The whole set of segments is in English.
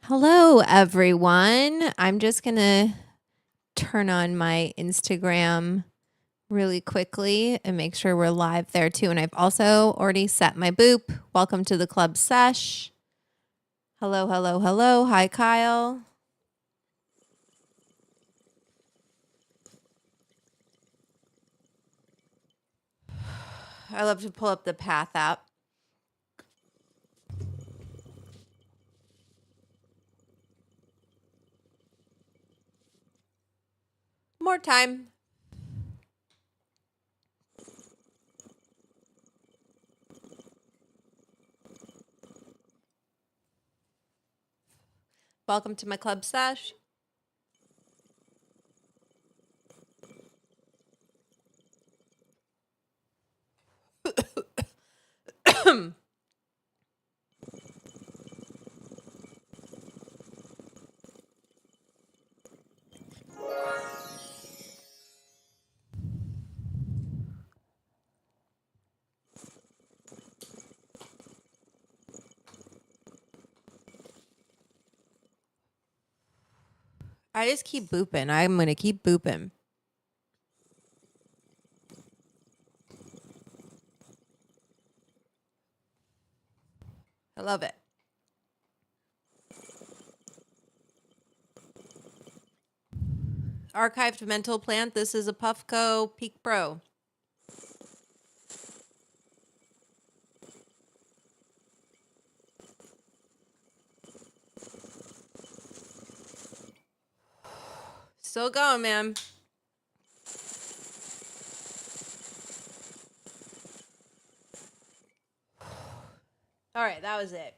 Hello, everyone. I'm just going to turn on my Instagram really quickly and make sure we're live there too. And I've also already set my boop. Welcome to the club sesh. Hello, hello, hello. Hi, Kyle. I love to pull up the Path app. More time. Welcome to my club sesh. I just keep booping. I'm going to keep booping. I love it. Archived mental plant. This is a Puffco Peak Pro. Still going, man. All right, that was it.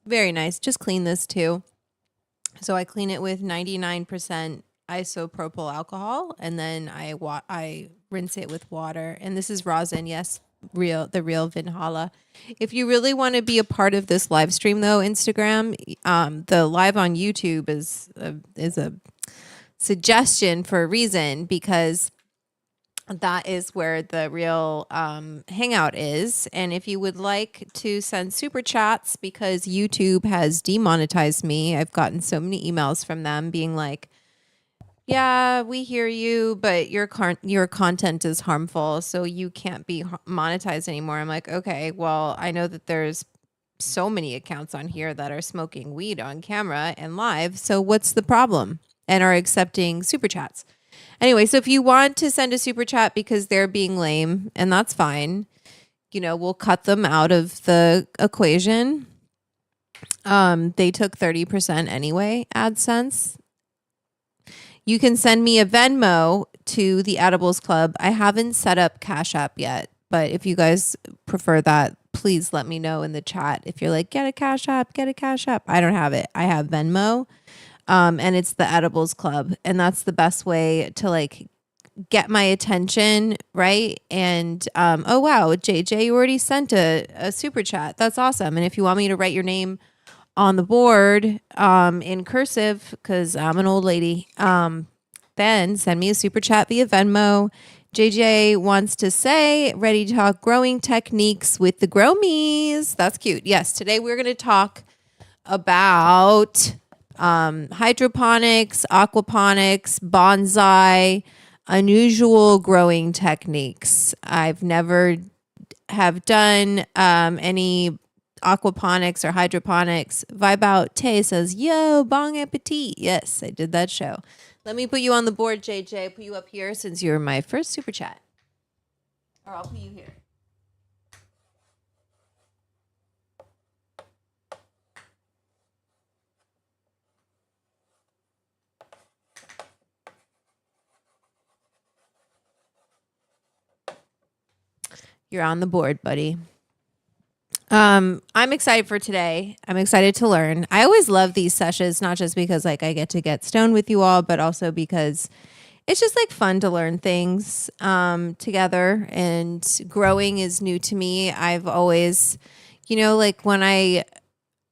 Very nice. Just clean this too. So I clean it with 99% isopropyl alcohol, and then I rinse it with water. And this is rosin, yes, the real Vinhala. If you really want to be a part of this live stream, though, Instagram, the live on YouTube is a suggestion for a reason, because that is where the real hangout is. And if you would like to send super chats, because YouTube has demonetized me, I've gotten so many emails from them being like, yeah, we hear you, but your content is harmful, so you can't be monetized anymore. I'm like, okay, well, I know that there's so many accounts on here that are smoking weed on camera and live, so what's the problem? And are accepting super chats. Anyway, so if you want to send a super chat because they're being lame, and that's fine, you know, we'll cut them out of the equation. They took 30% anyway, AdSense. You can send me a Venmo to the Edibles Club. I haven't set up Cash App yet, but if you guys prefer that, please let me know in the chat. If you're like, get a Cash App, get a Cash App. I don't have it. I have Venmo. And it's the Edibles Club. And that's the best way to like get my attention, right? And oh wow, JJ, you already sent a super chat. That's awesome. And if you want me to write your name on the board in cursive, because I'm an old lady, then send me a super chat via Venmo. JJ wants to say, ready to talk growing techniques with the Gromies. That's cute. Yes, today we're going to talk about hydroponics, aquaponics, bonsai, unusual growing techniques. I've never have done any Aquaponics or Hydroponics. Vibe Out Tay says, yo, bon appetit. Yes, I did that show. Let me put you on the board, JJ. Put you up here since you're my first super chat. Or I'll put you here. You're on the board, buddy. I'm excited for today. I'm excited to learn. I always love these sessions, not just because like I get to get stoned with you all, but also because it's just like fun to learn things together, and growing is new to me. I've always, like when I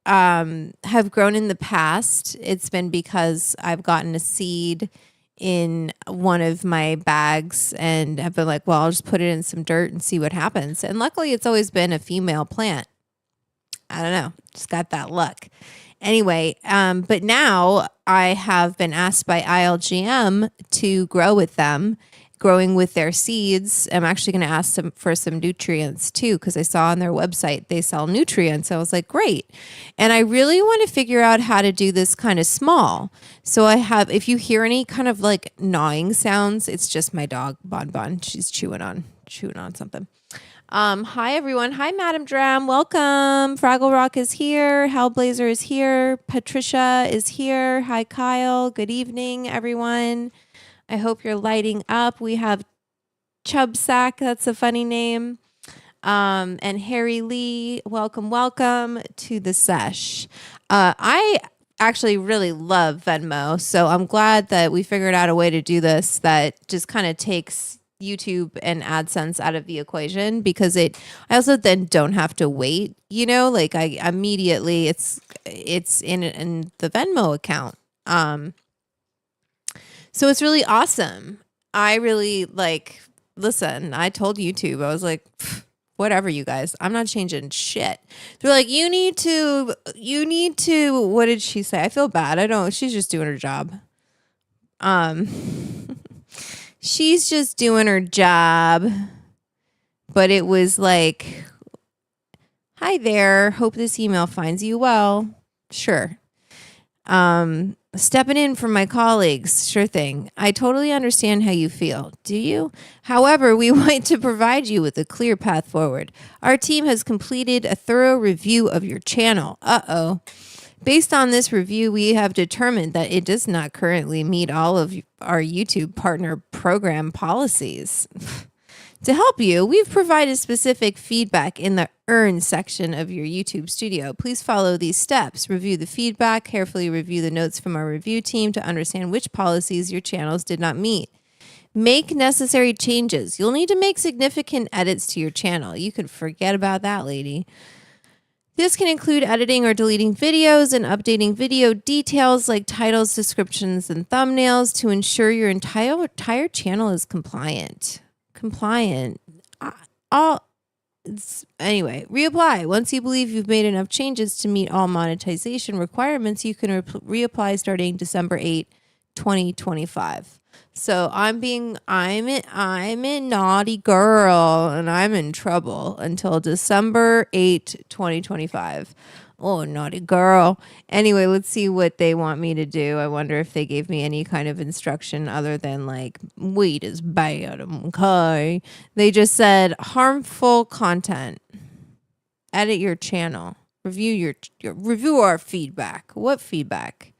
have grown in the past, it's been because I've gotten a seed in one of my bags and have been like, well, I'll just put it in some dirt and see what happens. And luckily it's always been a female plant. I don't know, just got that luck. Anyway, but now I have been asked by ILGM to grow with them, growing with their seeds. I'm actually going to ask them for some nutrients too, because I saw on their website they sell nutrients. I was like, great. And I really want to figure out how to do this kind of small. So I have, if you hear any kind of like gnawing sounds, it's just my dog, Bon Bon. She's chewing on something. Hi everyone. Hi, Madam Dram. Welcome. Fraggle Rock is here. Hellblazer is here. Patricia is here. Hi, Kyle. Good evening, everyone. I hope you're lighting up. We have Chubsack. That's a funny name. And Harry Lee. Welcome to the sesh. I actually really love Venmo. So I'm glad that we figured out a way to do this that just kind of takes YouTube and AdSense out of the equation, because I also then don't have to wait, like I immediately it's in the Venmo account. So it's really awesome. I really listen, I told YouTube, I was like, whatever, you guys, I'm not changing shit. They're like, you need to, what did she say? I feel bad. She's just doing her job. She's just doing her job. But it was like, hi there. Hope this email finds you well. Sure. Stepping in for my colleagues. Sure thing. I totally understand how you feel. Do you? However, we want to provide you with a clear path forward. Our team has completed a thorough review of your channel. Based on this review, we have determined that it does not currently meet all of our YouTube partner program policies. To help you, we've provided specific feedback in the Earn section of your YouTube studio. Please follow these steps. Review the feedback, carefully review the notes from our review team to understand which policies your channels did not meet. Make necessary changes. You'll need to make significant edits to your channel. You can forget about that, lady. This can include editing or deleting videos and updating video details like titles, descriptions, and thumbnails to ensure your entire channel is compliant. Anyway, reapply. Once you believe you've made enough changes to meet all monetization requirements, you can reapply starting December 8, 2025. So I'm a naughty girl and I'm in trouble until December 8, 2025. Oh, naughty girl. Anyway, let's see what they want me to do. I wonder if they gave me any kind of instruction other than like, weed is bad, okay? They just said harmful content. Edit your channel. Review review our feedback. What feedback?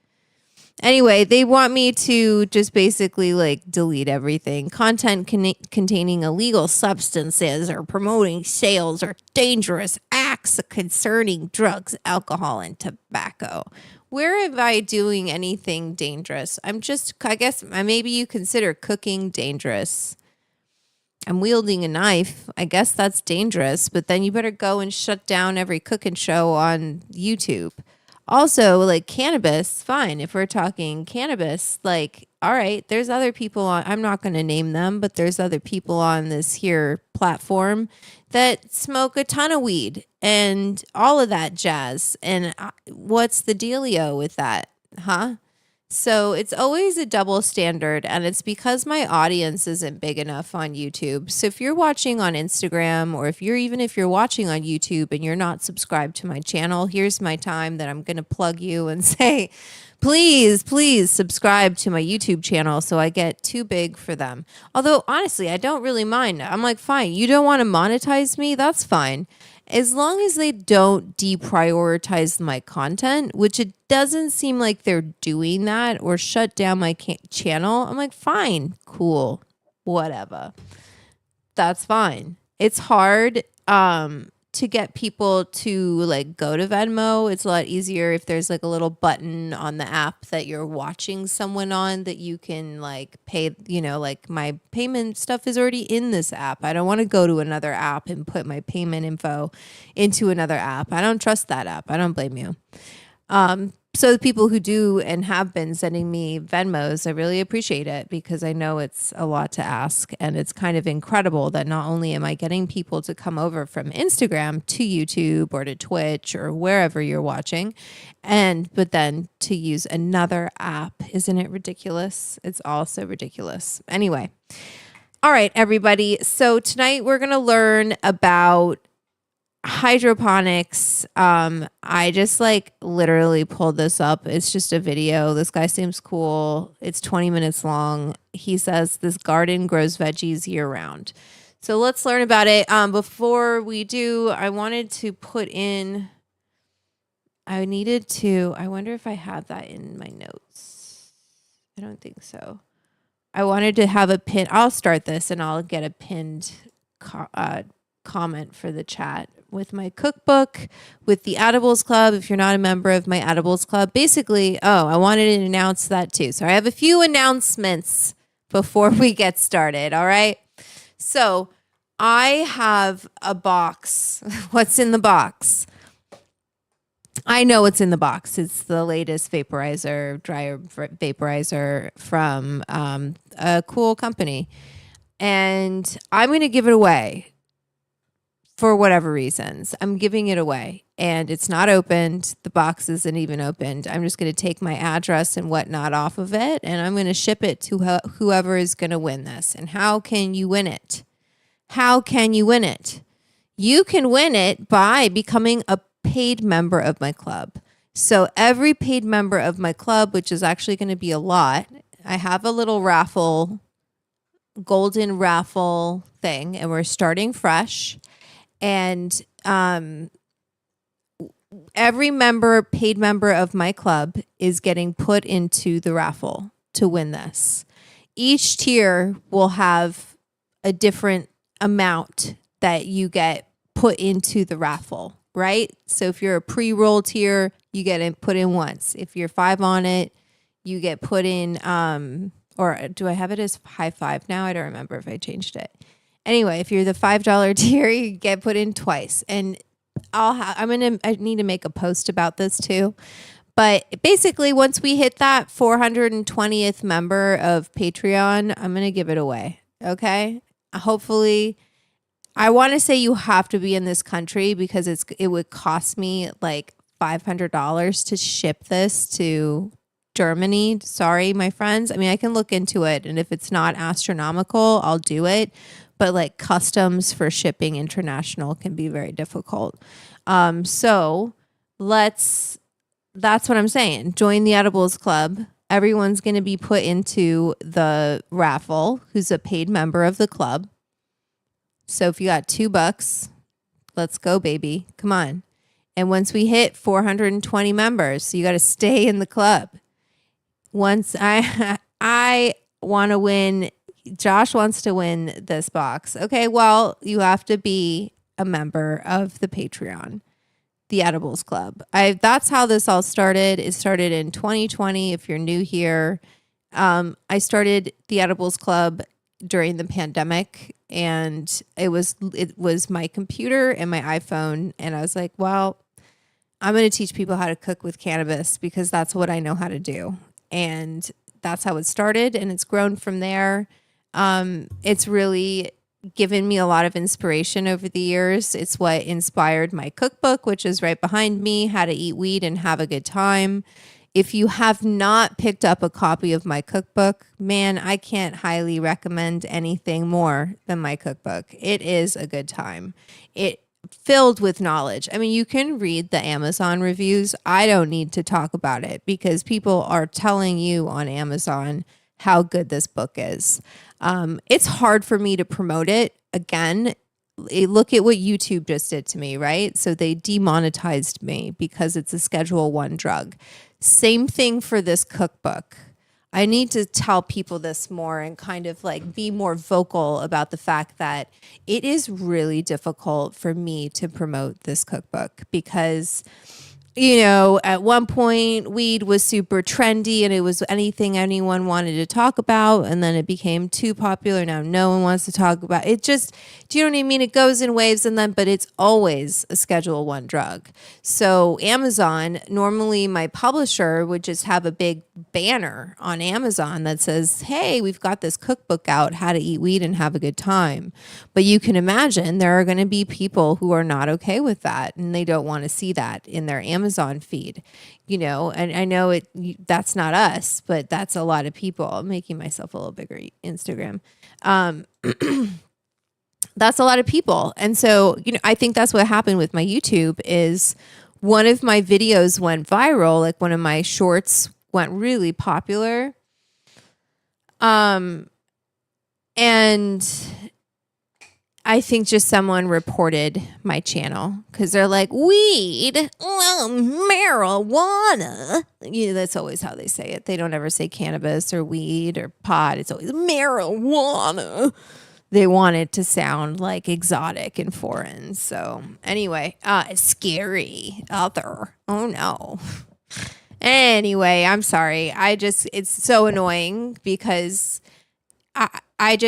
Anyway, they want me to just basically like delete everything. Content containing illegal substances or promoting sales or dangerous acts concerning drugs, alcohol, and tobacco. Where am I doing anything dangerous? I guess maybe you consider cooking dangerous. I'm wielding a knife. I guess that's dangerous, but then you better go and shut down every cooking show on YouTube. Also, like cannabis, fine. If we're talking cannabis, like, all right, there's other people on, I'm not going to name them, but there's other people on this here platform that smoke a ton of weed and all of that jazz. And what's the dealio with that? Huh? So it's always a double standard, and it's because my audience isn't big enough on YouTube. So if you're watching on Instagram, or if you're watching on YouTube and you're not subscribed to my channel, here's my time that I'm going to plug you and say, please subscribe to my YouTube channel so I get too big for them. Although honestly, I don't really mind. I'm like, fine, you don't want to monetize me? That's fine. As long as they don't deprioritize my content, which it doesn't seem like they're doing that, or shut down my channel, I'm like, fine, cool, whatever. That's fine. It's hard to get people to like go to Venmo. It's a lot easier if there's like a little button on the app that you're watching someone on that you can like pay, like my payment stuff is already in this app. I don't want to go to another app and put my payment info into another app. I don't trust that app. I don't blame you. So the people who do and have been sending me Venmos, I really appreciate it, because I know it's a lot to ask, and it's kind of incredible that not only am I getting people to come over from Instagram to YouTube or to Twitch or wherever you're watching, but then to use another app. Isn't it ridiculous? It's also ridiculous. Anyway. All right, everybody. So tonight we're going to learn about hydroponics. I just like literally pulled this up. It's just a video. This guy seems cool. It's 20 minutes long. He says this garden grows veggies year round. So let's learn about it. Before we do, I wanted to put in, I wonder if I have that in my notes. I don't think so. I wanted to have a pin. I'll start this and I'll get a pinned comment for the chat with my cookbook, with the Edibles Club. If you're not a member of my Edibles Club, basically, I wanted to announce that too. So I have a few announcements before we get started. All right. So I have a box. What's in the box? I know what's in the box. It's the latest dryer vaporizer from a cool company. And I'm going to give it away. For whatever reasons, I'm giving it away, and it's not opened. The box isn't even opened. I'm just going to take my address and whatnot off of it, and I'm going to ship it to whoever is going to win this. And how can you win it? How can you win it? You can win it by becoming a paid member of my club. So every paid member of my club, which is actually going to be a lot, I have a little raffle, golden raffle thing, and we're starting fresh. And every paid member of my club is getting put into the raffle to win this. Each tier will have a different amount that you get put into the raffle, right? So if you're a pre-roll tier, you get put in once. If you're 5 on it, you get put in, or do I have it as high 5 now? I don't remember if I changed it. Anyway, if you're the $5 tier, you get put in twice. And I need to make a post about this too. But basically, once we hit that 420th member of Patreon, I'm going to give it away. Okay? Hopefully, I want to say you have to be in this country, because it would cost me like $500 to ship this to Germany. Sorry, my friends. I mean, I can look into it, and if it's not astronomical, I'll do it. But like customs for shipping international can be very difficult. So that's what I'm saying. Join the Edibles Club. Everyone's going to be put into the raffle who's a paid member of the club. So if you got $2, let's go, baby. Come on. And once we hit 420 members, you got to stay in the club. Once I want to win, Josh wants to win this box. Okay, well, you have to be a member of the Patreon, the Edibles Club. That's how this all started. It started in 2020. If you're new here, I started the Edibles Club during the pandemic, and it was my computer and my iPhone, and I was like, well, I'm going to teach people how to cook with cannabis, because that's what I know how to do. And that's how it started, and it's grown from there. It's really given me a lot of inspiration over the years. It's what inspired my cookbook, which is right behind me, How to Eat Weed and Have a Good Time. if you have not picked up a copy of my cookbook, man, I can't highly recommend anything more than my cookbook. It is a good time. It filled with knowledge. I mean, you can read the Amazon reviews. I don't need to talk about it because people are telling you on Amazon how good this book is. It's hard for me to promote it. Again, look at what YouTube just did to me, right? So they demonetized me because it's a Schedule 1 drug. Same thing for this cookbook. I need to tell people this more and kind of like be more vocal about the fact that it is really difficult for me to promote this cookbook because, you know, at one point weed was super trendy and it was anything anyone wanted to talk about. And then it became too popular. Now no one wants to talk about it. Just, do you know what I mean? It goes in waves and then, but it's always a Schedule 1 drug. So Amazon, normally my publisher would just have a big banner on Amazon that says, hey, we've got this cookbook out, how to eat weed and have a good time. But you can imagine there are going to be people who are not okay with that and they don't want to see that in their Amazon feed, you know, and I know that's not us, but that's a lot of people. I'm making myself a little bigger Instagram. That's a lot of people. And so, you know, I think that's what happened with my YouTube is one of my videos went viral, like one of my shorts went really popular. And I think just someone reported my channel because they're like, weed, well, marijuana. You know, that's always how they say it. They don't ever say cannabis or weed or pot. It's always marijuana. They want it to sound like exotic and foreign. So anyway, it's scary out there. Oh no. Anyway, I'm sorry. It's so annoying because I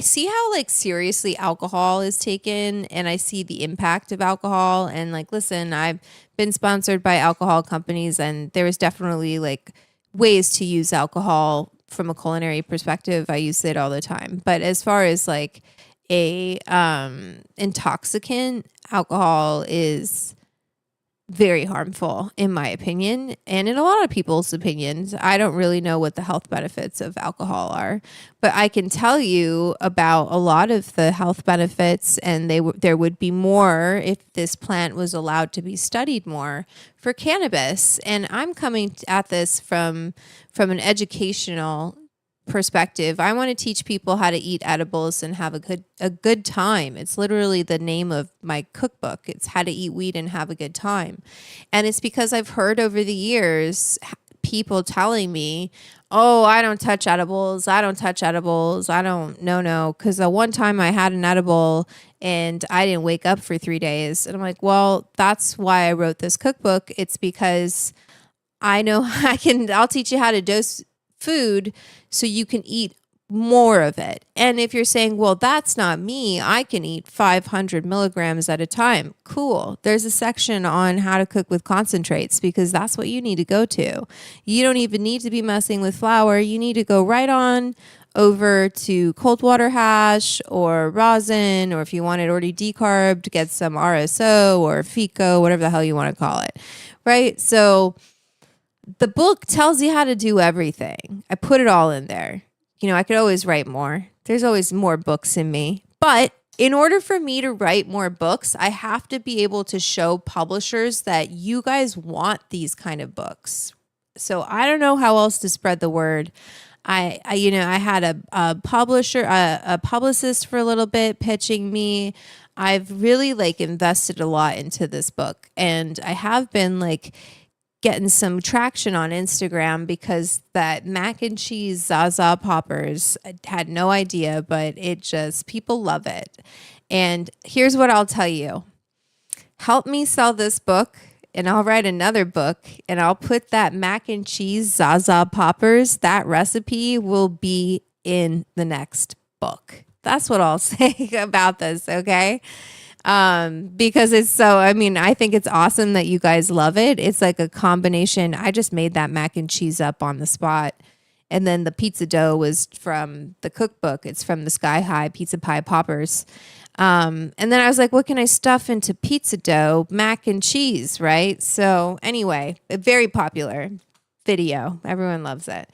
see how like seriously alcohol is taken and I see the impact of alcohol and like, listen, I've been sponsored by alcohol companies and there is definitely like ways to use alcohol from a culinary perspective. I use it all the time. But as far as like a intoxicant, alcohol is very harmful in my opinion and in a lot of people's opinions. I don't really know what the health benefits of alcohol are, but I can tell you about a lot of the health benefits and there would be more if this plant was allowed to be studied more for cannabis. And I'm coming at this from an educational perspective. I want to teach people how to eat edibles and have a good time. It's literally the name of my cookbook. It's how to eat weed and have a good time. And it's because I've heard over the years people telling me, oh, I don't touch edibles. I don't touch edibles. I don't, no. Because the one time I had an edible and I didn't wake up for 3 days. And I'm like, well, that's why I wrote this cookbook. It's because I know I'll teach you how to dose food so you can eat more of it. And if you're saying, well, that's not me, I can eat 500 milligrams at a time. Cool. There's a section on how to cook with concentrates because that's what you need to go to. You don't even need to be messing with flour. You need to go right on over to cold water hash or rosin, or if you want it already decarbed, get some RSO or FICO, whatever the hell you want to call it. Right? So the book tells you how to do everything. I put it all in there. You know, I could always write more. There's always more books in me. But in order for me to write more books, I have to be able to show publishers that you guys want these kind of books. So I don't know how else to spread the word. I had a publisher, a publicist for a little bit pitching me. I've really like invested a lot into this book, and I have been like getting some traction on Instagram because that mac and cheese Zaza poppers, I had no idea, but people love it. And here's what I'll tell you. Help me sell this book and I'll write another book and I'll put that mac and cheese Zaza poppers, that recipe will be in the next book. That's what I'll say about this, okay? Because I think it's awesome that you guys love it. It's like a combination. I just made that mac and cheese up on the spot. And then the pizza dough was from the cookbook. It's from the Sky High Pizza Pie Poppers. And then I was like, what can I stuff into pizza dough? Mac and cheese, right? So anyway, a very popular video. Everyone loves it.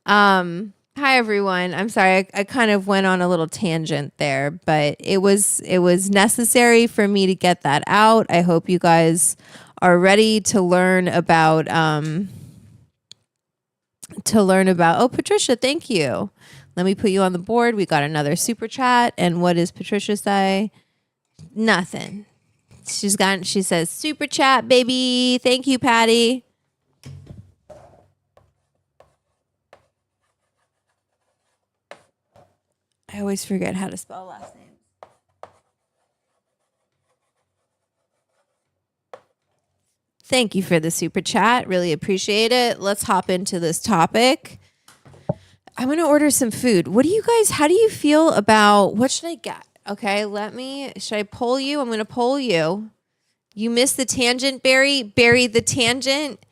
Hi everyone. I'm sorry, I kind of went on a little tangent there, but it was necessary for me to get that out. I hope you guys are ready to learn about oh, Patricia, thank you. Let me put you on the board. We got another super chat. And what does Patricia say? Nothing. She says, super chat, baby. Thank you, Patty. I always forget how to spell last name. Thank you for the super chat. Really appreciate it. Let's hop into this topic. I'm going to order some food. How do you feel about, what should I get? Okay, should I poll you? I'm going to poll you. You missed the tangent, Barry. Barry, the tangent.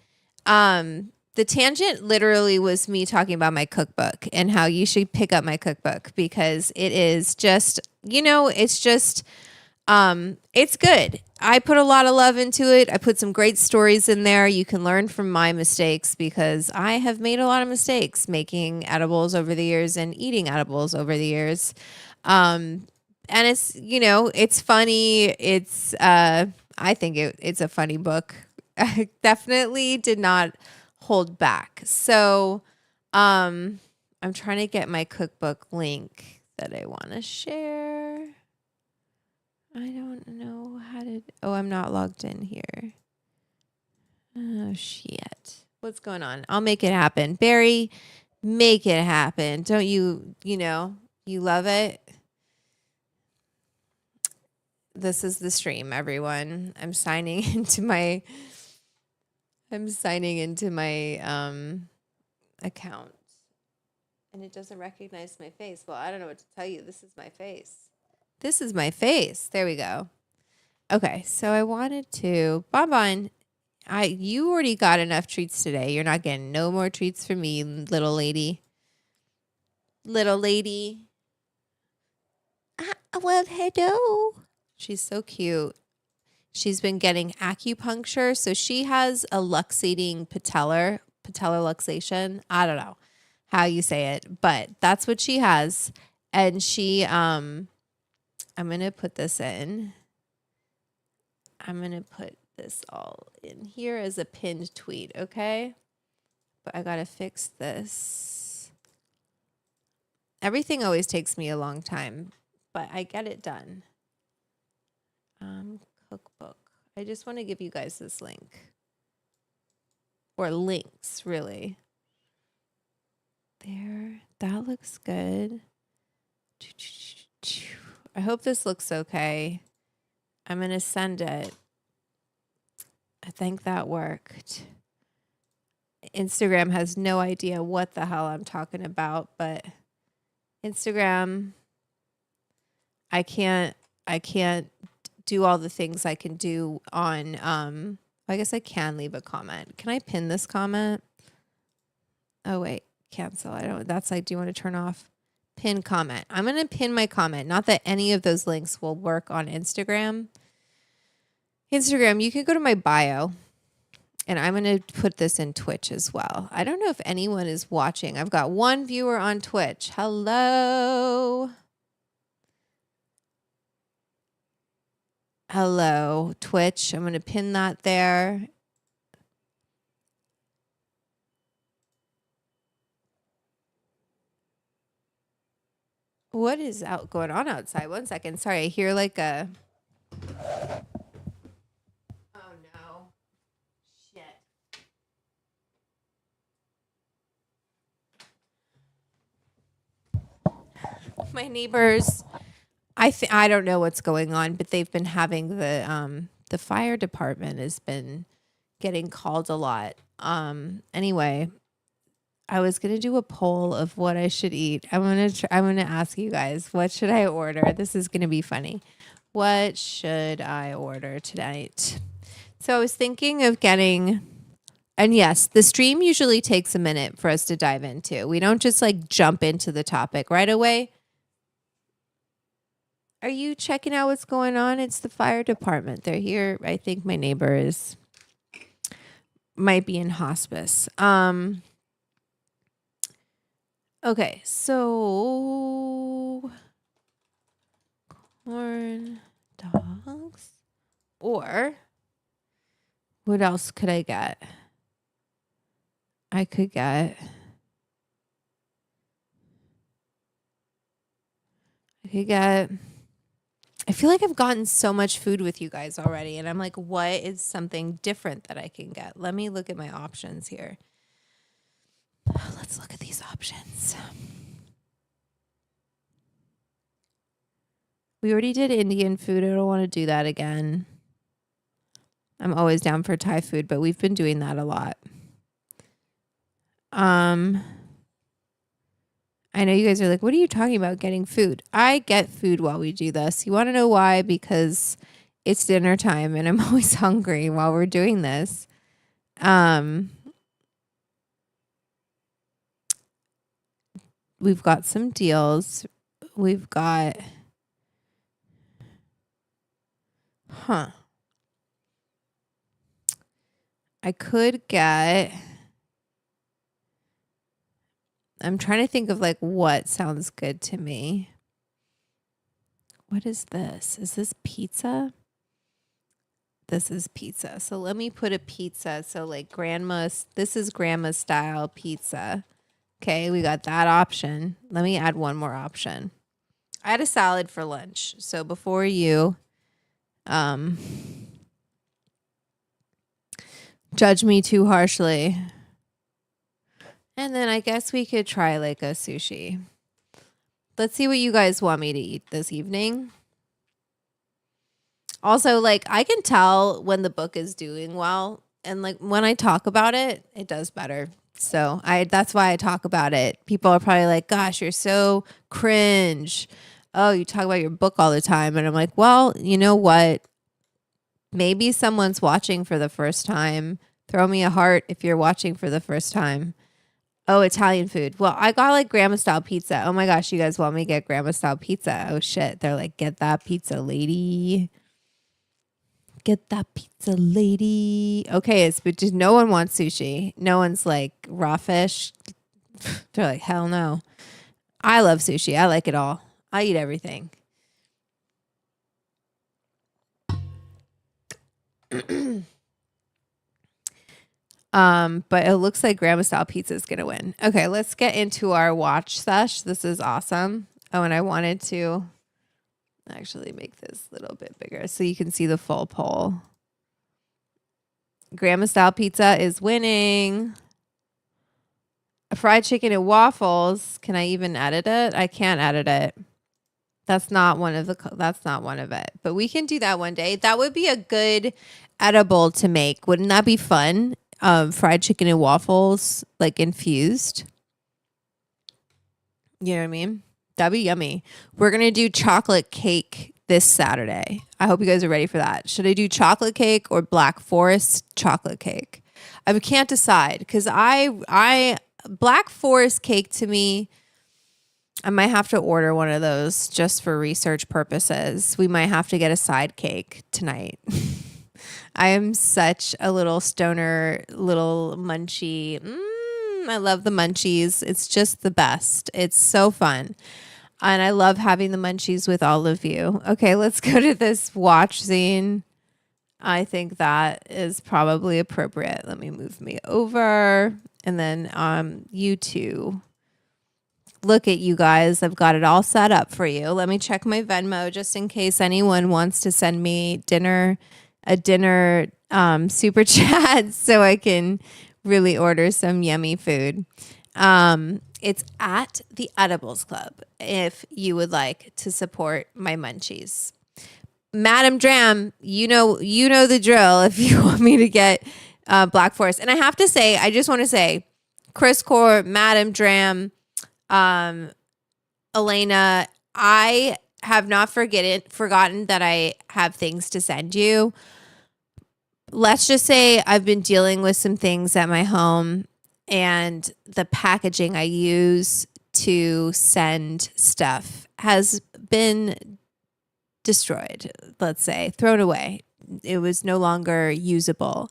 The tangent literally was me talking about my cookbook and how you should pick up my cookbook because it is just, it's good. I put a lot of love into it. I put some great stories in there. You can learn from my mistakes because I have made a lot of mistakes making edibles over the years and eating edibles over the years. And it's, it's funny. It's, I think it's a funny book. I definitely did not hold back. So, I'm trying to get my cookbook link that I want to share. I don't know how to, I'm not logged in here. Oh, shit. What's going on? I'll make it happen. Barry, make it happen. Don't you, you love it? This is the stream, everyone. I'm signing into my account. And it doesn't recognize my face. Well, I don't know what to tell you. This is my face. This is my face. There we go. Okay, so I wanted to, Bonbon, you already got enough treats today. You're not getting no more treats from me, little lady. Little lady. Well, hello. She's so cute. She's been getting acupuncture. So she has a luxating patellar luxation. I don't know how you say it, but that's what she has. And she, I'm going to put this in. I'm going to put this all in here as a pinned tweet, okay? But I got to fix this. Everything always takes me a long time, but I get it done. Cookbook. I just want to give you guys this link. Or links, really. There. That looks good. I hope this looks okay. I'm going to send it. I think that worked. Instagram has no idea what the hell I'm talking about, but Instagram, I can't do all the things I can do on, I guess I can leave a comment. Can I pin this comment? Oh, wait, cancel. That's like, do you want to turn off? Pin comment. I'm going to pin my comment. Not that any of those links will work on Instagram. Instagram, you can go to my bio. And I'm going to put this in Twitch as well. I don't know if anyone is watching. I've got one viewer on Twitch. Hello. Hello, Twitch. I'm going to pin that there. What is going on outside? 1 second. Sorry, I hear like a... Oh, no. Shit. My neighbors... I don't know what's going on, but they've been having the fire department has been getting called a lot. Anyway, I was gonna do a poll of what I should eat. I'm gonna ask you guys, what should I order? This is gonna be funny. What should I order tonight? So I was thinking of getting, and yes, the stream usually takes a minute for us to dive into. We don't just like jump into the topic right away. Are you checking out what's going on? It's the fire department. They're here. I think my neighbor might be in hospice. Okay, so corn dogs, or what else could I get? I could get I feel like I've gotten so much food with you guys already, and I'm like, what is something different that I can get? Let me look at my options here. Let's look at these options. We already did Indian food. I don't want to do that again. I'm always down for Thai food, but we've been doing that a lot. I know you guys are like, what are you talking about getting food? I get food while we do this. You want to know why? Because it's dinner time and I'm always hungry while we're doing this. We've got some deals. We've got, I could get, I'm trying to think of like what sounds good to me. What is this? Is this pizza? This is pizza. So let me put a pizza. So like this is grandma style pizza. Okay, we got that option. Let me add one more option. I had a salad for lunch. So before you judge me too harshly. And then I guess we could try like a sushi. Let's see what you guys want me to eat this evening. Also, like, I can tell when the book is doing well. And like when I talk about it, it does better. So that's why I talk about it. People are probably like, gosh, you're so cringe. Oh, you talk about your book all the time. And I'm like, well, you know what? Maybe someone's watching for the first time. Throw me a heart if you're watching for the first time. Oh, Italian food. Well, I got like grandma style pizza. Oh my gosh, you guys want me to get grandma style pizza? Oh shit. They're like, get that pizza, lady. Get that pizza, lady. Okay, but just no one wants sushi. No one's like raw fish. They're like, hell no. I love sushi. I like it all. I eat everything. But it looks like grandma style pizza is gonna win. Okay, let's get into our watch sesh. This is awesome. Oh, and I wanted to actually make this a little bit bigger so you can see the full poll. Grandma style pizza is winning. A fried chicken and waffles. Can I even edit it? I can't edit it. That's not one of it. But we can do that one day. That would be a good edible to make. Wouldn't that be fun? Fried chicken and waffles, like infused. You know what I mean? That'd be yummy. We're going to do chocolate cake this Saturday. I hope you guys are ready for that. Should I do chocolate cake or Black Forest chocolate cake? I can't decide because Black Forest cake to me, I might have to order one of those just for research purposes. We might have to get a side cake tonight. I am such a little stoner, little munchy. I love the munchies. It's just the best. It's so fun. And I love having the munchies with all of you. Okay, let's go to this watch scene. I think that is probably appropriate. Let me move me over. And then you two. Look at you guys. I've got it all set up for you. Let me check my Venmo just in case anyone wants to send me a dinner super chat so I can really order some yummy food. It's at the Edibles Club if you would like to support my munchies. Madam Dram, you know the drill if you want me to get Black Forest. And I have to say, I just want to say, Chris Core, Madam Dram, Elena, I have not forgotten that I have things to send you. Let's just say I've been dealing with some things at my home, and the packaging I use to send stuff has been destroyed, let's say, thrown away. It was no longer usable.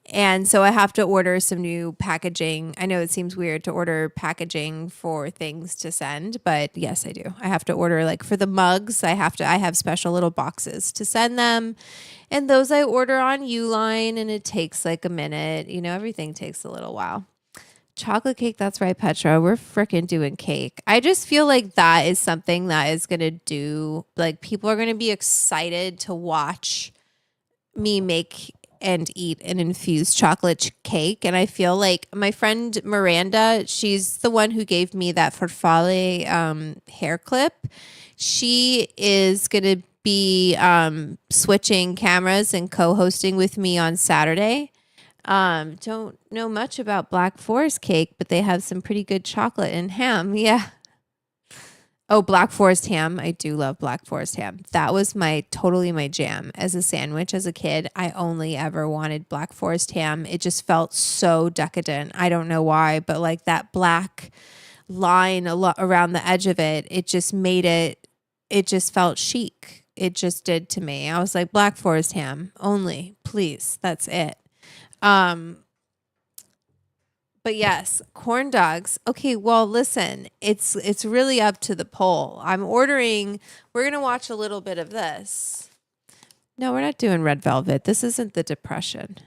And so I have to order some new packaging. I know it seems weird to order packaging for things to send, but yes, I do. I have to order, like for the mugs, I have special little boxes to send them. And those I order on Uline, and it takes like a minute. You know, everything takes a little while. Chocolate cake, that's right, Petra. We're freaking doing cake. I just feel like that is something that is going to do, like, people are going to be excited to watch me make and eat an infused chocolate cake. And I feel like my friend Miranda, she's the one who gave me that farfalle hair clip. She is going to be switching cameras and co-hosting with me on Saturday. Don't know much about Black Forest cake, but they have some pretty good chocolate and ham. Yeah. Oh, Black Forest ham. I do love Black Forest ham. That was totally my jam as a sandwich as a kid. I only ever wanted Black Forest ham. It just felt so decadent. I don't know why, but like that black line around the edge of it, it just felt chic. It just did to me. I was like, Black Forest ham only, please. That's it. But yes, corn dogs. Okay, well, listen, it's really up to the poll. We're going to watch a little bit of this. No, we're not doing red velvet. This isn't the Depression.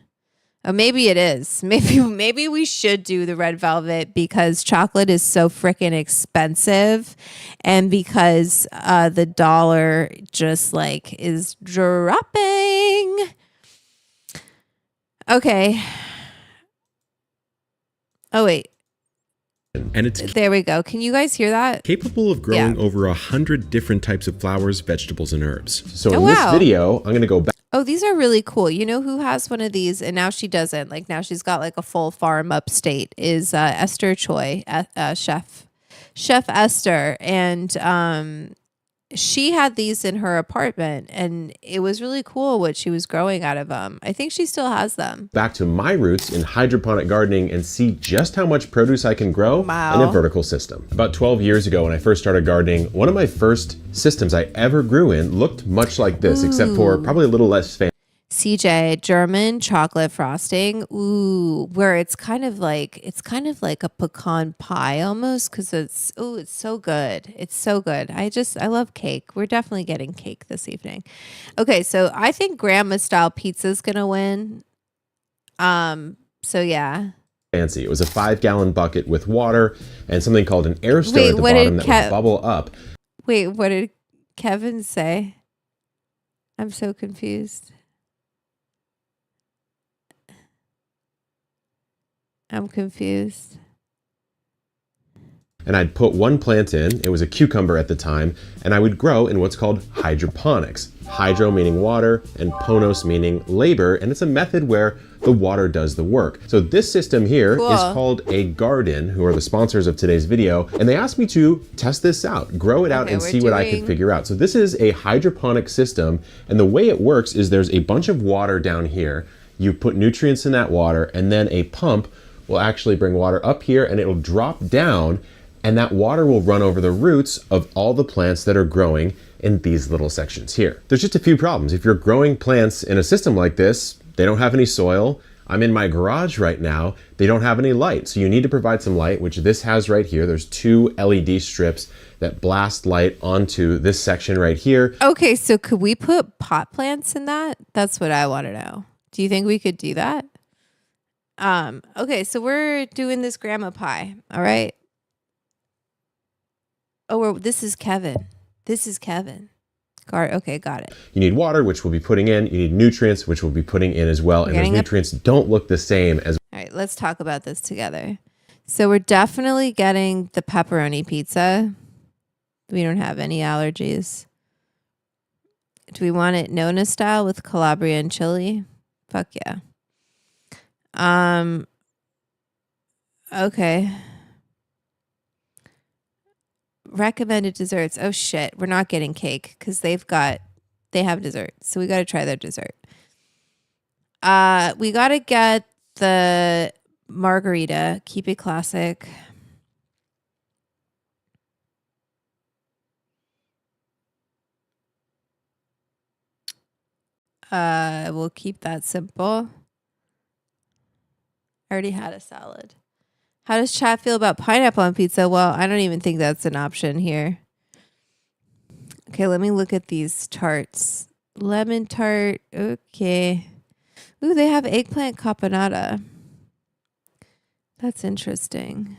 Oh, maybe it is. Maybe we should do the red velvet because chocolate is so freaking expensive and because the dollar just like is dropping. Okay. Oh, wait. And it's there we go. Can you guys hear that? capable of growing over 100 different types of flowers, vegetables, and herbs. So in wow. this video, I'm going to go back. Oh, these are really cool. You know who has one of these and now she doesn't? Like now she's got like a full farm upstate is Esther Choi, Chef Esther. And she had these in her apartment and it was really cool what she was growing out of them. I think she still has them. Back to my roots in hydroponic gardening and see just how much produce I can grow in a vertical system. About 12 years ago when I first started gardening, one of my first systems I ever grew in looked much like this, except for probably a little less fancy. CJ, German chocolate frosting. Ooh, where it's kind of like a pecan pie almost because it's so good. It's so good. I love cake. We're definitely getting cake this evening. Okay, so I think grandma style pizza is gonna win. So yeah. Fancy. It was a 5-gallon bucket with water and something called an air stone at the bottom that would bubble up. Wait, what did Kevin say? I'm so confused. I'm confused. And I'd put one plant in, it was a cucumber at the time, and I would grow in what's called hydroponics. Hydro meaning water, and ponos meaning labor, and it's a method where the water does the work. So this system here is called a garden, who are the sponsors of today's video, and they asked me to test this out, grow it out and see what I could figure out. So this is a hydroponic system, and the way it works is there's a bunch of water down here, you put nutrients in that water, and then a pump will actually bring water up here and it'll drop down and that water will run over the roots of all the plants that are growing in these little sections here. There's just a few problems. If you're growing plants in a system like this, they don't have any soil. I'm in my garage right now. They don't have any light. So you need to provide some light, which this has right here. There's 2 LED strips that blast light onto this section right here. Okay, so could we put pot plants in that? That's what I want to know. Do you think we could do that? Okay, so we're doing this grandma pie. All right. Oh, this is Kevin. This is Kevin. Okay, got it. You need water, which we'll be putting in. You need nutrients, which we'll be putting in as well. And those nutrients don't look the same as... All right, let's talk about this together. So we're definitely getting the pepperoni pizza. We don't have any allergies. Do we want it Nona style with Calabria and chili? Fuck yeah. Okay. Recommended desserts. Oh shit. We're not getting cake because they have dessert. So we got to try their dessert. We got to get the margarita. Keep it classic. We'll keep that simple. I already had a salad. How does chat feel about pineapple on pizza? Well, I don't even think that's an option here. Okay, let me look at these tarts. Lemon tart. Okay. Ooh, they have eggplant caponata. That's interesting.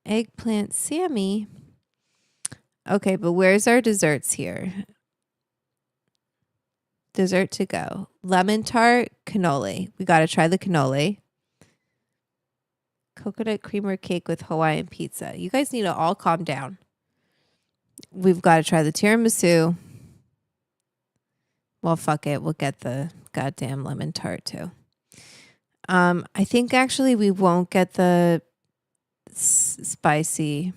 Eggplant Sammy. Okay, but where's our desserts here? Dessert to go. Lemon tart, cannoli. We got to try the cannoli. Coconut creamer cake with Hawaiian pizza. You guys need to all calm down. We've got to try the tiramisu. Well, fuck it. We'll get the goddamn lemon tart too. I think actually we won't get the spicy.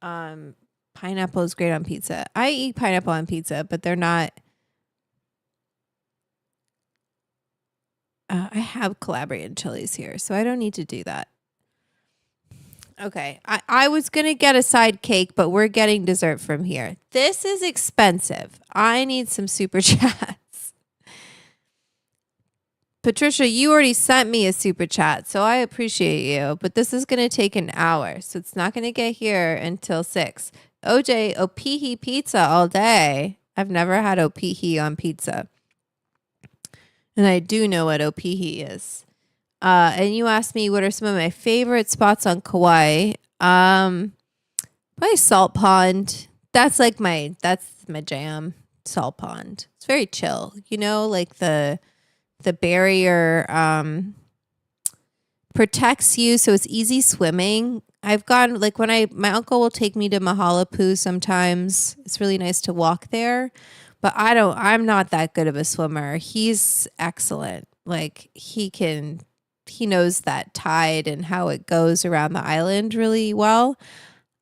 Pineapple is great on pizza. I eat pineapple on pizza, but they're not. I have collaborated chilies here, so I don't need to do that. Okay, I was going to get a side cake, but we're getting dessert from here. This is expensive. I need some super chats. Patricia, you already sent me a super chat, so I appreciate you, but this is going to take an hour, so it's not going to get here until 6. OJ, Opihi pizza all day. I've never had Opihi on pizza. And I do know what Opihi is. And you asked me what are some of my favorite spots on Kauai. Probably Salt Pond. That's my jam. Salt Pond. It's very chill. You know, like the barrier protects you, so it's easy swimming. I've gone like when my uncle will take me to Mahalapu sometimes. It's really nice to walk there. But I'm not that good of a swimmer. He's excellent. Like he knows that tide and how it goes around the island really well.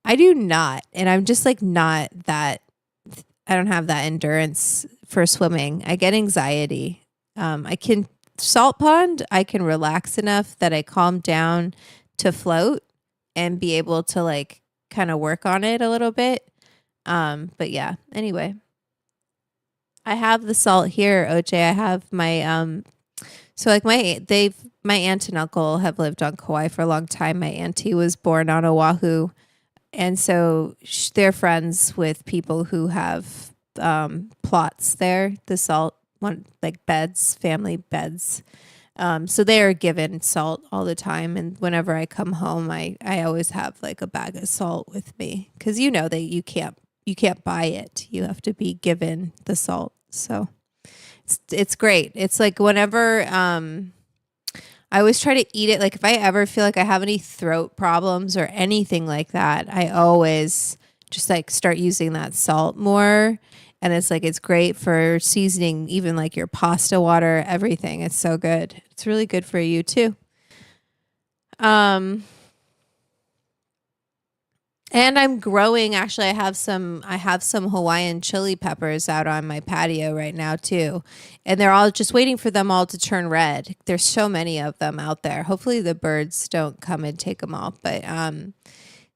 I do not. And I'm just like not that, I don't have that endurance for swimming. I get anxiety. Salt pond, I can relax enough that I calm down to float and be able to like kind of work on it a little bit. But yeah, anyway. I have the salt here, OJ. I have my so like my aunt and uncle have lived on Kauai for a long time. My auntie was born on Oahu, and so they're friends with people who have plots there. The salt like beds, family beds. So they are given salt all the time, and whenever I come home, I always have like a bag of salt with me because you know that you can't buy it. You have to be given the salt. So it's great. It's like whenever I always try to eat it. Like if I ever feel like I have any throat problems or anything like that, I always just like start using that salt more. And it's like it's great for seasoning even like your pasta water, everything. It's so good. It's really good for you too. And I'm growing. Actually, I have some Hawaiian chili peppers out on my patio right now too. And they're all just waiting for them all to turn red. There's so many of them out there. Hopefully the birds don't come and take them all, but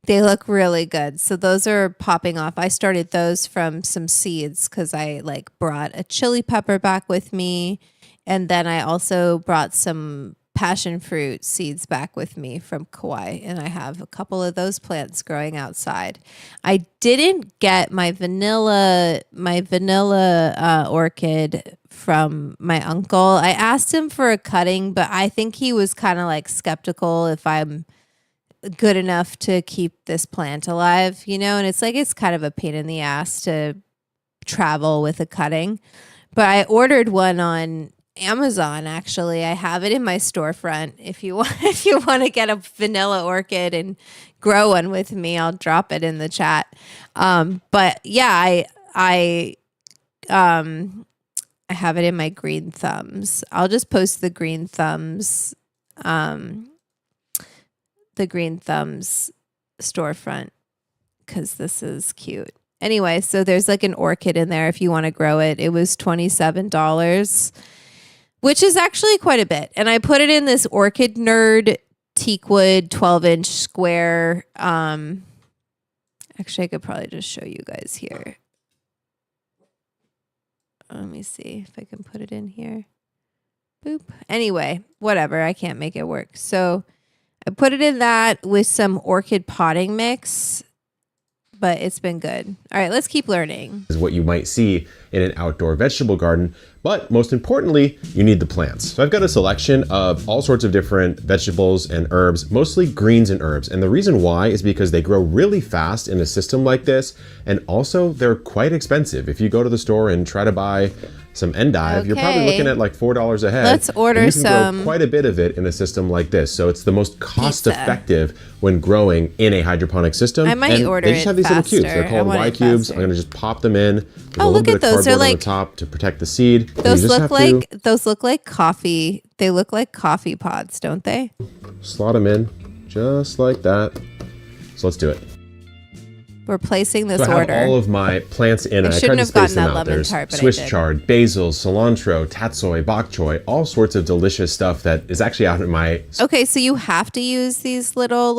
they look really good. So those are popping off. I started those from some seeds cuz I like brought a chili pepper back with me, and then I also brought some passion fruit seeds back with me from Kauai, and I have a couple of those plants growing outside. I didn't get my vanilla orchid from my uncle. I asked him for a cutting, but I think he was kind of like skeptical if I'm good enough to keep this plant alive, you know, and it's like it's kind of a pain in the ass to travel with a cutting. But I ordered one on Amazon. Actually, I have it in my storefront. If you want to get a vanilla orchid and grow one with me, I'll drop it in the chat. But yeah, I have it in my green thumbs. I'll just post the green thumbs storefront because this is cute. Anyway, so there's like an orchid in there if you want to grow it. It was $27. Which is actually quite a bit. And I put it in this Orchid Nerd teakwood 12-inch square. Actually, I could probably just show you guys here. Let me see if I can put it in here. Boop. Anyway, whatever. I can't make it work. So I put it in that with some orchid potting mix, but it's been good. All right, let's keep learning. Is what you might see in an outdoor vegetable garden, but most importantly, you need the plants. So I've got a selection of all sorts of different vegetables and herbs, mostly greens and herbs. And the reason why is because they grow really fast in a system like this, and also they're quite expensive. If you go to the store and try to buy some endive, you're probably looking at like $4 a head. Let's order and you can some. grow quite a bit of it in a system like this. So it's the most cost effective when growing in a hydroponic system. I might order They just have these little cubes. They're called Y cubes. I'm going to just pop them in. There's a little bit of cardboard on the top to protect the seed. Those look like coffee. They look like coffee pods, don't they? Slot them in just like that. So let's do it. We're placing this so I have order. all of my plants in. I shouldn't have gotten that lemon tart, but Swiss I did. chard, basil, cilantro, tatsoi, bok choy, all sorts of delicious stuff that is actually out in my... Okay, so you have to use these little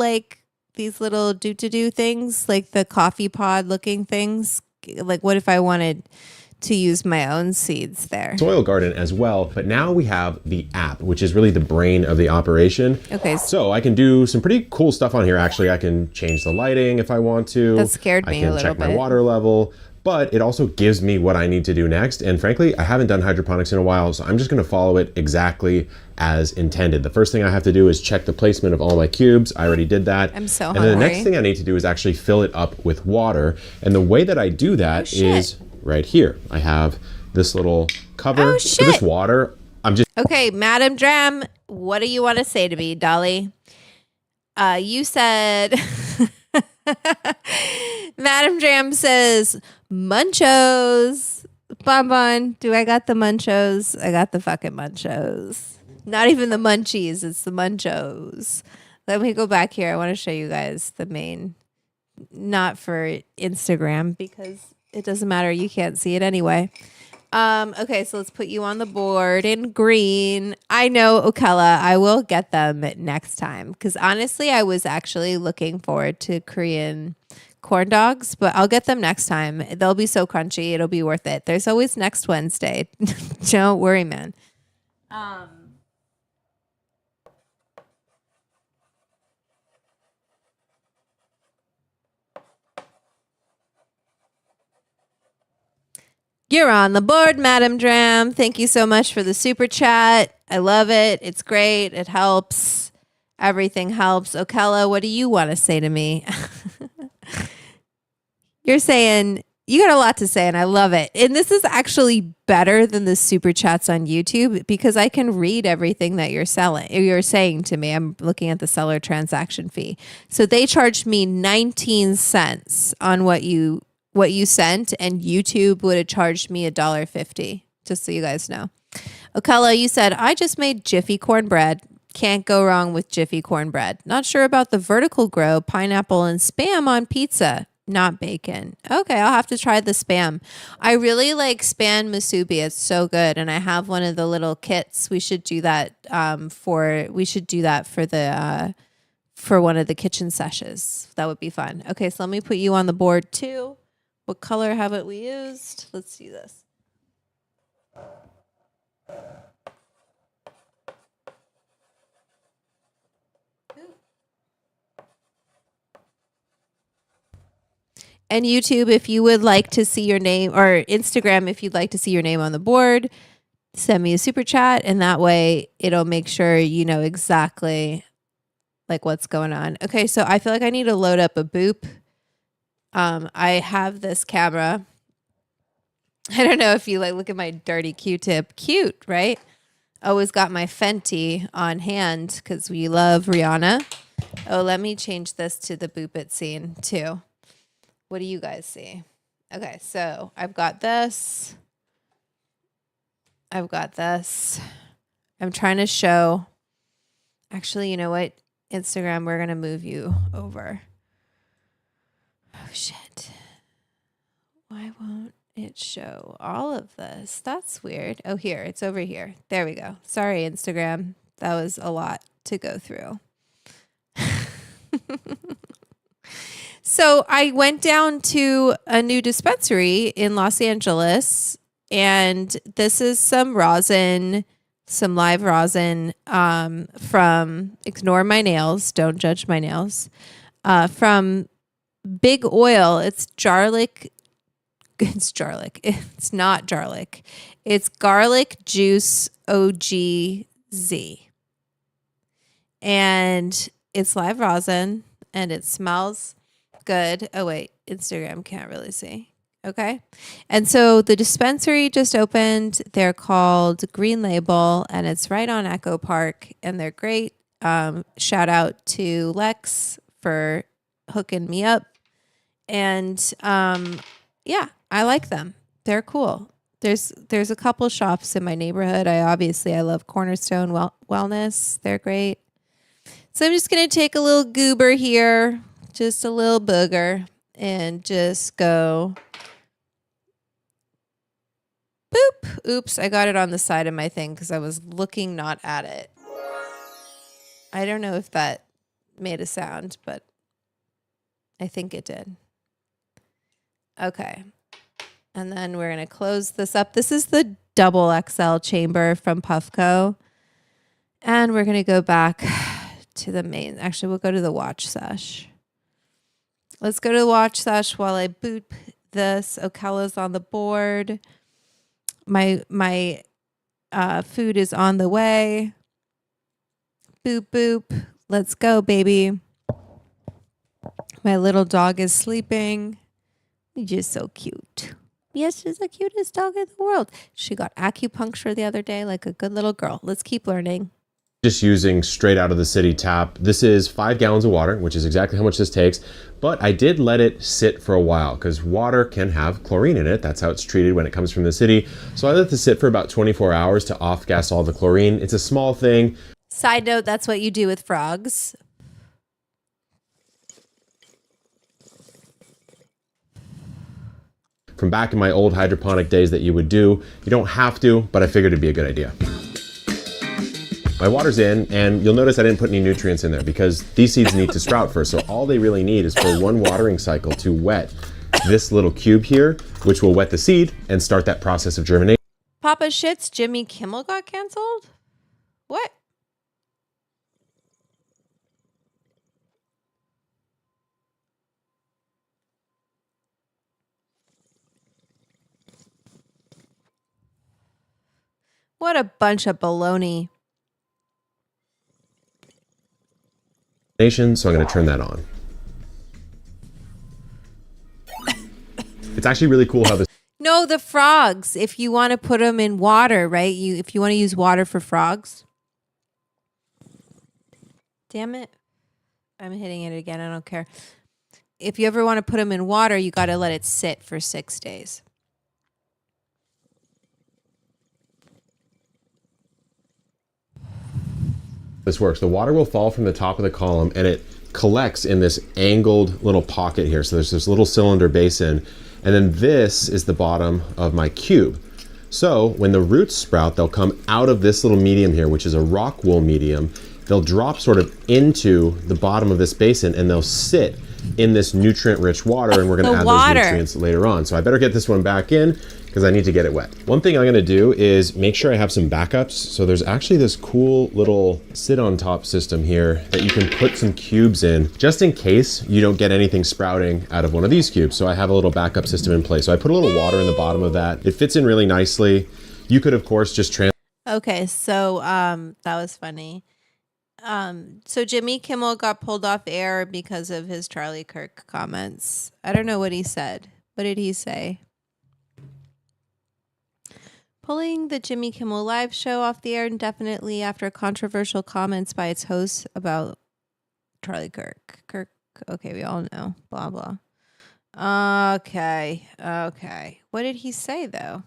do-to-do things, like the coffee pod looking things. Like what if I wanted to use my own seeds there? Soil garden as well, but now we have the app, which is really the brain of the operation. Okay. So I can do some pretty cool stuff on here. Actually, I can change the lighting if I want to. That scared me a little bit. I can check my water level, but it also gives me what I need to do next. And frankly, I haven't done hydroponics in a while, so I'm just gonna follow it exactly as intended. The first thing I have to do is check the placement of all my cubes. I already did that. I'm so hungry. And then the next thing I need to do is actually fill it up with water. And the way that I do that is right here. I have this little cover for this water. Okay, Madam Dram, what do you want to say to me, Dolly? You said, Madam Dram says, munchos. Bonbon, do I got the munchos? I got the fucking munchos. Not even the munchies, it's the munchos. Let me go back here. I want to show you guys the main, not for Instagram because it doesn't matter. You can't see it anyway. Okay, so let's put you on the board in green. I know, Okella, I will get them next time because honestly, I was actually looking forward to Korean corn dogs, but I'll get them next time. They'll be so crunchy. It'll be worth it. There's always next Wednesday. Don't worry, man. You're on the board, Madam Dram. Thank you so much for the super chat. I love it. It's great. It helps. Everything helps. Okella, what do you want to say to me? You're saying you got a lot to say, and I love it. And this is actually better than the super chats on YouTube because I can read everything that you're saying to me. I'm looking at the seller transaction fee. So they charged me 19 cents on what you sent, and YouTube would have charged me $1.50, just so you guys know. Okella, you said, I just made Jiffy cornbread. Can't go wrong with Jiffy cornbread. Not sure about the vertical grow, pineapple and Spam on pizza, not bacon. Okay, I'll have to try the Spam. I really like Spam musubi. It's so good, and I have one of the little kits. We should do that for one of the kitchen sessions. That would be fun. Okay, so let me put you on the board too. What color haven't we used? Let's do this. And YouTube, if you would like to see your name, or Instagram, if you'd like to see your name on the board, send me a super chat, and that way it'll make sure you know exactly like what's going on. Okay, so I feel like I need to load up a boop. I have this camera. I don't know if you look at my dirty Q-tip. Cute, right? Always got my Fenty on hand because we love Rihanna. Oh, let me change this to the boop it scene too. What do you guys see? Okay, so I've got this. I'm trying to show. Actually, you know what? Instagram, we're going to move you over. Oh, shit. Why won't it show all of this? That's weird. Oh, here. It's over here. There we go. Sorry, Instagram. That was a lot to go through. So I went down to a new dispensary in Los Angeles And this is some rosin, some live rosin from, ignore my nails, don't judge my nails, from Big Oil. It's Jarlic. It's Jarlic. It's not Jarlic. It's Garlic Juice OGZ. And it's live rosin and it smells good. Oh, wait. Instagram can't really see. Okay. And so the dispensary just opened. They're called Green Label and it's right on Echo Park and they're great. Shout out to Lex for hooking me up. And yeah, I like them. They're cool. There's a couple shops in my neighborhood. I love Cornerstone Wellness. They're great. So I'm just going to take a little goober here, just a little booger, and just go boop. Oops, I got it on the side of my thing because I was looking not at it. I don't know if that made a sound, but I think it did. Okay. And then we're going to close this up. This is the double XL chamber from Puffco. And we're going to go back to the main. Actually, we'll go to the watch sesh. Let's go to the watch sesh while I boot this. Okella's on the board. My food is on the way. Boop, boop. Let's go, baby. My little dog is sleeping. You're just so cute. Yes, she's the cutest dog in the world. She got acupuncture the other day like a good little girl. Let's keep learning. Just using straight out of the city tap. This is 5 gallons of water, which is exactly how much this takes. But I did let it sit for a while because water can have chlorine in it. That's how it's treated when it comes from the city. So I let this sit for about 24 hours to off-gas all the chlorine. It's a small thing. Side note, that's what you do with frogs. From back in my old hydroponic days that you would do. You don't have to, but I figured it'd be a good idea. My water's in, and you'll notice I didn't put any nutrients in there because these seeds need to sprout first. So all they really need is for one watering cycle to wet this little cube here, which will wet the seed and start that process of germination. Papa Shits, Jimmy Kimmel got canceled? What? What a bunch of baloney. So I'm going to turn that on. It's actually really cool how this. No, the frogs. If you want to put them in water, right? If you want to use water for frogs. Damn it. I'm hitting it again. I don't care. If you ever want to put them in water, you got to let it sit for 6 days. This works. The water will fall from the top of the column and it collects in this angled little pocket here. So there's this little cylinder basin, and then this is the bottom of my cube. So when the roots sprout, they'll come out of this little medium here, which is a rock wool medium. They'll drop sort of into the bottom of this basin and they'll sit in this nutrient-rich water, and we're going to add those nutrients later on. So I better get this one back in because I need to get it wet. One thing I'm going to do is make sure I have some backups. So there's actually this cool little sit-on-top system here that you can put some cubes in just in case you don't get anything sprouting out of one of these cubes. So I have a little backup system in place. So I put a little water in the bottom of that. It fits in really nicely. You could, of course, just Okay, so that was funny. So Jimmy Kimmel got pulled off air because of his Charlie Kirk comments. I don't know what he said. What did he say? Pulling the Jimmy Kimmel live show off the air indefinitely after controversial comments by its hosts about Charlie Kirk. Okay, we all know. Blah, blah. Okay. What did he say, though?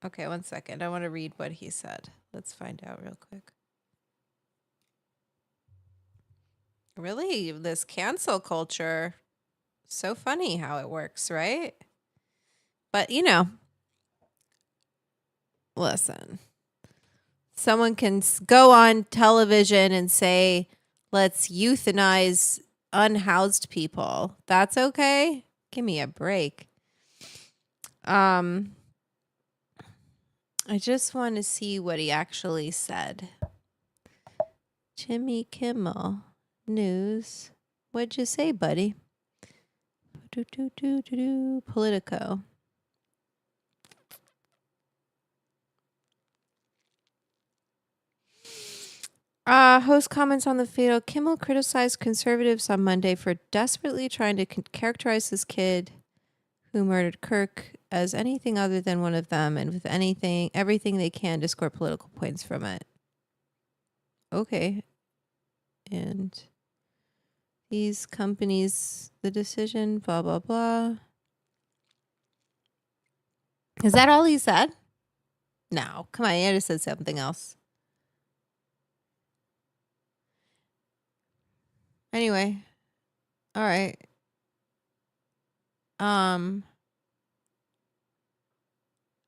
Okay, 1 second. I want to read what he said. Let's find out real quick. Really, this cancel culture, so funny how it works, right? But, listen, someone can go on television and say, let's euthanize unhoused people. That's okay? Give me a break. I just want to see what he actually said. Jimmy Kimmel News. What'd you say, buddy? Politico. Host comments on the fatal. Kimmel criticized conservatives on Monday for desperately trying to characterize his kid who murdered Kirk as anything other than one of them, and with everything they can to score political points from it. Okay. And these companies, the decision, blah, blah, blah. Is that all he said? No. Come on, he had to said something else. Anyway. All right.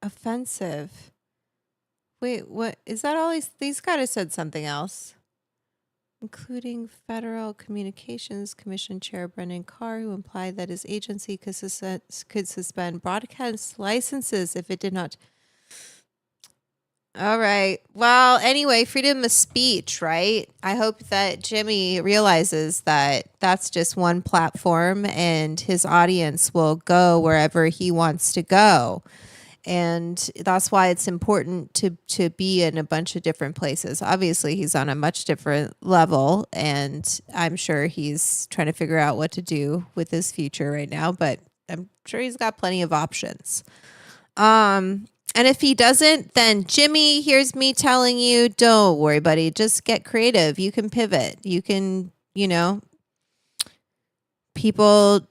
Offensive. Wait, what? Is that all he's got to said something else? Including Federal Communications Commission Chair Brendan Carr, who implied that his agency could suspend broadcast licenses if it did not. All right. Well, anyway, freedom of speech, right? I hope that Jimmy realizes that that's just one platform and his audience will go wherever he wants to go. And that's why it's important to be in a bunch of different places. Obviously, he's on a much different level, and I'm sure he's trying to figure out what to do with his future right now, but I'm sure he's got plenty of options. And if he doesn't, then Jimmy, here's me telling you, don't worry, buddy. Just get creative. You can pivot. You can, people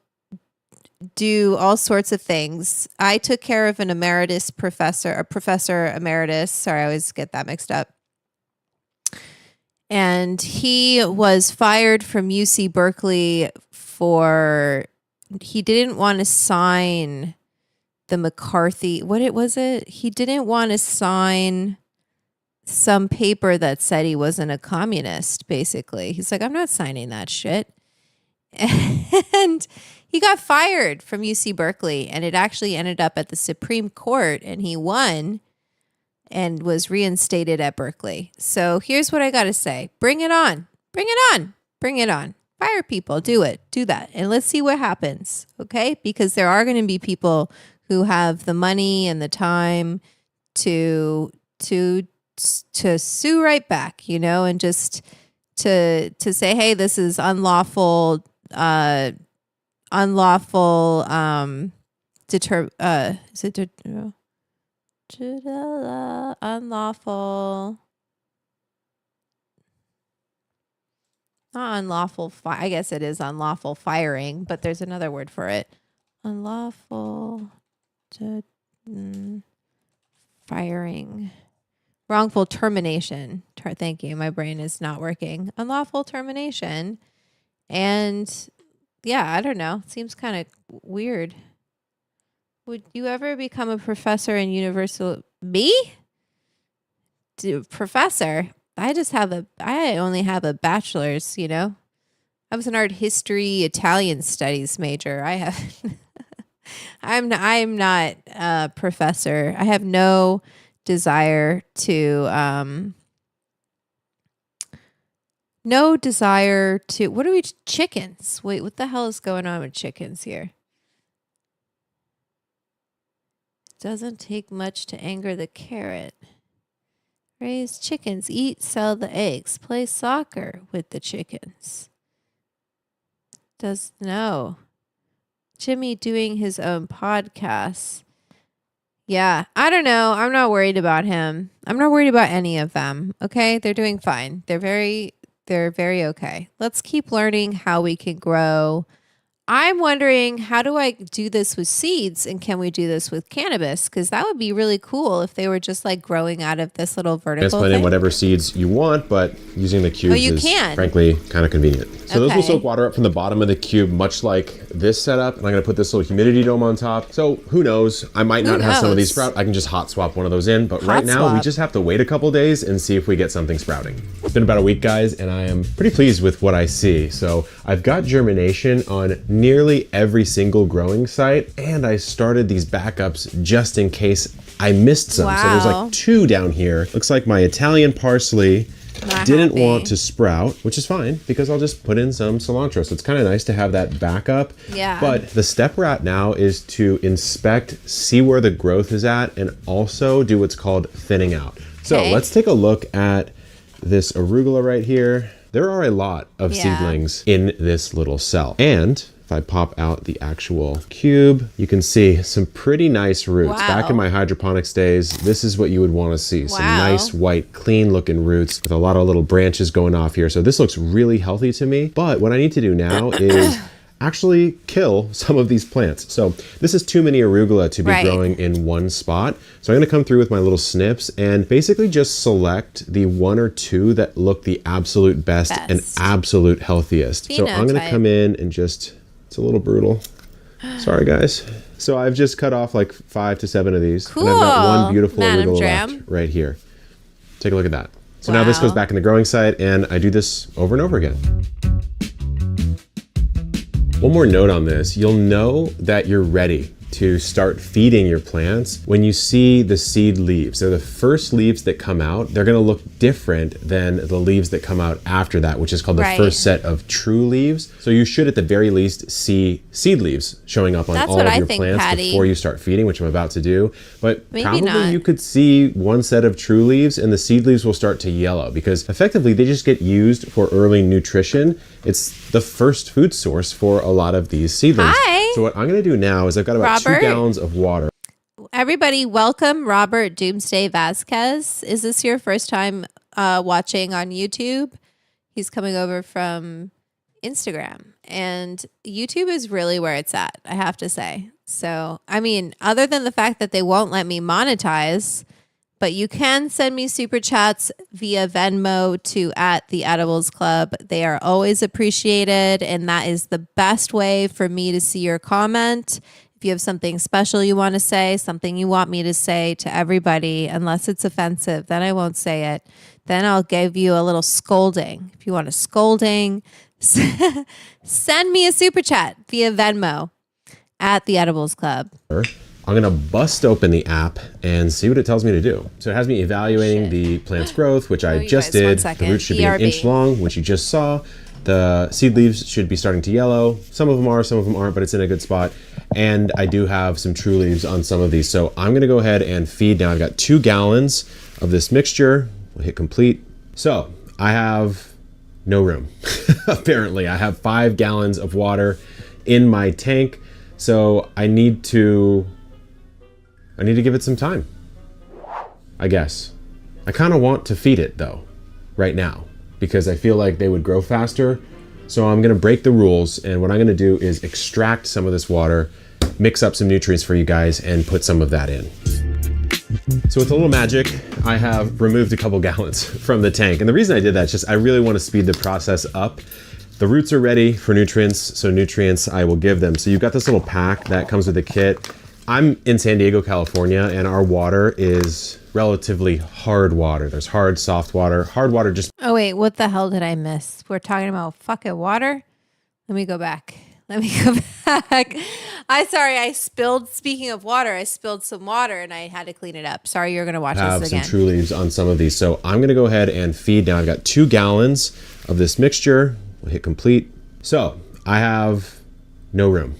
do all sorts of things. I took care of a professor emeritus. Sorry, I always get that mixed up. And he was fired from UC Berkeley he didn't want to sign the McCarthy, he didn't want to sign some paper that said he wasn't a communist, basically. He's like, I'm not signing that shit. And he got fired from UC Berkeley, and it actually ended up at the Supreme Court, and he won and was reinstated at Berkeley. So here's what I got to say. Bring it on. Bring it on. Bring it on. Fire people. Do it. Do that. And let's see what happens. Okay? Because there are going to be people who have the money and the time to sue right back, and just to say, hey, this is unlawful unlawful unlawful not unlawful I guess it is unlawful firing, but there's another word for it. Unlawful firing. Wrongful termination. Thank you. My brain is not working. Unlawful termination. And yeah, I don't know. Seems kind of weird. Would you ever become a professor in universal? Me? Professor? I only have a bachelor's, I was an art history, Italian studies major. I'm not a professor. I have no desire to what are we, chickens? Wait, what the hell is going on with chickens here? Doesn't take much to anger the carrot. Raise chickens, eat, sell the eggs, play soccer with the chickens. No. Jimmy doing his own podcasts. Yeah, I don't know. I'm not worried about him. I'm not worried about any of them. Okay, they're doing fine. They're very okay. Let's keep learning how we can grow. I'm wondering, how do I do this with seeds, and can we do this with cannabis? Because that would be really cool if they were just like growing out of this little vertical Transplant in whatever seeds you want, but using the cubes is can. frankly kind of convenient. So those will soak water up from the bottom of the cube, much like this setup, and I'm gonna put this little humidity dome on top. So who knows? I might not have some of these sprout. I can just hot swap one of those in, but right now we just have to wait a couple days and see if we get something sprouting. It's been about a week, guys, and I am pretty pleased with what I see. So I've got germination on nearly every single growing site, and I started these backups just in case I missed some. So there's like 2 down here. Looks like my Italian parsley didn't want to sprout, which is fine because I'll just put in some cilantro. So it's kind of nice to have that backup. Yeah. But the step we're at now is to inspect, see where the growth is at, and also do what's called thinning out. So let's take a look at this arugula right here. There are a lot of seedlings in this little cell. And if I pop out the actual cube, you can see some pretty nice roots. Back in my hydroponics days, this is what you would want to see. Some nice, white, clean looking roots with a lot of little branches going off here. So this looks really healthy to me. But what I need to do now is actually kill some of these plants. So this is too many arugula to be growing in one spot. So I'm gonna come through with my little snips and basically just select the 1 or 2 that look the absolute best. And absolute healthiest. So I'm gonna come in and just, it's a little brutal. Sorry, guys. So I've just cut off like 5 to 7 of these. Cool. And I've got one beautiful arugula left right here. Take a look at that. So now this goes back in the growing site, and I do this over and over again. One more note on this, you'll know that you're ready to start feeding your plants when you see the seed leaves. So the first leaves that come out, they're gonna look different than the leaves that come out after that, which is called the first set of true leaves. So you should at the very least see seed leaves showing up on all of your plants before you start feeding, which I'm about to do. But probably you could see one set of true leaves and the seed leaves will start to yellow because effectively they just get used for early nutrition. It's the first food source for a lot of these seedlings. So what I'm gonna do now is I've got about 2 gallons of water. Everybody, welcome Robert Doomsday Vasquez. Is this your first time watching on YouTube? He's coming over from Instagram, and YouTube is really where it's at, I have to say. So, I mean, other than the fact that they won't let me monetize, but you can send me super chats via Venmo to @theediblesclub. They are always appreciated, and that is the best way for me to see your comment. If you have something special you want to say, something you want me to say to everybody, unless it's offensive, then I won't say it. Then I'll give you a little scolding. If you want a scolding, send me a super chat via Venmo @theediblesclub. I'm gonna bust open the app and see what it tells me to do. So it has me evaluating the plant's growth, which I just did. The roots should be an inch long, which you just saw. The seed leaves should be starting to yellow. Some of them are, some of them aren't, but it's in a good spot. And I do have some true leaves on some of these. So I'm gonna go ahead and feed now. I've got 2 gallons of this mixture. We'll hit complete. So I have no room. Apparently, I have 5 gallons of water in my tank. So I need to give it some time, I guess. I kind of want to feed it though, right now, because I feel like they would grow faster. So I'm gonna break the rules, and what I'm gonna do is extract some of this water, mix up some nutrients for you guys, and put some of that in. So with a little magic, I have removed a couple gallons from the tank. And the reason I did that is just I really want to speed the process up. The roots are ready for nutrients, so nutrients I will give them. So you've got this little pack that comes with a kit. I'm in San Diego, California, and our water is relatively hard water. There's hard, soft water. Hard water just... Oh, wait, what the hell did I miss? We're talking about fucking water? Let me go back. I spilled, speaking of water, I spilled some water and I had to clean it up. Sorry, you're going to watch this again. Have some true leaves on some of these. So I'm going to go ahead and feed now. I've got 2 gallons of this mixture. We'll hit complete. So I have no room.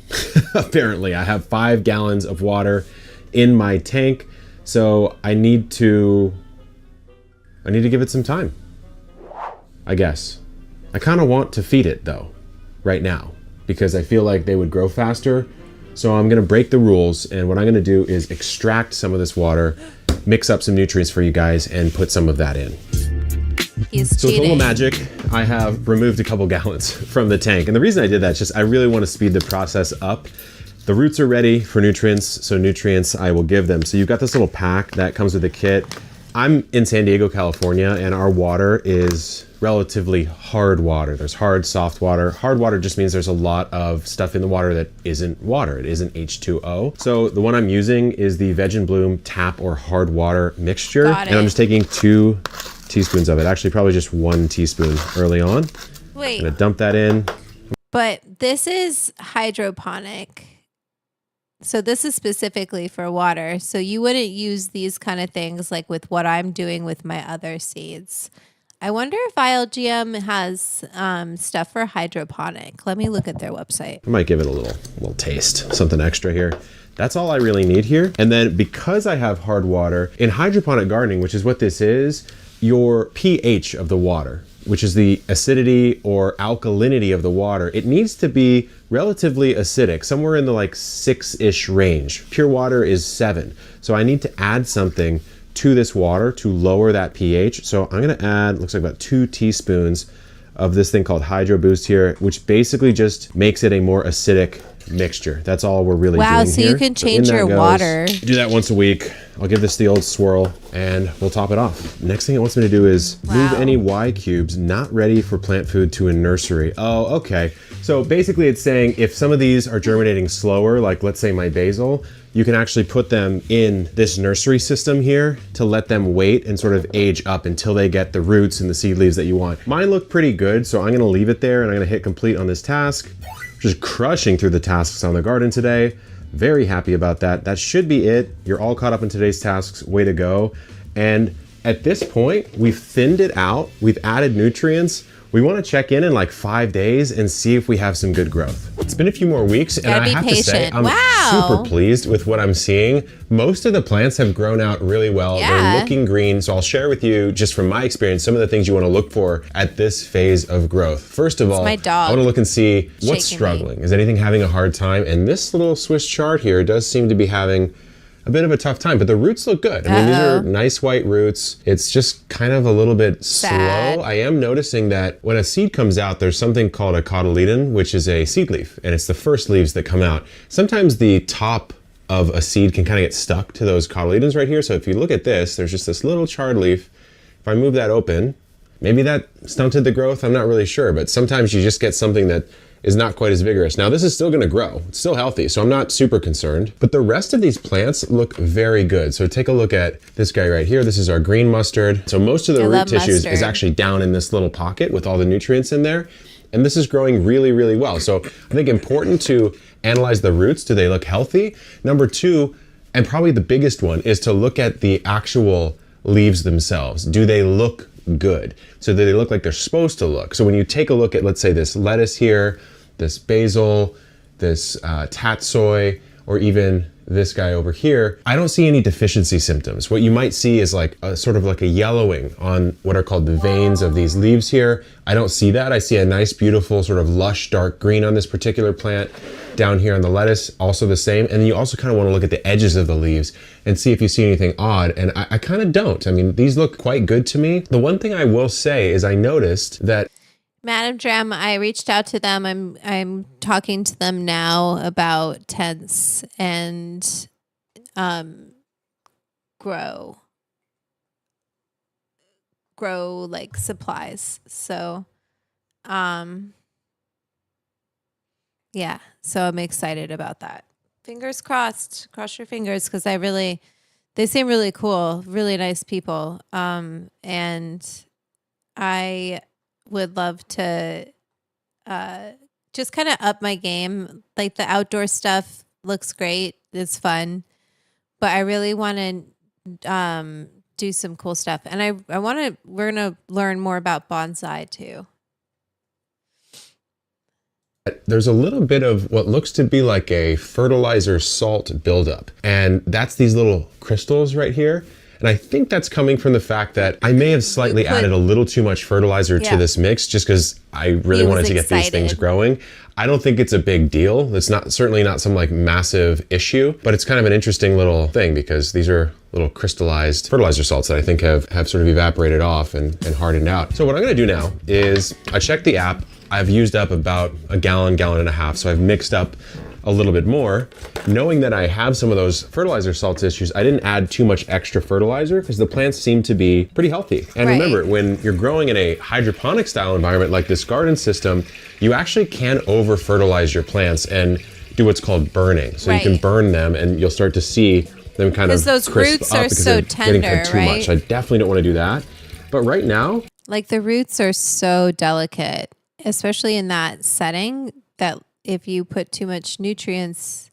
Apparently, I have 5 gallons of water in my tank. So I need to give it some time, I guess. I kind of want to feed it though, right now, because I feel like they would grow faster. So I'm gonna break the rules, and what I'm gonna do is extract some of this water, mix up some nutrients for you guys, and put some of that in. So with a little magic, I have removed a couple gallons from the tank. And the reason I did that is just I really want to speed the process up. The roots are ready for nutrients, so nutrients I will give them. So you've got this little pack that comes with a kit. I'm in San Diego, California, and our water is relatively hard water. There's hard, soft water. Hard water just means there's a lot of stuff in the water that isn't water. It isn't H2O. So the one I'm using is the Veg and Bloom tap or hard water mixture. And I'm just taking 2 teaspoons of it. Actually, probably just 1 teaspoon early on. Wait. I'm gonna dump that in. But this is hydroponic. So this is specifically for water. So you wouldn't use these kind of things like with what I'm doing with my other seeds. I wonder if ILGM has stuff for hydroponic. Let me look at their website. I might give it a little taste, something extra here. That's all I really need here. And then because I have hard water, in hydroponic gardening, which is what this is, your pH of the water, which is the acidity or alkalinity of the water, it needs to be relatively acidic, somewhere in the like 6-ish range. Pure water is 7. So I need to add something to this water to lower that pH. So I'm gonna add, looks like about 2 teaspoons of this thing called Hydro Boost here, which basically just makes it a more acidic mixture. That's all we're really doing here. Wow, so you can change your water. Do that once a week. I'll give this the old swirl and we'll top it off. Next thing it wants me to do is move any Y cubes not ready for plant food to a nursery. Oh, okay. So basically it's saying if some of these are germinating slower, like let's say my basil, you can actually put them in this nursery system here to let them wait and sort of age up until they get the roots and the seed leaves that you want. Mine look pretty good, so I'm gonna leave it there and I'm gonna hit complete on this task. Just crushing through the tasks on the garden today. Very happy about that. That should be it. You're all caught up in today's tasks. Way to go. And at this point, we've thinned it out. We've added nutrients. We want to check in like 5 days and see if we have some good growth. It's been a few more weeks and I have to say I'm super pleased with what I'm seeing. Most of the plants have grown out really well. They're looking green. So I'll share with you just from my experience some of the things you want to look for at this phase of growth. First of all, I want to look and see what's struggling. Is anything having a hard time? And this little Swiss chart here does seem to be having a bit of a tough time, but the roots look good. I mean, these are nice white roots. It's just kind of a little bit slow. I am noticing that when a seed comes out, there's something called a cotyledon, which is a seed leaf, and it's the first leaves that come out. Sometimes the top of a seed can kind of get stuck to those cotyledons right here. So if you look at this, there's just this little charred leaf. If I move that open, maybe that stunted the growth. I'm not really sure, but sometimes you just get something that is not quite as vigorous. Now this is still gonna grow, it's still healthy, so I'm not super concerned, but the rest of these plants look very good. So take a look at this guy right here. This is our green mustard. So most of the root tissues is actually down in this little pocket with all the nutrients in there. And this is growing really, really well. So I think important to analyze the roots. Do they look healthy? Number 2, and probably the biggest one, is to look at the actual leaves themselves. Do they look good? So do they look like they're supposed to look? So when you take a look at, let's say, this lettuce here, this basil, this tatsoi, or even this guy over here, I don't see any deficiency symptoms. What you might see is like a sort of like a yellowing on what are called the veins of these leaves here. I don't see that. I see a nice, beautiful, sort of lush, dark green on this particular plant. Down here on the lettuce, also the same. And then you also kind of want to look at the edges of the leaves and see if you see anything odd. And I kind of don't. I mean, these look quite good to me. The one thing I will say is I noticed that Madam Dram, I reached out to them. I'm talking to them now about tents and grow like supplies. So yeah, so I'm excited about that. Fingers crossed. Cross your fingers, because they seem really cool, really nice people. And I would love to just kind of up my game. Like the outdoor stuff looks great. It's fun. But I really want to do some cool stuff. And we're going to learn more about bonsai too. There's a little bit of what looks to be like a fertilizer salt buildup. And that's these little crystals right here. And I think that's coming from the fact that I may have slightly added a little too much fertilizer to this mix just because I really wanted to get these things growing. I don't think it's a big deal. It's certainly not some like massive issue, but it's kind of an interesting little thing because these are little crystallized fertilizer salts that I think have sort of evaporated off and hardened out. So what I'm gonna do now is I checked the app. I've used up about a gallon and a half. So I've mixed up a little bit more. Knowing that I have some of those fertilizer salts issues, I didn't add too much extra fertilizer because the plants seem to be pretty healthy. And remember, when you're growing in a hydroponic style environment like this garden system, you actually can over fertilize your plants and do what's called burning. So you can burn them and you'll start to see them kind of those crisp roots up are because so they're tender, getting too much. I definitely don't want to do that. But right now, like the roots are so delicate, especially in that setting, that if you put too much nutrients,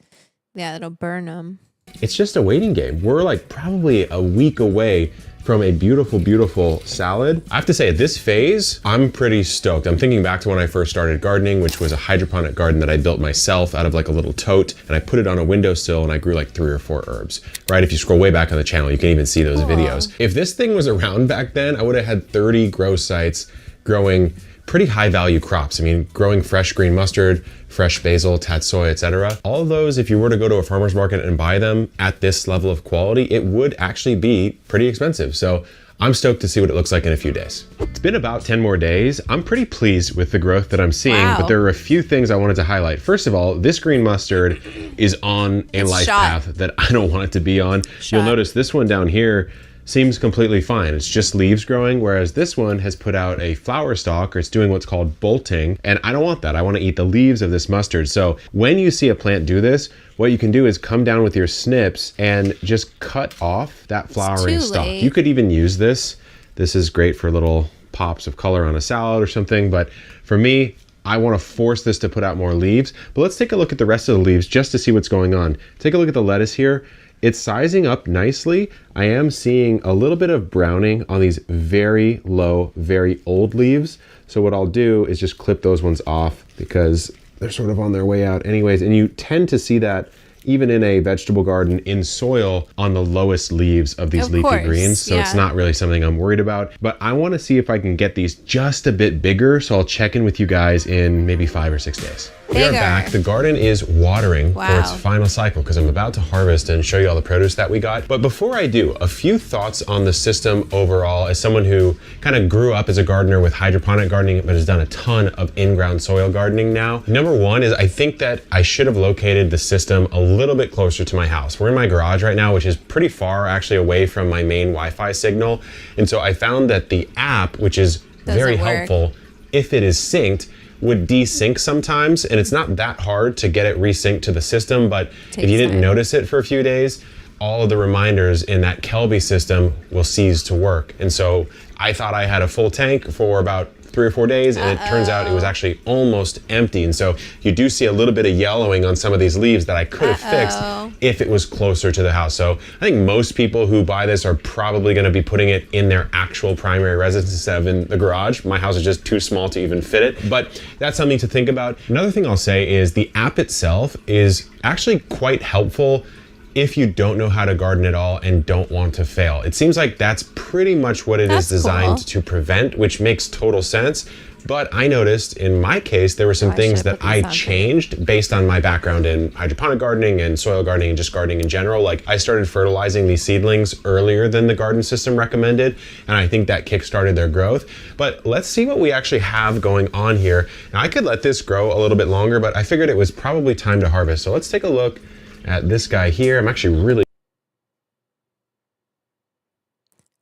it'll burn them. It's just a waiting game. We're like probably a week away from a beautiful, beautiful salad. I have to say, at this phase, I'm pretty stoked. I'm thinking back to when I first started gardening, which was a hydroponic garden that I built myself out of like a little tote, and I put it on a windowsill and I grew like 3 or 4 herbs, right? If you scroll way back on the channel, you can even see those videos. If this thing was around back then, I would have had 30 grow sites growing pretty high value crops. I mean, growing fresh green mustard, fresh basil, tatsoi, etc. All of those, if you were to go to a farmer's market and buy them at this level of quality, it would actually be pretty expensive. So I'm stoked to see what it looks like in a few days. It's been about 10 more days. I'm pretty pleased with the growth that I'm seeing, but there are a few things I wanted to highlight. First of all, this green mustard is on a life path that I don't want it to be on. You'll notice this one down here seems completely fine. It's just leaves growing, whereas this one has put out a flower stalk, or it's doing what's called bolting, and I don't want that. I want to eat the leaves of this mustard. So when you see a plant do this, what you can do is come down with your snips and just cut off that flowering stalk. You could even use this. This is great for little pops of color on a salad or something, but for me, I want to force this to put out more leaves. But let's take a look at the rest of the leaves just to see what's going on. Take a look at the lettuce here. It's sizing up nicely. I am seeing a little bit of browning on these very low, very old leaves. So what I'll do is just clip those ones off because they're sort of on their way out anyways. And you tend to see that even in a vegetable garden in soil on the lowest leaves of these leafy greens. So it's not really something I'm worried about, but I want to see if I can get these just a bit bigger. So I'll check in with you guys in maybe 5 or 6 days. We are back. The garden is watering for its final cycle because I'm about to harvest and show you all the produce that we got. But before I do, a few thoughts on the system overall as someone who kind of grew up as a gardener with hydroponic gardening, but has done a ton of in-ground soil gardening now. Number one is I think that I should have located the system a little bit closer to my house. We're in my garage right now, which is pretty far actually away from my main Wi-Fi signal. And so I found that the app, which is very helpful if it is synced, would desync sometimes, and it's not that hard to get it resynced to the system, but if you didn't notice it for a few days, all of the reminders in that Kelby system will cease to work. And so I thought I had a full tank for about 3 or 4 days, and it turns out it was actually almost empty. And so you do see a little bit of yellowing on some of these leaves that I could have fixed if it was closer to the house. So I think most people who buy this are probably going to be putting it in their actual primary residence instead of in the garage. My house is just too small to even fit it, but that's something to think about. Another thing I'll say is the app itself is actually quite helpful if you don't know how to garden at all and don't want to fail. It seems like that's pretty much what it is designed to prevent, which makes total sense. But I noticed in my case, there were some things that I changed based on my background in hydroponic gardening and soil gardening and just gardening in general. Like I started fertilizing these seedlings earlier than the garden system recommended, and I think that kickstarted their growth. But let's see what we actually have going on here. Now I could let this grow a little bit longer, but I figured it was probably time to harvest. So let's take a look at this guy here. I'm actually really...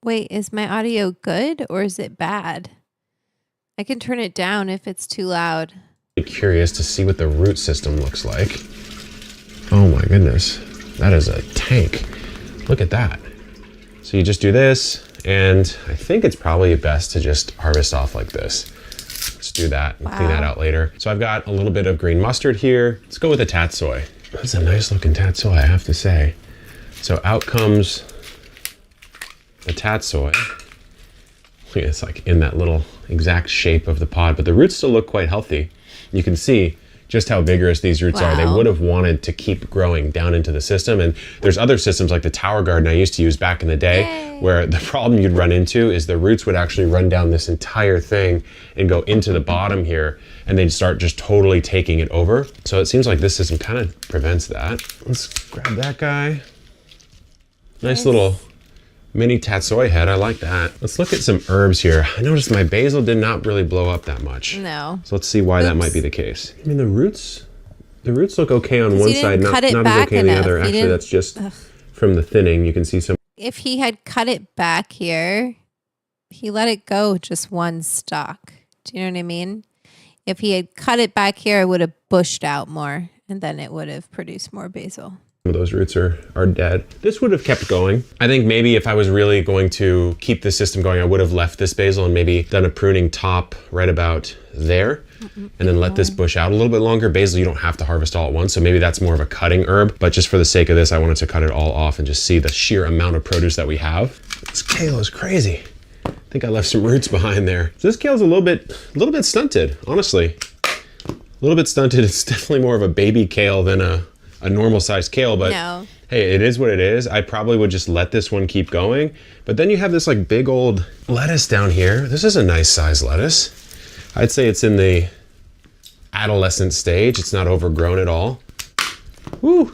Wait, is my audio good or is it bad? I can turn it down if it's too loud. Curious to see what the root system looks like. Oh my goodness, that is a tank. Look at that. So you just do this, and I think it's probably best to just harvest off like this. Let's do that and clean that out later. So I've got a little bit of green mustard here. Let's go with the tatsoi. That's a nice looking tatsoi, I have to say. So out comes the tatsoi. It's like in that little exact shape of the pod, but the roots still look quite healthy. You can see just how vigorous these roots are. They would have wanted to keep growing down into the system. And there's other systems like the tower garden I used to use back in the day, where the problem you'd run into is the roots would actually run down this entire thing and go into the bottom here, and they'd start just totally taking it over. So it seems like this system kind of prevents that. Let's grab that guy. Nice little mini tatsoi head, I like that. Let's look at some herbs here. I noticed my basil did not really blow up that much. No. So let's see why that might be the case. I mean, the roots The roots look okay on 'Cause one you side, didn't cut it not as back okay on the enough. other. You Actually, didn't- that's just from the thinning. You can see some. If he had cut it back here, he let it go just one stalk. Do you know what I mean? If he had cut it back here, it would have bushed out more, and then it would have produced more basil. Some of those roots are dead. This would have kept going. I think maybe if I was really going to keep the system going, I would have left this basil and maybe done a pruning top right about there, and then let this bush out a little bit longer. Basil, you don't have to harvest all at once, so maybe that's more of a cutting herb. But just for the sake of this, I wanted to cut it all off and just see the sheer amount of produce that we have. This kale is crazy. I think I left some roots behind there. So this kale's a little bit stunted, honestly. A little bit stunted. It's definitely more of a baby kale than a normal sized kale, but No. hey, it is what it is. I probably would just let this one keep going. But then you have this like big old lettuce down here. This is a nice size lettuce. I'd say it's in the adolescent stage. It's not overgrown at all. Woo!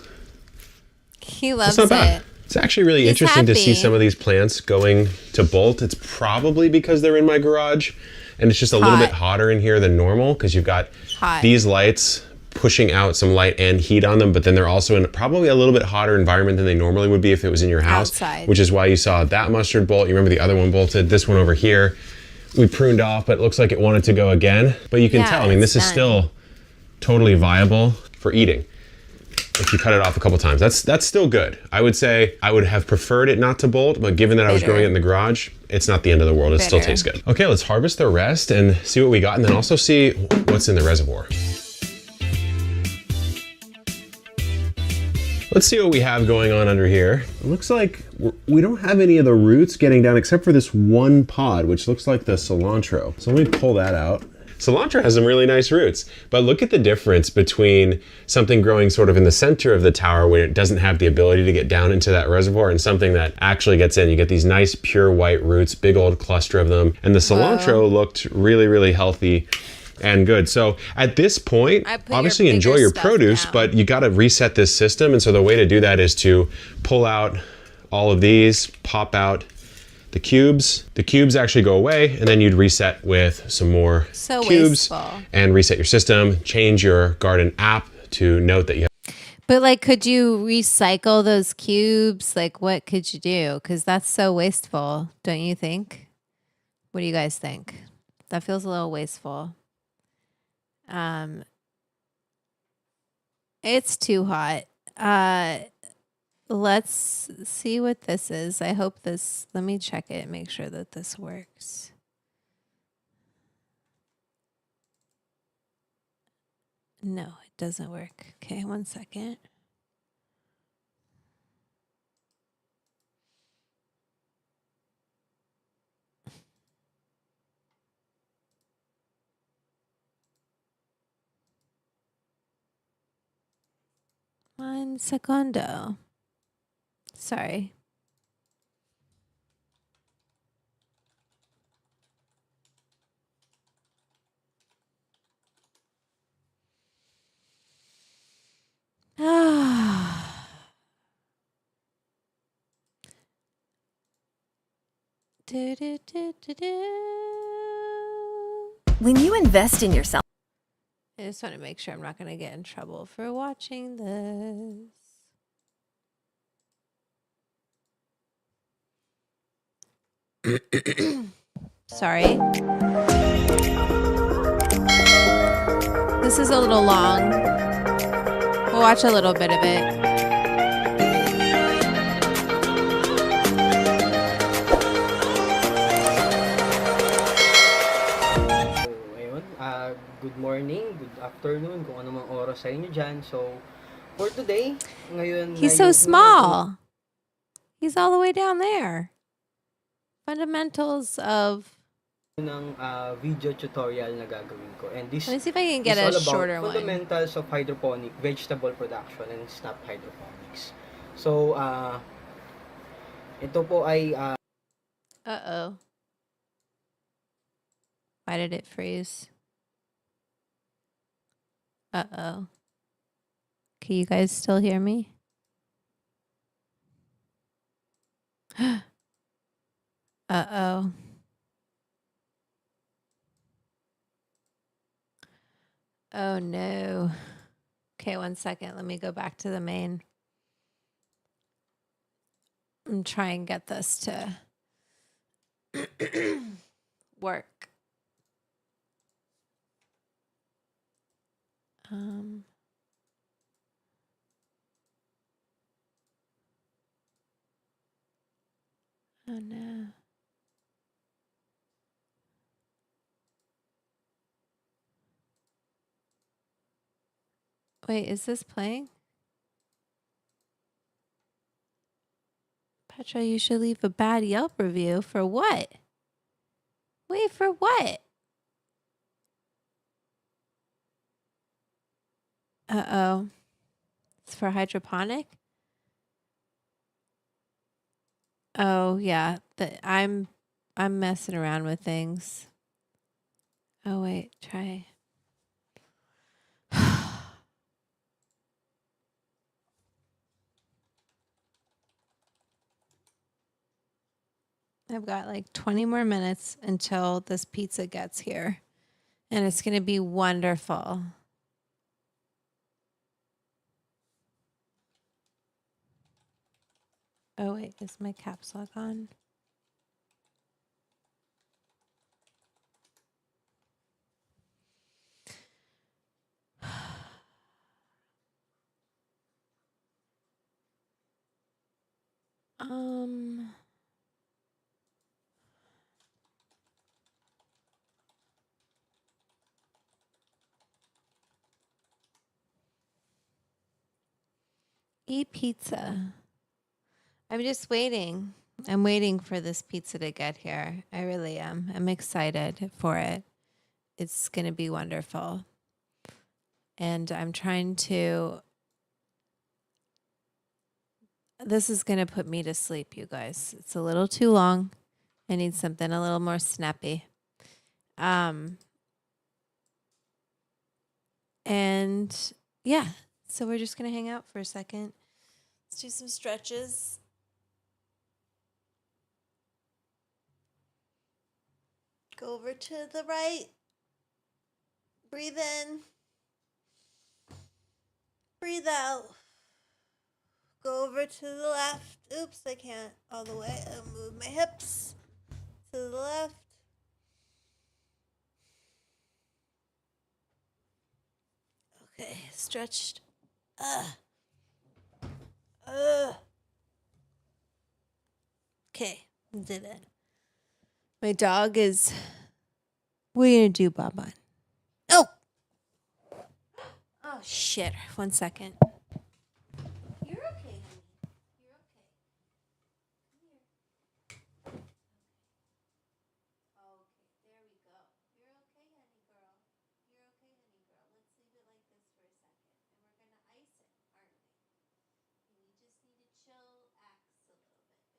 He loves That's not bad. it. It's actually really He's interesting to see happy. some of these plants going to bolt. It's probably because they're in my garage and it's just a little bit hotter in here than normal because you've got Hot. these lights pushing out some light and heat on them, but then they're also in probably a little bit hotter environment than they normally would be if it was in your house. Outside. Which is why you saw that mustard bolt. You remember the other one bolted. This one over here, we pruned off, but it looks like it wanted to go again. But you can Yeah, tell, I mean, this is it's still totally viable for eating. If you cut it off a couple times, that's still good. I would say I would have preferred it not to bolt, but given that I was Bitter. growing it in the garage, it's not the end of the world. It still Bitter. tastes good. Okay, let's harvest the rest and see what we got, and then also see what's in the reservoir. Let's see what we have going on under here. It looks like we don't have any of the roots getting down except for this one pod, which looks like the cilantro. So let me pull that out. Cilantro has some really nice roots, but look at the difference between something growing sort of in the center of the tower where it doesn't have the ability to get down into that reservoir and something that actually gets in. You get these nice pure white roots, big old cluster of them. And the cilantro looked really, really healthy and good. So at this point, I put your obviously enjoy bigger your stuff produce, down. but you got to reset this system. And so the way to do that is to pull out all of these, pop out the cubes. The cubes actually go away, and then you'd reset with some more So cubes wasteful. and reset your system, change your garden app to note that you have. But like, could you recycle those cubes? Like, what could you do? Because that's so wasteful, don't you think? What do you guys think? That feels a little wasteful. It's too hot. Let's see what this is. I hope this, let me check it, make sure that this works. No, it doesn't work. Okay, one second. One secondo. Sorry. When you invest in yourself, I just want to make sure I'm not going to get in trouble for watching this. Sorry. This is a little long. We'll watch a little bit of it. Good morning, good afternoon, kung ano mang oras sa inyo dyan. So, for today, ngayon... He's so small. He's all the way down there. Fundamentals of... ng video tutorial na gagawin ko. And this Let me see if I can get is a all about shorter one. fundamentals of hydroponic, vegetable production, and snap hydroponics. So, ito po ay... Uh-oh. Why did it freeze? Uh-oh. Can you guys still hear me? Uh-oh. Oh no. Okay, 1 second. Let me go back to the main. And try and get this to work. Oh no. Wait, is this playing? Petra, you should leave a bad Yelp review. For what? Wait, for what? Uh-oh. It's for hydroponic? Oh, yeah. I'm messing around with things. Oh, wait. Try. I've got like 20 more minutes until this pizza gets here. And it's going to be wonderful. Oh, wait. Is my caps lock on? Eat pizza. I'm just waiting. I'm waiting for this pizza to get here. I really am. I'm excited for it. It's going to be wonderful. And I'm trying to... This is going to put me to sleep, you guys. It's a little too long. I need something a little more snappy. And yeah, so we're just going to hang out for a second. Let's do some stretches. Go over to the right. Breathe in. Breathe out. Go over to the left. Oops, I can't all the way. I'll move my hips to the left. Okay, stretched. Okay, did it. My dog is... What are you going to do, Baba? Oh! Oh, shit. 1 second. You're okay, honey. You're okay. Come here. Okay, there we go. You're okay, honey girl. You're okay, honey girl. Let's leave it like this for a second. And we're going to ice it, aren't we?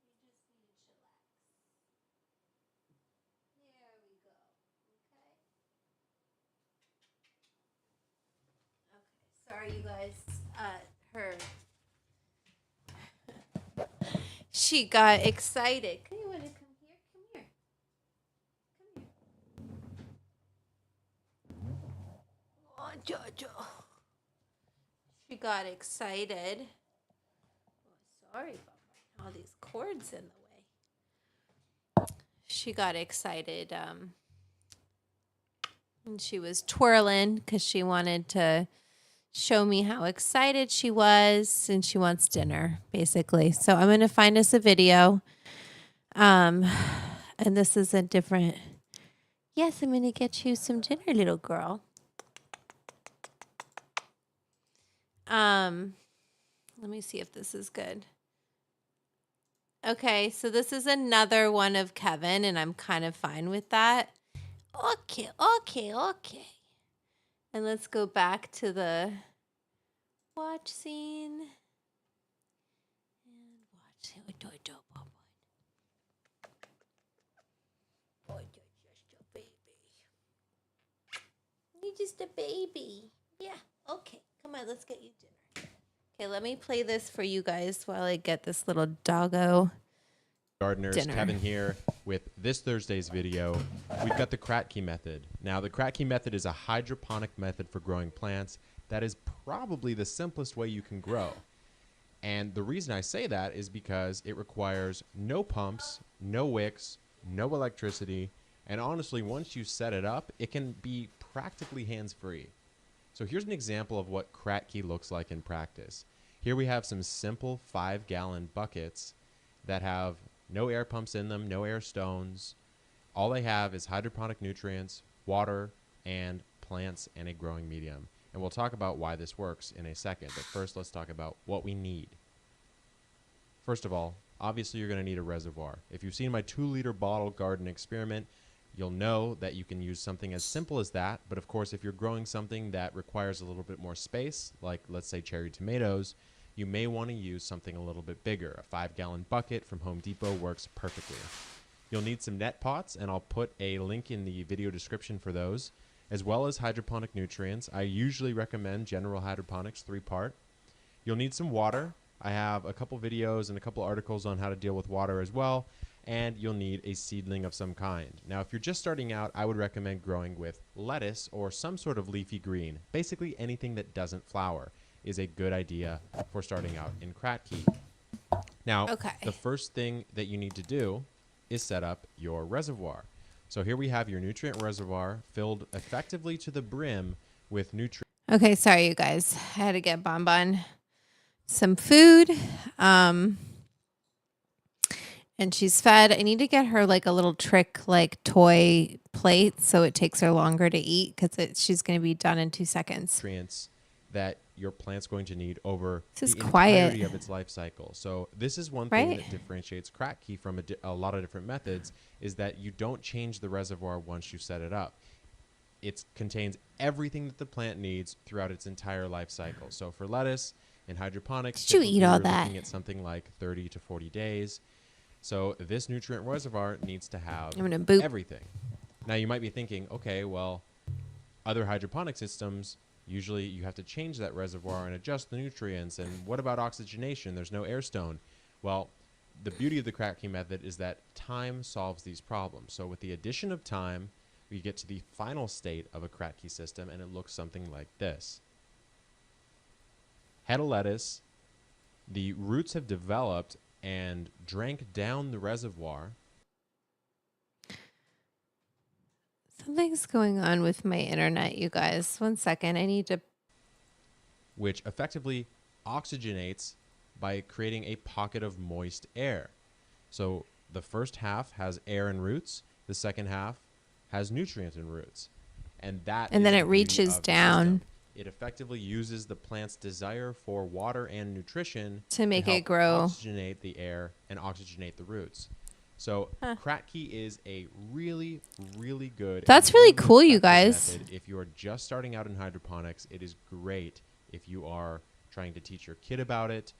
And you just need to chillax a little bit, baby girl. You just need to chillax. There we go. Okay? Okay. Sorry, you guys. She got excited. You want to come here? Come here. Come here. Oh, Jojo. She got excited. Oh, sorry, Baba. All these cords in the way. She got excited. And she was twirling because she wanted to show me how excited she was, and she wants dinner, basically. So I'm going to find us a video. And this is a different... Yes, I'm going to get you some dinner, little girl. Let me see if this is good. Okay, so this is another one of Kevin, and I'm kind of fine with that. Okay. And let's go back to the watch scene. And watch. Oh, you're just a baby. You're just a baby. Yeah, okay. Come on, let's get you dinner. Okay, let me play this for you guys while I get this little doggo. Gardeners, Dinner. Kevin here with this Thursday's video. We've got the Kratky method. Now, the Kratky method is a hydroponic method for growing plants that is probably the simplest way you can grow. And the reason I say that is because it requires no pumps, no wicks, no electricity, and honestly, once you set it up, it can be practically hands-free. So here's an example of what Kratky looks like in practice. Here we have some simple 5-gallon buckets that have no air pumps in them, no air stones. All they have is hydroponic nutrients, water, and plants and a growing medium. And we'll talk about why this works in a second, but first let's talk about what we need. First of all, obviously you're going to need a reservoir. If you've seen my 2-liter bottle garden experiment, you'll know that you can use something as simple as that, but of course if you're growing something that requires a little bit more space, like let's say cherry tomatoes, you may want to use something a little bit bigger. A 5-gallon bucket from Home Depot works perfectly. You'll need some net pots, and I'll put a link in the video description for those, as well as hydroponic nutrients. I usually recommend General Hydroponics 3-part. You'll need some water. I have a couple videos and a couple articles on how to deal with water as well, and you'll need a seedling of some kind. Now, if you're just starting out, I would recommend growing with lettuce or some sort of leafy green. Basically, anything that doesn't flower is a good idea for starting out in Kratky. Now, the first thing that you need to do is set up your reservoir. So here we have your nutrient reservoir filled effectively to the brim with nutrients. Okay, sorry, you guys. I had to get Bonbon some food. And she's fed. I need to get her like a little trick, like toy plate, so it takes her longer to eat because she's going to be done in 2 seconds. Nutrients that your plant's going to need over the quiet. entirety of its life cycle. So this is one thing that differentiates Kratky from a lot of different methods, is that you don't change the reservoir once you set it up. It contains everything that the plant needs throughout its entire life cycle. So for lettuce in hydroponics, did you eat all that? Looking at something like 30 to 40 days. So this nutrient reservoir needs to have everything. Now you might be thinking, okay, well, other hydroponic systems, usually you have to change that reservoir and adjust the nutrients. And what about oxygenation? There's no air stone. Well, the beauty of the Kratky method is that time solves these problems. So with the addition of time, we get to the final state of a Kratky system, and it looks something like this. Head of lettuce, the roots have developed and drank down the reservoir. Something's going on with my internet, you guys. 1 second. I need to. Which effectively oxygenates by creating a pocket of moist air. So the first half has air and roots. The second half has nutrient and roots. And then it reaches down. It effectively uses the plant's desire for water and nutrition to make it grow, oxygenate the air and oxygenate the roots. So Kratky is a really, really good. That's really cool, you guys. Method. If you are just starting out in hydroponics, it is great. If you are trying to teach your kid about it,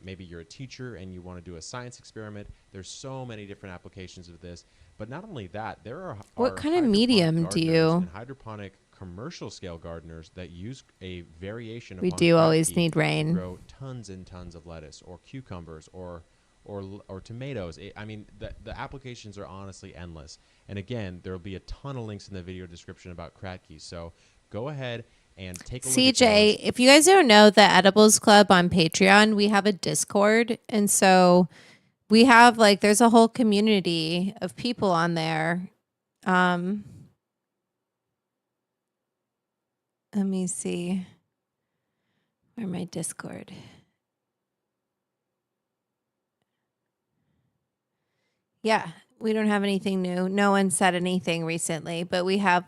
maybe you're a teacher and you want to do a science experiment. There's so many different applications of this. But not only that, there are what kind of medium do you? And hydroponic commercial scale gardeners that use a variation of. We do always need rain. Grow tons and tons of lettuce or cucumbers or tomatoes. I mean, the applications are honestly endless. And again, there will be a ton of links in the video description about Kratky. So go ahead and take a look. CJ, if you guys don't know the Edibles Club on Patreon, we have a Discord, and so we have there's a whole community of people on there. Let me see. Where my Discord? Yeah, we don't have anything new. No one said anything recently, but we have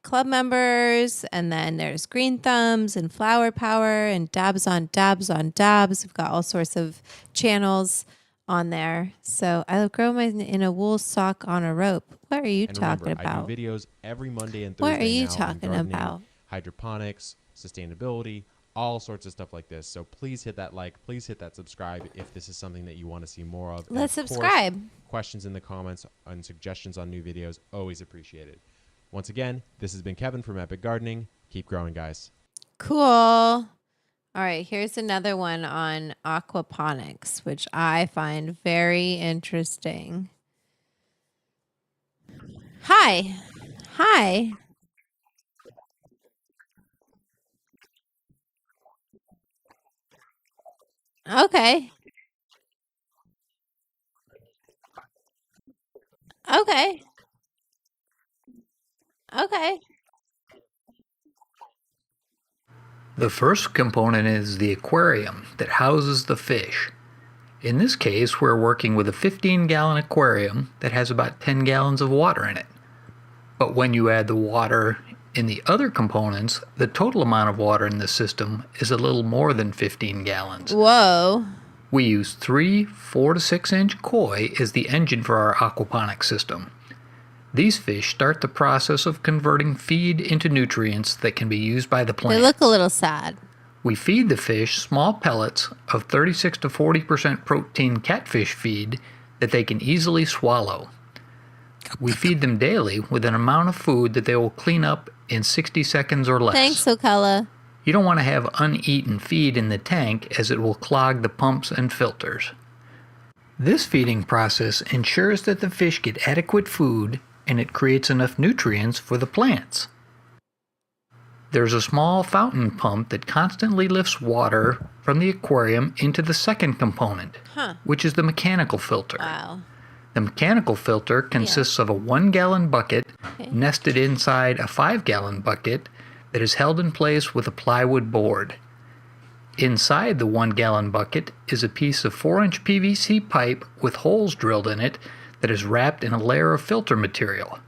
club members, and then there's Green Thumbs and Flower Power and Dabs on Dabs on Dabs. We've got all sorts of channels on there. So I grow mine in a wool sock on a rope. What are you talking about? I do videos every Monday and Thursday. What are you talking about? Hydroponics, sustainability, all sorts of stuff like this. So please hit that like, please hit that subscribe if this is something that you want to see more of. Let's subscribe. Questions in the comments and suggestions on new videos, always appreciated. Once again, this has been Kevin from Epic Gardening. Keep growing, guys. Cool. All right, here's another one on aquaponics, which I find very interesting. Hi. Hi. Okay. Okay. Okay. The first component is the aquarium that houses the fish. In this case, we're working with a 15-gallon aquarium that has about 10 gallons of water in it. But when you add the water in the other components, the total amount of water in the system is a little more than 15 gallons. Whoa. We use 3 4 to 6 inch koi as the engine for our aquaponic system. These fish start the process of converting feed into nutrients that can be used by the plants. They look a little sad. We feed the fish small pellets of 36 to 40% protein catfish feed that they can easily swallow. We feed them daily with an amount of food that they will clean up in 60 seconds or less. Thanks, Ocala. You don't want to have uneaten feed in the tank as it will clog the pumps and filters. This feeding process ensures that the fish get adequate food and it creates enough nutrients for the plants. There's a small fountain pump that constantly lifts water from the aquarium into the second component, which is the mechanical filter. Wow. The mechanical filter consists of a 1-gallon bucket nested inside a 5-gallon bucket that is held in place with a plywood board. Inside the 1-gallon bucket is a piece of 4-inch PVC pipe with holes drilled in it that is wrapped in a layer of filter material.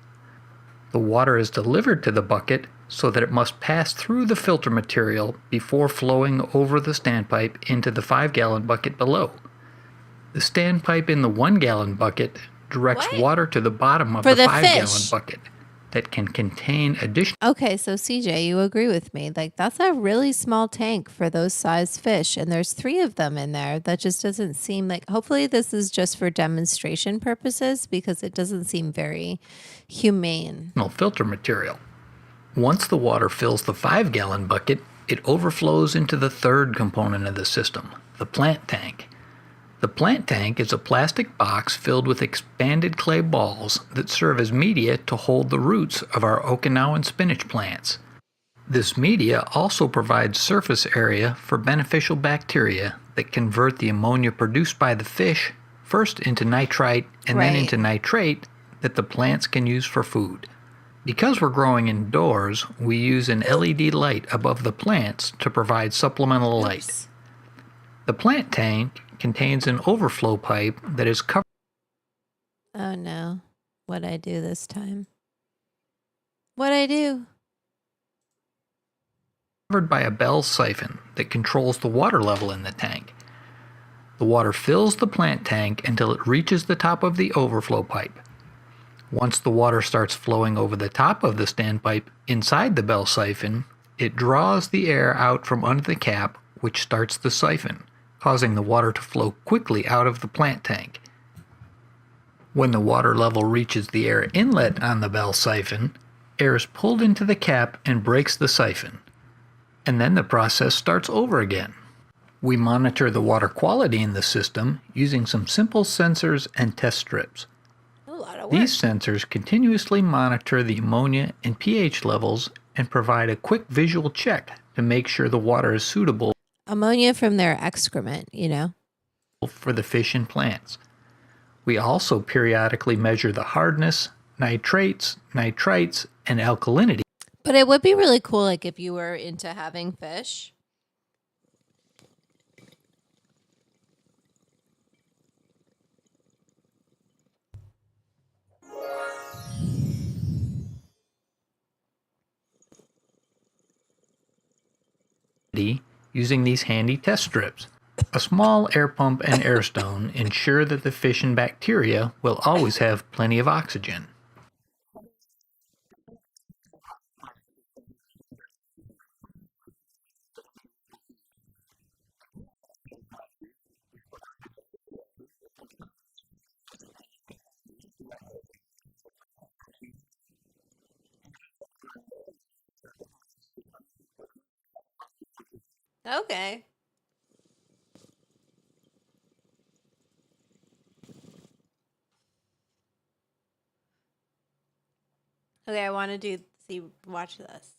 The water is delivered to the bucket so that it must pass through the filter material before flowing over the standpipe into the 5-gallon bucket below. The standpipe in the 1-gallon bucket directs water to the bottom of the 5-gallon bucket that can contain additional... Okay, so CJ, you agree with me. Like, that's a really small tank for those size fish, and there's 3 of them in there. That just doesn't seem like... Hopefully this is just for demonstration purposes because it doesn't seem very humane. ...filter material. Once the water fills the 5-gallon bucket, it overflows into the third component of the system, the plant tank. The plant tank is a plastic box filled with expanded clay balls that serve as media to hold the roots of our Okinawan spinach plants. This media also provides surface area for beneficial bacteria that convert the ammonia produced by the fish first into nitrite and then into nitrate that the plants can use for food. Because we're growing indoors, we use an LED light above the plants to provide supplemental light. The plant tank contains an overflow pipe that is covered... Oh no. What'd I do this time? What'd I do? ...covered by a bell siphon that controls the water level in the tank. The water fills the plant tank until it reaches the top of the overflow pipe. Once the water starts flowing over the top of the standpipe inside the bell siphon, it draws the air out from under the cap, which starts the siphon, causing the water to flow quickly out of the plant tank. When the water level reaches the air inlet on the bell siphon, air is pulled into the cap and breaks the siphon. And then the process starts over again. We monitor the water quality in the system using some simple sensors and test strips. These sensors continuously monitor the ammonia and pH levels and provide a quick visual check to make sure the water is suitable. Ammonia from their excrement, you know. For the fish and plants. We also periodically measure the hardness, nitrates, nitrites, and alkalinity. But it would be really cool, like, if you were into having fish. Using these handy test strips. A small air pump and air stone ensure that the fish and bacteria will always have plenty of oxygen. Okay. Okay, I want to watch this.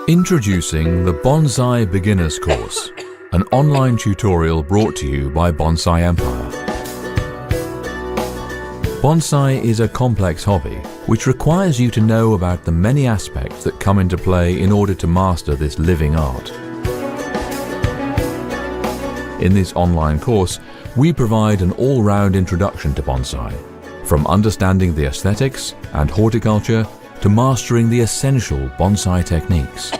Introducing the Bonsai Beginners Course, an online tutorial brought to you by Bonsai Empire. Bonsai is a complex hobby which requires you to know about the many aspects that come into play in order to master this living art. In this online course, we provide an all-round introduction to bonsai, from understanding the aesthetics and horticulture to mastering the essential bonsai techniques.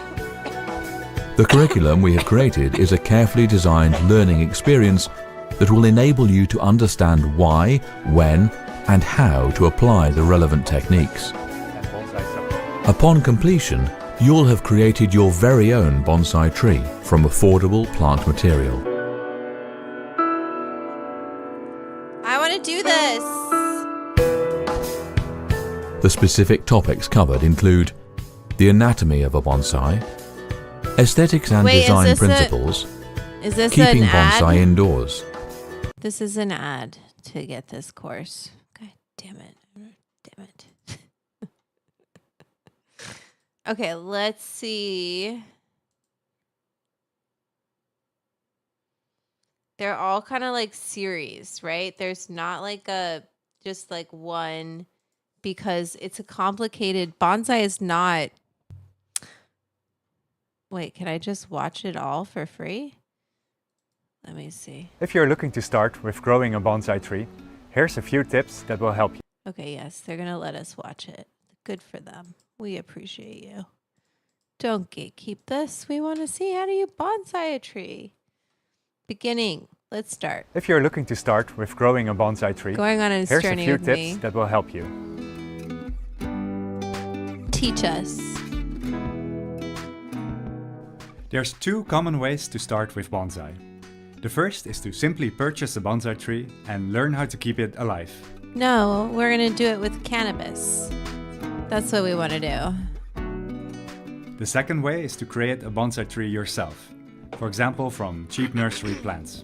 The curriculum we have created is a carefully designed learning experience that will enable you to understand why, when, and how to apply the relevant techniques. Upon completion, you'll have created your very own bonsai tree from affordable plant material. I want to do this. The specific topics covered include the anatomy of a bonsai, aesthetics and Wait, design principles, Is this keeping an ad? bonsai indoors. This is an ad to get this course. God damn it. Damn it. Okay, let's see. They're all kind of like series, right? There's not like just like one, because it's a complicated bonsai is not. Wait, can I just watch it all for free? Let me see. If you're looking to start with growing a bonsai tree, here's a few tips that will help you. Okay, yes, they're going to let us watch it. Good for them. We appreciate you. Don't gatekeep this. We want to see how do you bonsai a tree. Beginning. Let's start. If you're looking to start with growing a bonsai tree, Going on a here's a journey few with tips me. that will help you. Teach us. There's two common ways to start with bonsai. The first is to simply purchase a bonsai tree and learn how to keep it alive. No, we're going to do it with cannabis. That's what we want to do. The second way is to create a bonsai tree yourself, for example from cheap nursery plants.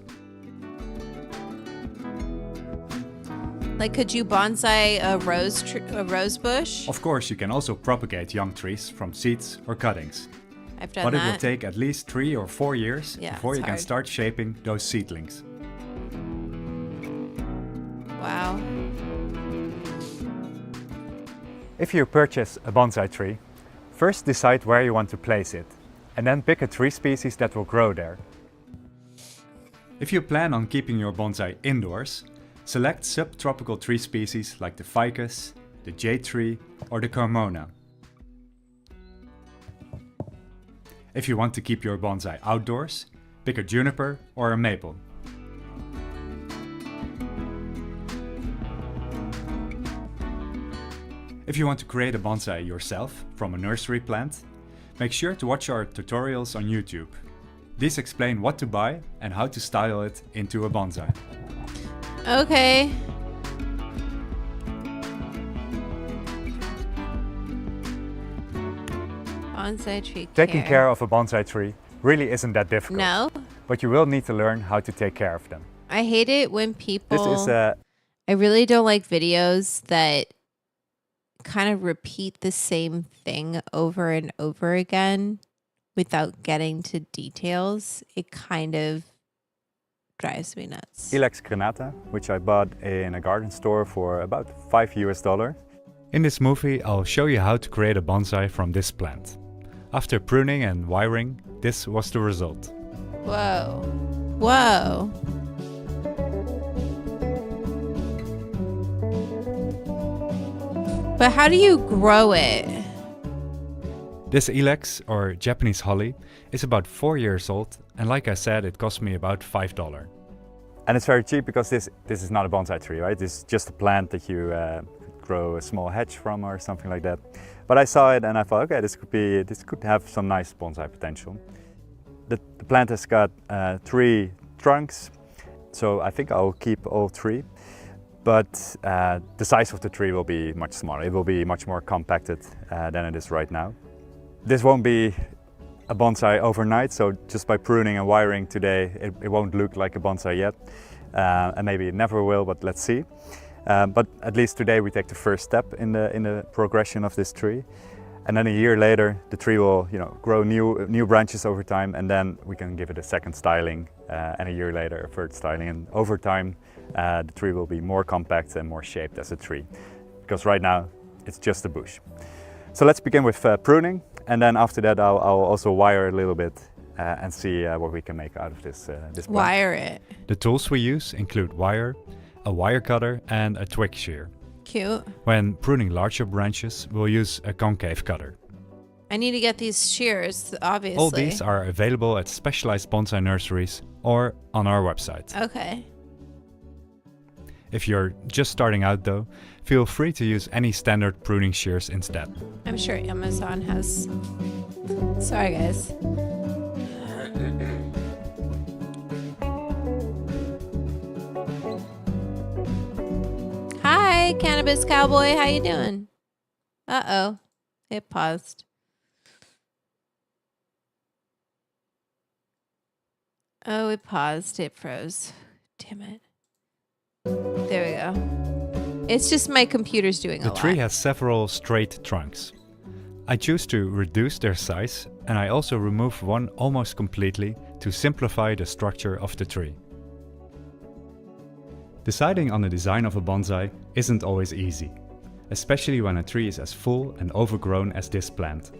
Like, could you bonsai a rose bush? Of course, you can also propagate young trees from seeds or cuttings. I've done But that. it will take at least 3 or 4 years Yeah, before it's you can hard. start shaping those seedlings. Wow. If you purchase a bonsai tree, first decide where you want to place it, and then pick a tree species that will grow there. If you plan on keeping your bonsai indoors, select subtropical tree species like the ficus, the jade tree, or the carmona. If you want to keep your bonsai outdoors, pick a juniper or a maple. If you want to create a bonsai yourself from a nursery plant, make sure to watch our tutorials on YouTube. These explain what to buy and how to style it into a bonsai. Okay. Bonsai tree Taking care of a bonsai tree really isn't that difficult. No. But you will need to learn how to take care of them. I hate it when people. This is a I really don't like videos that kind of repeat the same thing over and over again without getting to details. It kind of drives me nuts. Ilex crenata, which I bought in a garden store for about $5 US. In this movie, I'll show you how to create a bonsai from this plant. After pruning and wiring, this was the result. Whoa. Whoa. But how do you grow it? This ilex, or Japanese holly, is about 4 years old, and like I said, it cost me about $5. And it's very cheap because this is not a bonsai tree, right? This is just a plant that you grow a small hedge from or something like that. But I saw it and I thought, okay, this could have some nice bonsai potential. The plant has got 3 trunks, so I think I'll keep all 3. But the size of the tree will be much smaller. It will be much more compacted than it is right now. This won't be a bonsai overnight, so just by pruning and wiring today, it won't look like a bonsai yet. And maybe it never will, but let's see. But at least today we take the first step in the progression of this tree. And then a year later, the tree will, grow new branches over time, and then we can give it a second styling, and a year later, a third styling. And over time, the tree will be more compact and more shaped as a tree, because right now it's just a bush. So let's begin with pruning, and then after that, I'll also wire a little bit and see what we can make out of this branch. Wire it. The tools we use include wire, a wire cutter, and a twig shear. Cute. When pruning larger branches, we'll use a concave cutter. I need to get these shears, obviously. All these are available at specialized bonsai nurseries or on our website. Okay. If you're just starting out though, feel free to use any standard pruning shears instead. I'm sure Amazon has. Sorry, guys. Hi, Cannabis Cowboy. How you doing? Uh-oh. It paused. Oh, it paused. It froze. Damn it. There we go. It's just my computer's doing a lot. The tree has several straight trunks. I choose to reduce their size, and I also remove one almost completely to simplify the structure of the tree. Deciding on the design of a bonsai isn't always easy, especially when a tree is as full and overgrown as this plant.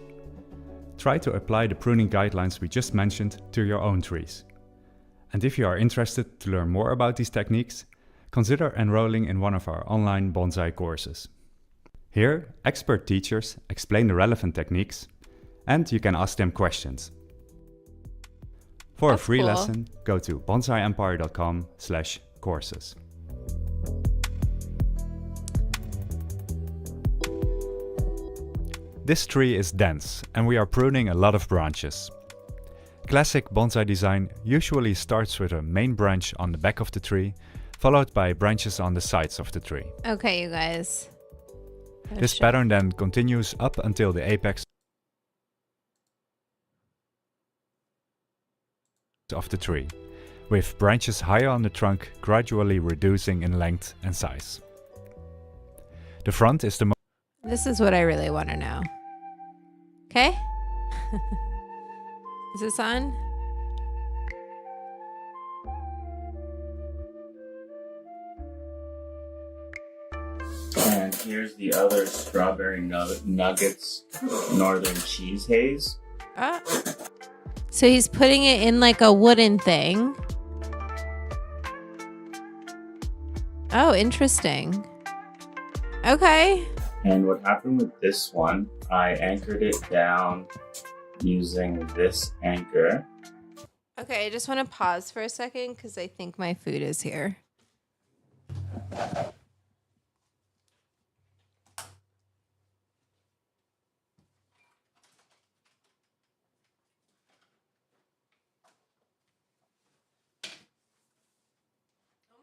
Try to apply the pruning guidelines we just mentioned to your own trees. And if you are interested to learn more about these techniques, consider enrolling in one of our online bonsai courses. Here, expert teachers explain the relevant techniques, and you can ask them questions. For That's a free cool. lesson, go to bonsaiempire.com/courses. This tree is dense, and we are pruning a lot of branches. Classic bonsai design usually starts with a main branch on the back of the tree, followed by branches on the sides of the tree. Okay, you guys. This pattern then continues up until the apex of the tree, with branches higher on the trunk gradually reducing in length and size. The front is the most This is what I really want to know. Okay? Is this on? And here's the other strawberry nuggets northern cheese haze. So he's putting it in like a wooden thing. Oh, interesting. Okay. And what happened with this one, I anchored it down using this anchor. Okay, I just want to pause for a second because I think my food is here. Oh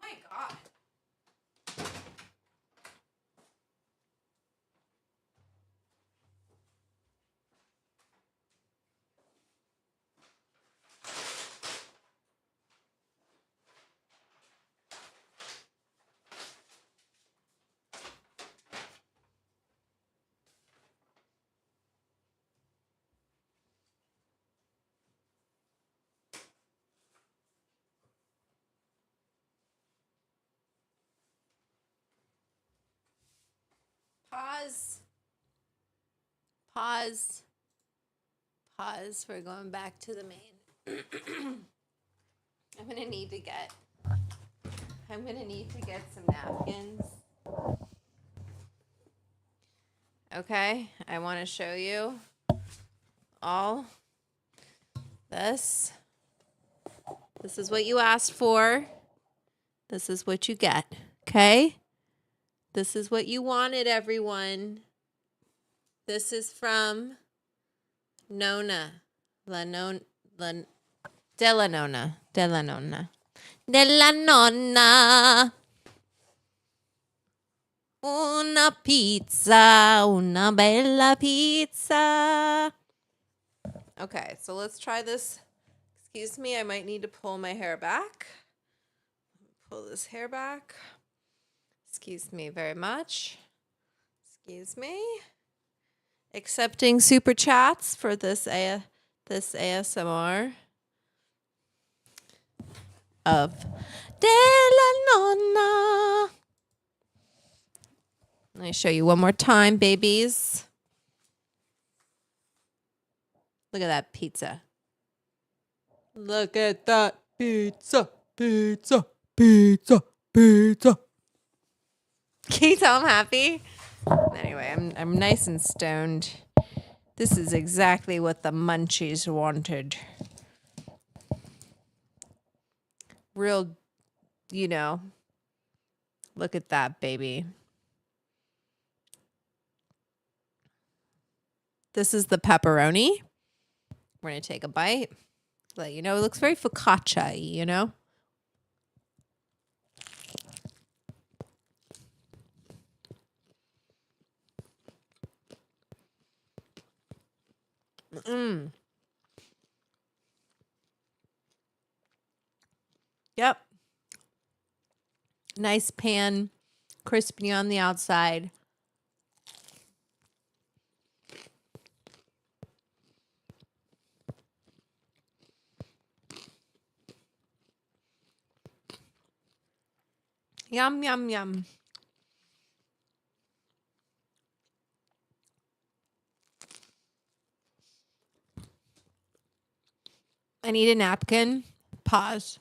my God. Pause. Pause. Pause. We're going back to the main. I'm gonna need to get some napkins. Okay, I want to show you all this. This is what you asked for. This is what you get. Okay? This is what you wanted, everyone. This is from Nona. Della Nonna. Una pizza, una bella pizza. Okay, so let's try this. Excuse me, I might need to pull my hair back. Pull this hair back. Excuse me very much. Excuse me. Accepting super chats for this ASMR of De La Nonna. Let me show you one more time, babies. Look at that pizza. Look at that pizza, pizza, pizza, pizza. Can you tell I'm happy? Anyway, I'm nice and stoned. This is exactly what the munchies wanted. Real, look at that, baby. This is the pepperoni. We're going to take a bite. Let you know, it looks very focaccia-y, you know? Yep. Nice pan, crispy on the outside. Yum, yum, yum. I need a napkin. Pause.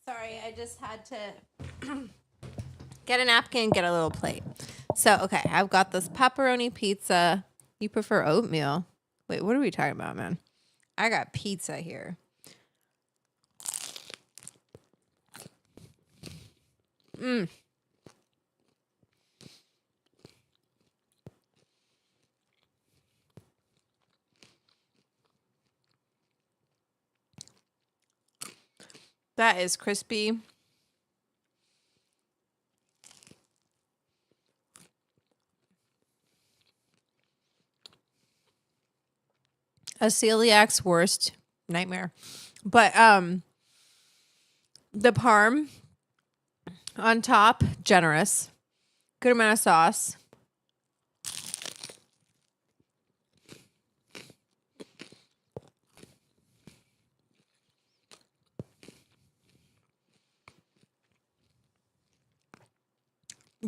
Sorry, I just had to get a napkin, get a little plate. So, okay, I've got this pepperoni pizza. You prefer oatmeal? Wait, what are we talking about, man? I got pizza here. That is crispy. A celiac's worst nightmare. But the parm on top, generous. Good amount of sauce.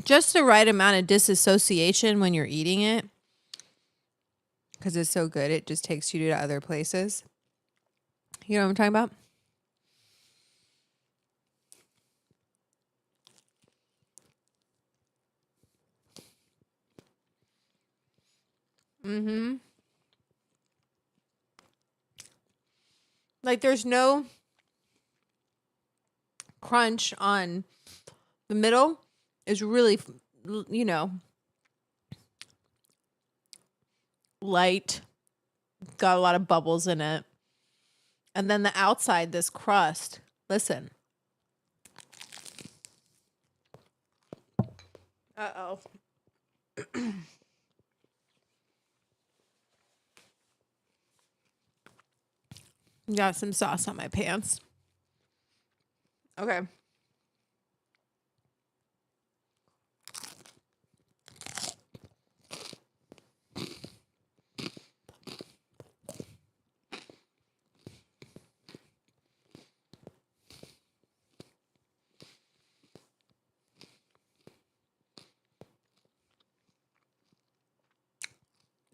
Just the right amount of disassociation when you're eating it. Because it's so good, it just takes you to other places. You know what I'm talking about? Like there's no crunch on the middle. Is really, light. Got a lot of bubbles in it. And then the outside, this crust. Listen. Uh-oh. Got some sauce on my pants. Okay.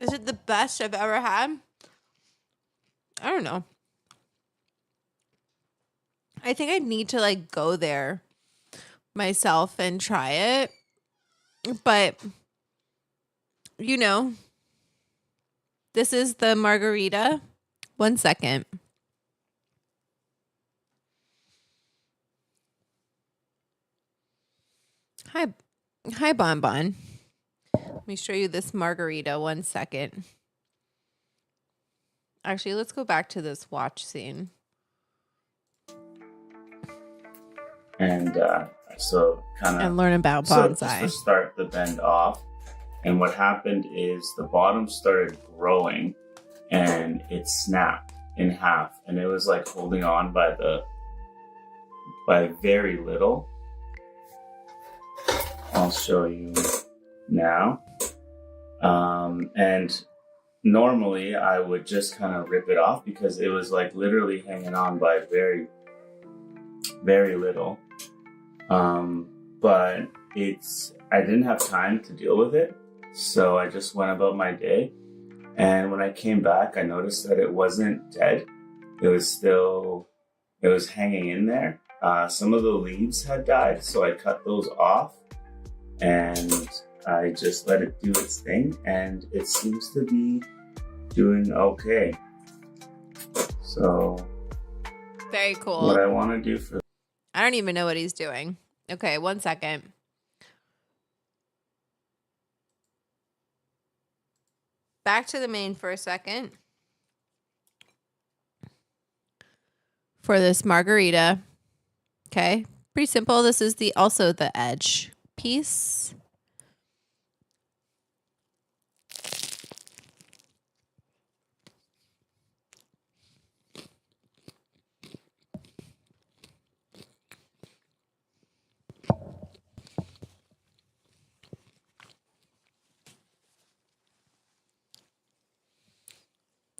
Is it the best I've ever had? I don't know. I think I need to like go there myself and try it. But you know, this is the margarita. 1 second. Hi, Bonbon. Let me show you this margarita. 1 second. Actually, let's go back to this watch scene. And so kind of And learn about so bonsai. just to start the bend off, and what happened is the bottom started growing, and it snapped in half, and it was like holding on by very little. I'll show you now. And normally I would just kind of rip it off because it was like literally hanging on by very, very little. But I didn't have time to deal with it. So I just went about my day. And when I came back, I noticed that it wasn't dead. It was hanging in there. Some of the leaves had died, so I cut those off and I just let it do its thing, and it seems to be doing okay. So Very cool. what I want to do for I don't even know what he's doing. Okay, 1 second. Back to the main for a second. For this margarita. Okay, pretty simple. This is also the edge piece.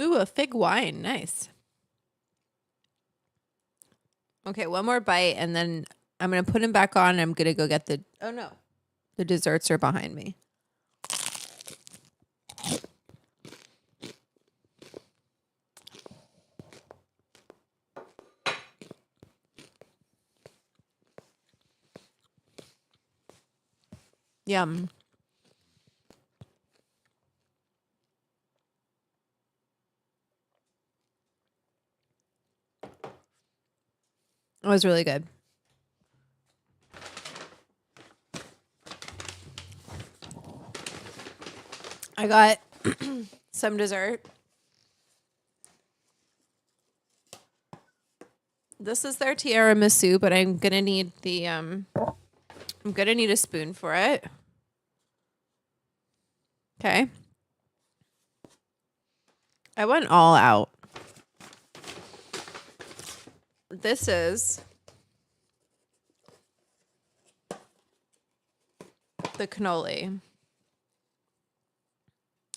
Ooh, a fig wine. Nice. Okay, one more bite, and then I'm going to put him back on. And I'm going to go get the... Oh, no. The desserts are behind me. Yum. It was really good. I got some dessert. This is their tiramisu, but I'm gonna need I'm gonna need a spoon for it. Okay. I went all out. This is the cannoli.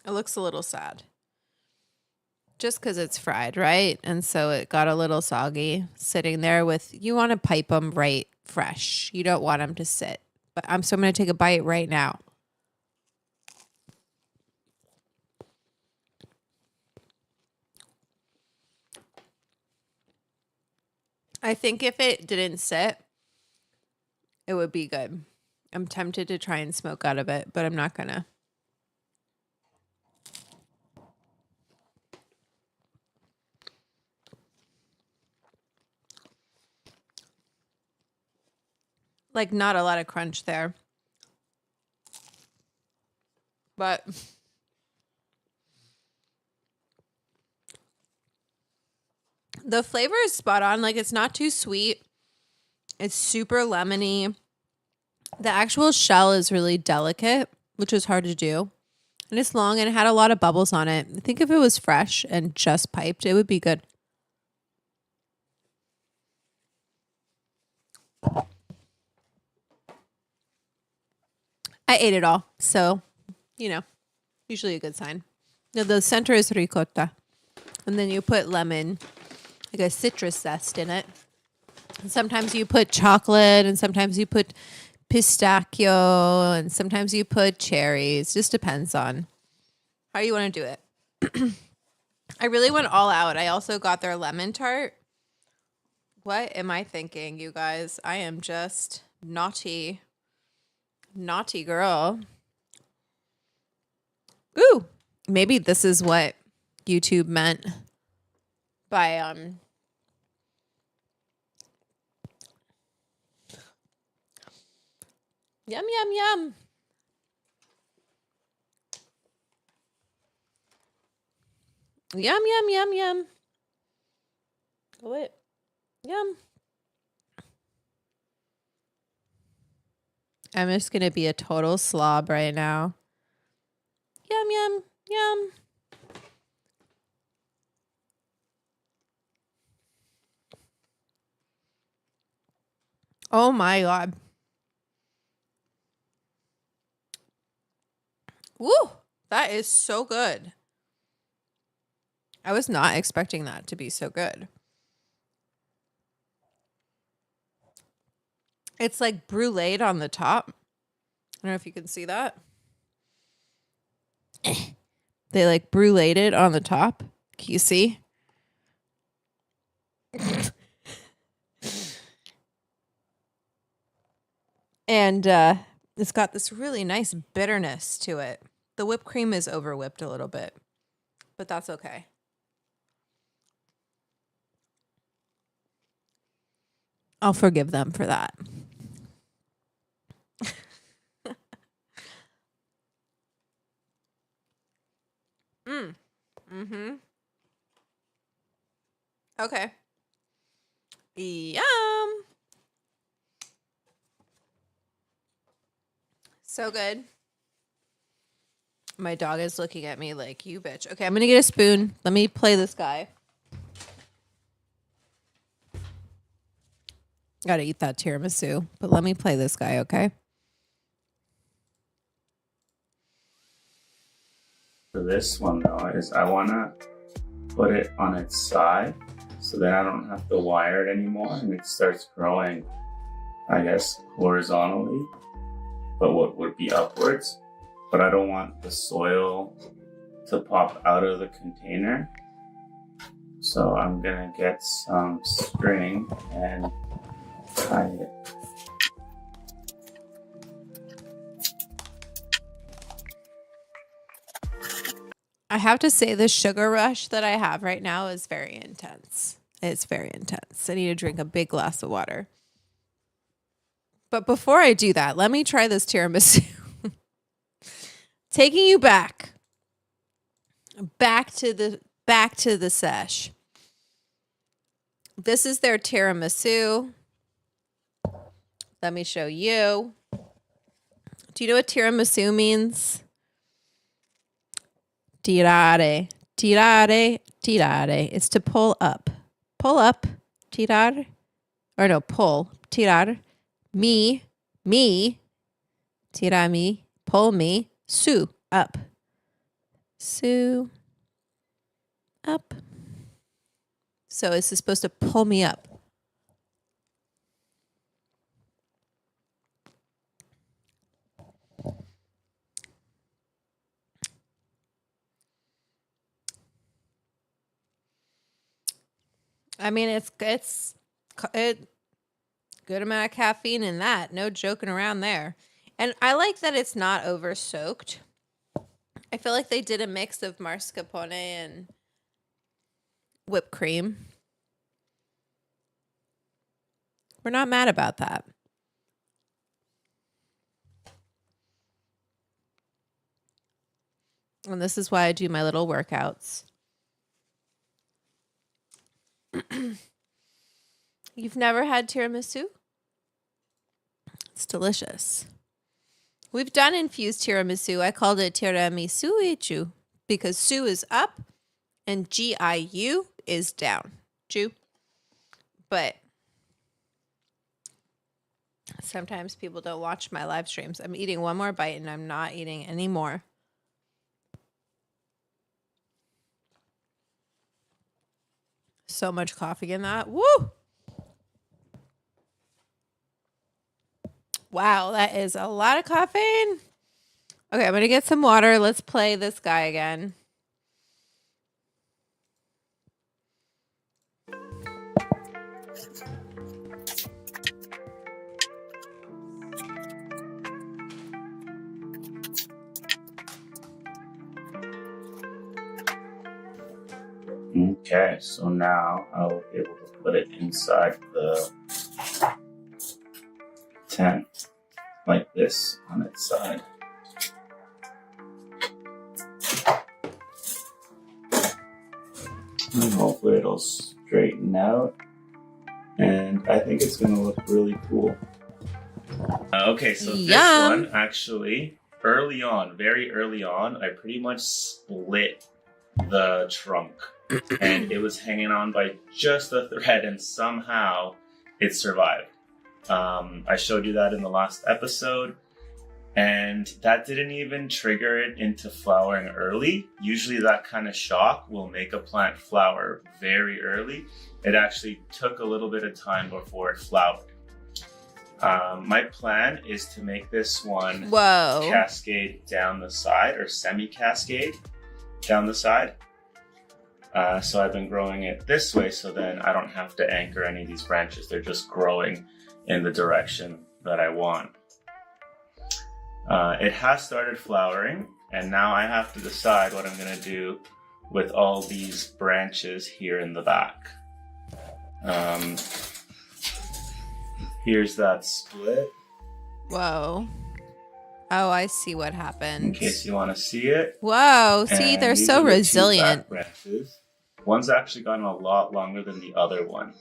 It looks a little sad. Just because it's fried, right? And so it got a little soggy sitting there with, you want to pipe them right fresh. You don't want them to sit. But so I'm going to take a bite right now. I think if it didn't sit, it would be good. I'm tempted to try and smoke out of it, but I'm not gonna. Like, not a lot of crunch there. But the flavor is spot on. Like, it's not too sweet. It's super lemony. The actual shell is really delicate, which is hard to do. And it's long and it had a lot of bubbles on it. I think if it was fresh and just piped, it would be good. I ate it all. So, usually a good sign. Now, the center is ricotta. And then you put lemon, like a citrus zest in it. And sometimes you put chocolate, and sometimes you put pistachio, and sometimes you put cherries. Just depends on How do you want to do it? I really went all out. I also got their lemon tart. What am I thinking, you guys? I am just naughty. Naughty girl. Ooh. Maybe this is what YouTube meant by yum yum yum. Yum yum yum yum. What? Yum. I'm just going to be a total slob right now. Yum, yum, yum. Oh my God. Woo! That is so good. I was not expecting that to be so good. It's like bruleed on the top. I don't know if you can see that. They like bruleed it on the top. Can you see? And it's got this really nice bitterness to it. The whipped cream is over whipped a little bit, but that's okay. I'll forgive them for that. Mm-hmm. Okay. Yum. So good. My dog is looking at me like, you bitch. Okay, I'm going to get a spoon. Let me play this guy. Gotta eat that tiramisu. But let me play this guy, okay? For this one though, is I wanna put it on its side so then I don't have to wire it anymore and it starts growing, I guess, horizontally, but what would be upwards. But I don't want the soil to pop out of the container. So I'm gonna get some string and tie it. I have to say the sugar rush that I have right now is very intense. It's very intense. I need to drink a big glass of water. But before I do that, let me try this tiramisu. Taking you back to the sesh. This is their tiramisu. Let me show you. Do you know what tiramisu means? Tirare, tirare, tirare. It's to pull up. Pull up, tirar. Or no, pull, tirar. Me, tirami, pull me, su, up. Su, up. So this is supposed to pull me up. I mean, it's good amount of caffeine in that. No joking around there. And I like that it's not over soaked. I feel like they did a mix of mascarpone and whipped cream. We're not mad about that. And this is why I do my little workouts. You've never had tiramisu? It's delicious. We've done infused tiramisu. I called it tiramisu because su is up and GIU is down. Ju. But sometimes people don't watch my live streams. I'm eating one more bite and I'm not eating any more. So much coffee in that. Woo! Wow, that is a lot of caffeine. Okay, I'm gonna get some water. Let's play this guy again. Okay, so now I'll be able to put it inside the tent like this on its side. And hopefully it'll straighten out, and I think it's going to look really cool. Okay, so this one actually, early on, very early on, I pretty much split the trunk and it was hanging on by just a thread, and somehow it survived. I showed you that in the last episode, and that didn't even trigger it into flowering early. Usually that kind of shock will make a plant flower very early. It actually took a little bit of time before it flowered. My plan is to make this one cascade down the side, or semi-cascade down the side. So I've been growing it this way, so then I don't have to anchor any of these branches. They're just growing in the direction that I want. It has started flowering, and now I have to decide what I'm going to do with all these branches here in the back. Here's that split. Whoa. Oh, I see what happened. In case you want to see it. Whoa, see, And they're these so are the two resilient. back branches. One's actually gotten a lot longer than the other one.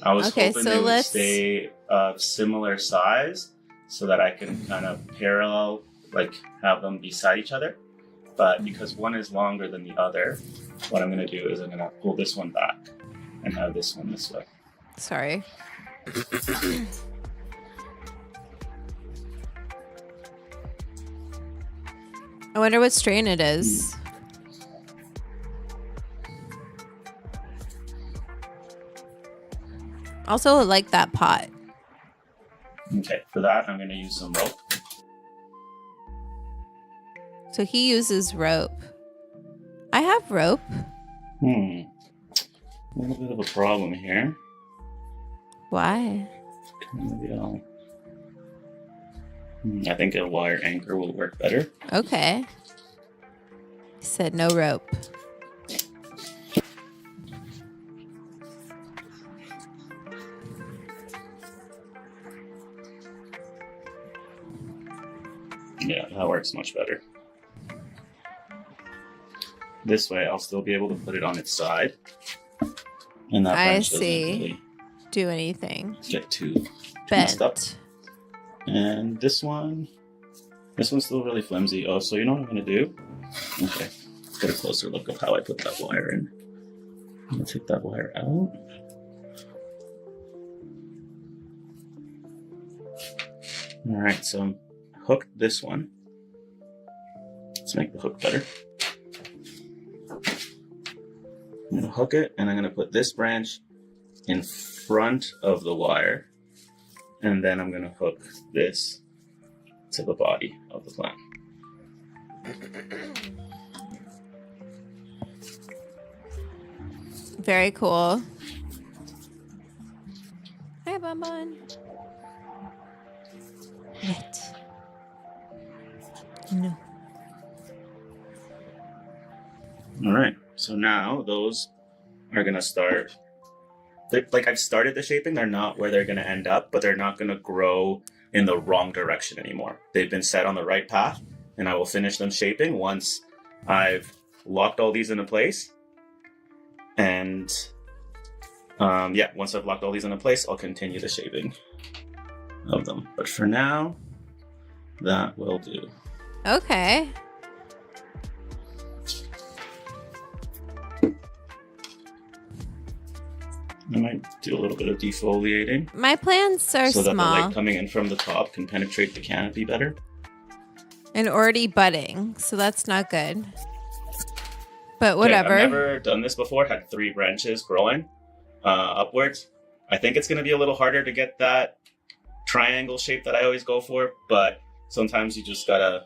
I was hoping they would stay of similar size so that I can kind of parallel, like have them beside each other. But because one is longer than the other, what I'm going to do is I'm going to pull this one back and have this one this way. Sorry. I wonder what strain it is. Also, I like that pot. Okay, for that, I'm going to use some rope. So he uses rope. I have rope. A little bit of a problem here. Why? Maybe I think a wire anchor will work better. Okay. He said no rope. Yeah, that works much better. This way, I'll still be able to put it on its side. And that branch doesn't really do anything. Get too messed up. And this one's still really flimsy. Oh, so you know what I'm going to do? Okay, let's get a closer look of how I put that wire in. I'm going to take that wire out. Alright, so I'm hooked this one. Let's make the hook better. I'm going to hook it, and I'm going to put this branch in front of the wire, and then I'm going to hook this to the body of the plant. Very cool. Hi, Bonbon. What? No. All right, so now those are going to start. Like, I've started the shaping. They're not where they're going to end up, but they're not going to grow in the wrong direction anymore. They've been set on the right path, and I will finish them shaping once I've locked all these into place. And once I've locked all these into place, I'll continue the shaping of them. But for now, that will do. Okay. I might do a little bit of defoliating. My plants are so that small. the light coming in from the top can penetrate the canopy better. And already budding, so that's not good. But whatever. Okay, I've never done this before. Had 3 branches growing upwards. I think it's going to be a little harder to get that triangle shape that I always go for, but sometimes you just gotta,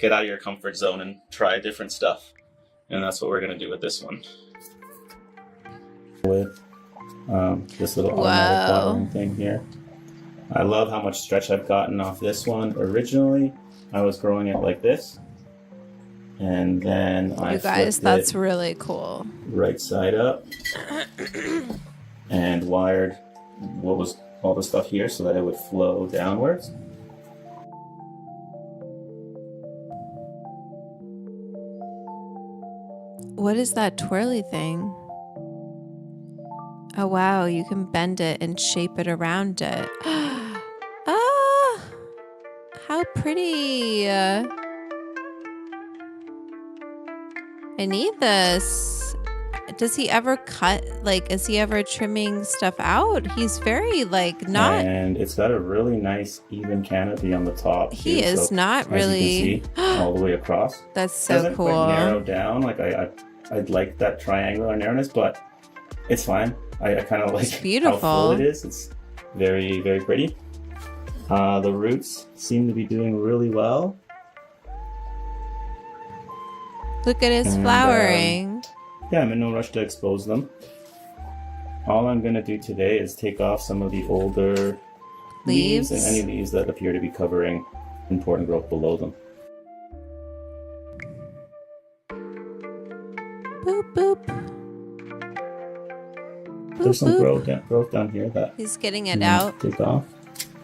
get out of your comfort zone and try different stuff. And that's what we're gonna do with this one. With this little automatic watering thing here. I love how much stretch I've gotten off this one. Originally, I was growing it like this. And then I that's really cool. Right side up and wired what was all the stuff here so that it would flow downwards. What is that twirly thing? Oh wow, you can bend it and shape it around it. Ah, how pretty. I need this. Does he ever cut, like, is he ever trimming stuff out? He's very, like, not. And it's got a really nice even canopy on the top. He too, is so not really. As you can see, all the way across. That's so Doesn't cool. quite narrow down. Like, I'd like that triangular narrowness, but it's fine. I kind of like how full it is. It's very, very pretty. The roots seem to be doing really well. Look at his flowering. Yeah, I'm in no rush to expose them. All I'm going to do today is take off some of the older leaves and any leaves that appear to be covering important growth below them. Boop, boop. There's some growth down here that he's getting it out. Take off.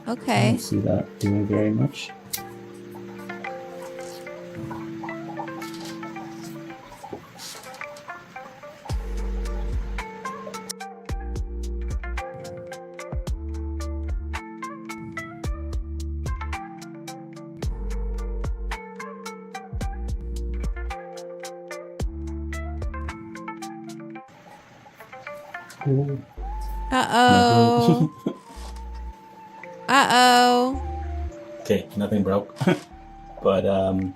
Okay. I don't see that doing very much. Uh-oh. Uh-oh. Okay, nothing broke. But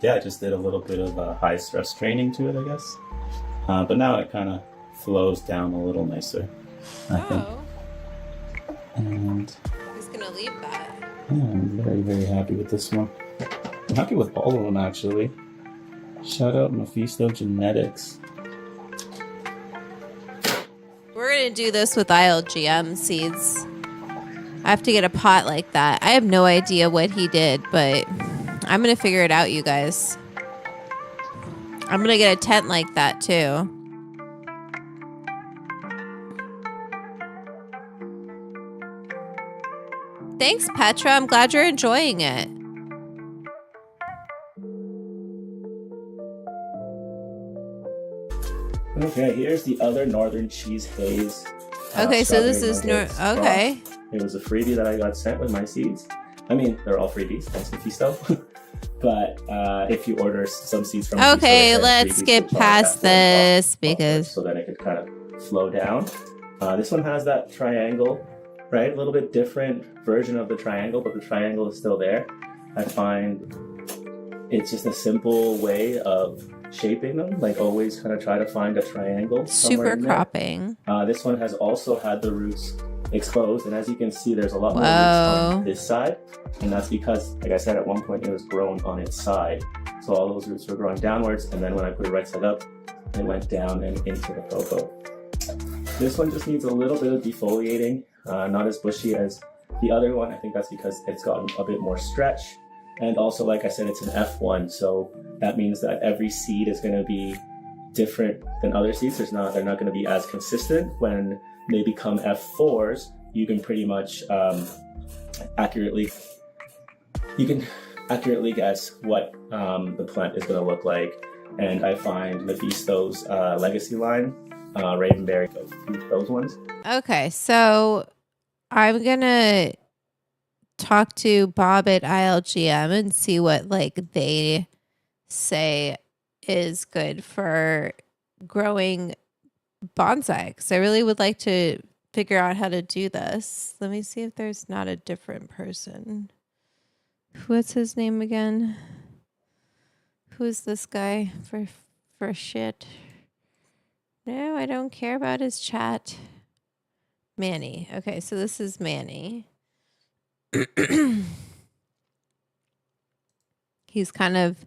yeah, I just did a little bit of high stress training to it, I guess. But now it kind of flows down a little nicer, I think. And he's gonna leave that. Yeah, I'm very, very happy with this one. I'm happy with all of them, actually. Shout out Mephisto Genetics. We're gonna do this with ILGM seeds. I have to get a pot like that. I have no idea what he did, but I'm gonna figure it out, you guys. I'm gonna get a tent like that too. Thanks, Petra. I'm glad you're enjoying it. Okay, here's the other Northern Cheese Haze. Okay, so this is okay. It was a freebie that I got sent with my seeds. I mean, they're all freebies, thanks to Mephisto. But if you order some seeds from Mephisto, okay, let's get past this because so that it could kind of flow down. This one has that triangle, right? A little bit different version of the triangle, but the triangle is still there. I find it's just a simple way of shaping them, like always kind of try to find a triangle. Super cropping. This one has also had the roots exposed, and as you can see, there's a lot more roots on this side, and that's because, like I said, at one point it was grown on its side. So all those roots were growing downwards, and then when I put it right side up, it went down and into the cocoa. This one just needs a little bit of defoliating, not as bushy as the other one. I think that's because it's gotten a bit more stretch. And also, like I said, it's an F1, so that means that every seed is going to be different than other seeds. They're not going to be as consistent. When they become F4s, you can pretty much accurately guess what the plant is going to look like. And I find Mephisto's legacy line, Ravenberry, those ones. Okay, so I'm gonna talk to Bob at ILGM and see what they say is good for growing bonsai, because I really would like to figure out how to do this. Let me see if there's not a different person. What's his name again? Who's this guy for shit? No, I don't care about his chat. Manny. Okay, so this is Manny. He's kind of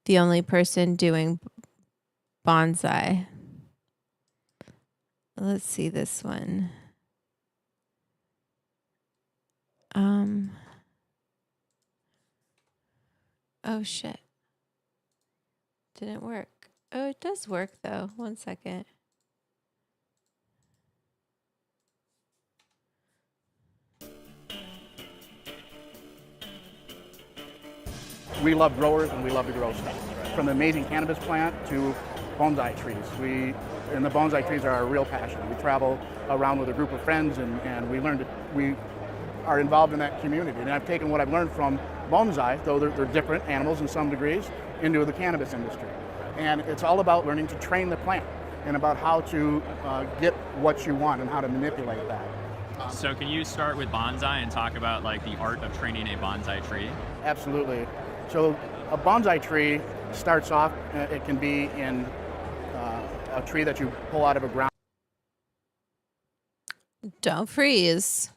the only person doing bonsai. Let's see this one. Oh shit. Didn't work. Oh, it does work though. 1 second. We love growers and we love to grow stuff. From the amazing cannabis plant to bonsai trees. And the bonsai trees are our real passion. We travel around with a group of friends and we are involved in that community. And I've taken what I've learned from bonsai, though they're different animals in some degrees, into the cannabis industry. And it's all about learning to train the plant and about how to get what you want and how to manipulate that. So can you start with bonsai and talk about like the art of training a bonsai tree? Absolutely. So a bonsai tree starts off, it can be in a tree that you pull out of a ground. Don't freeze.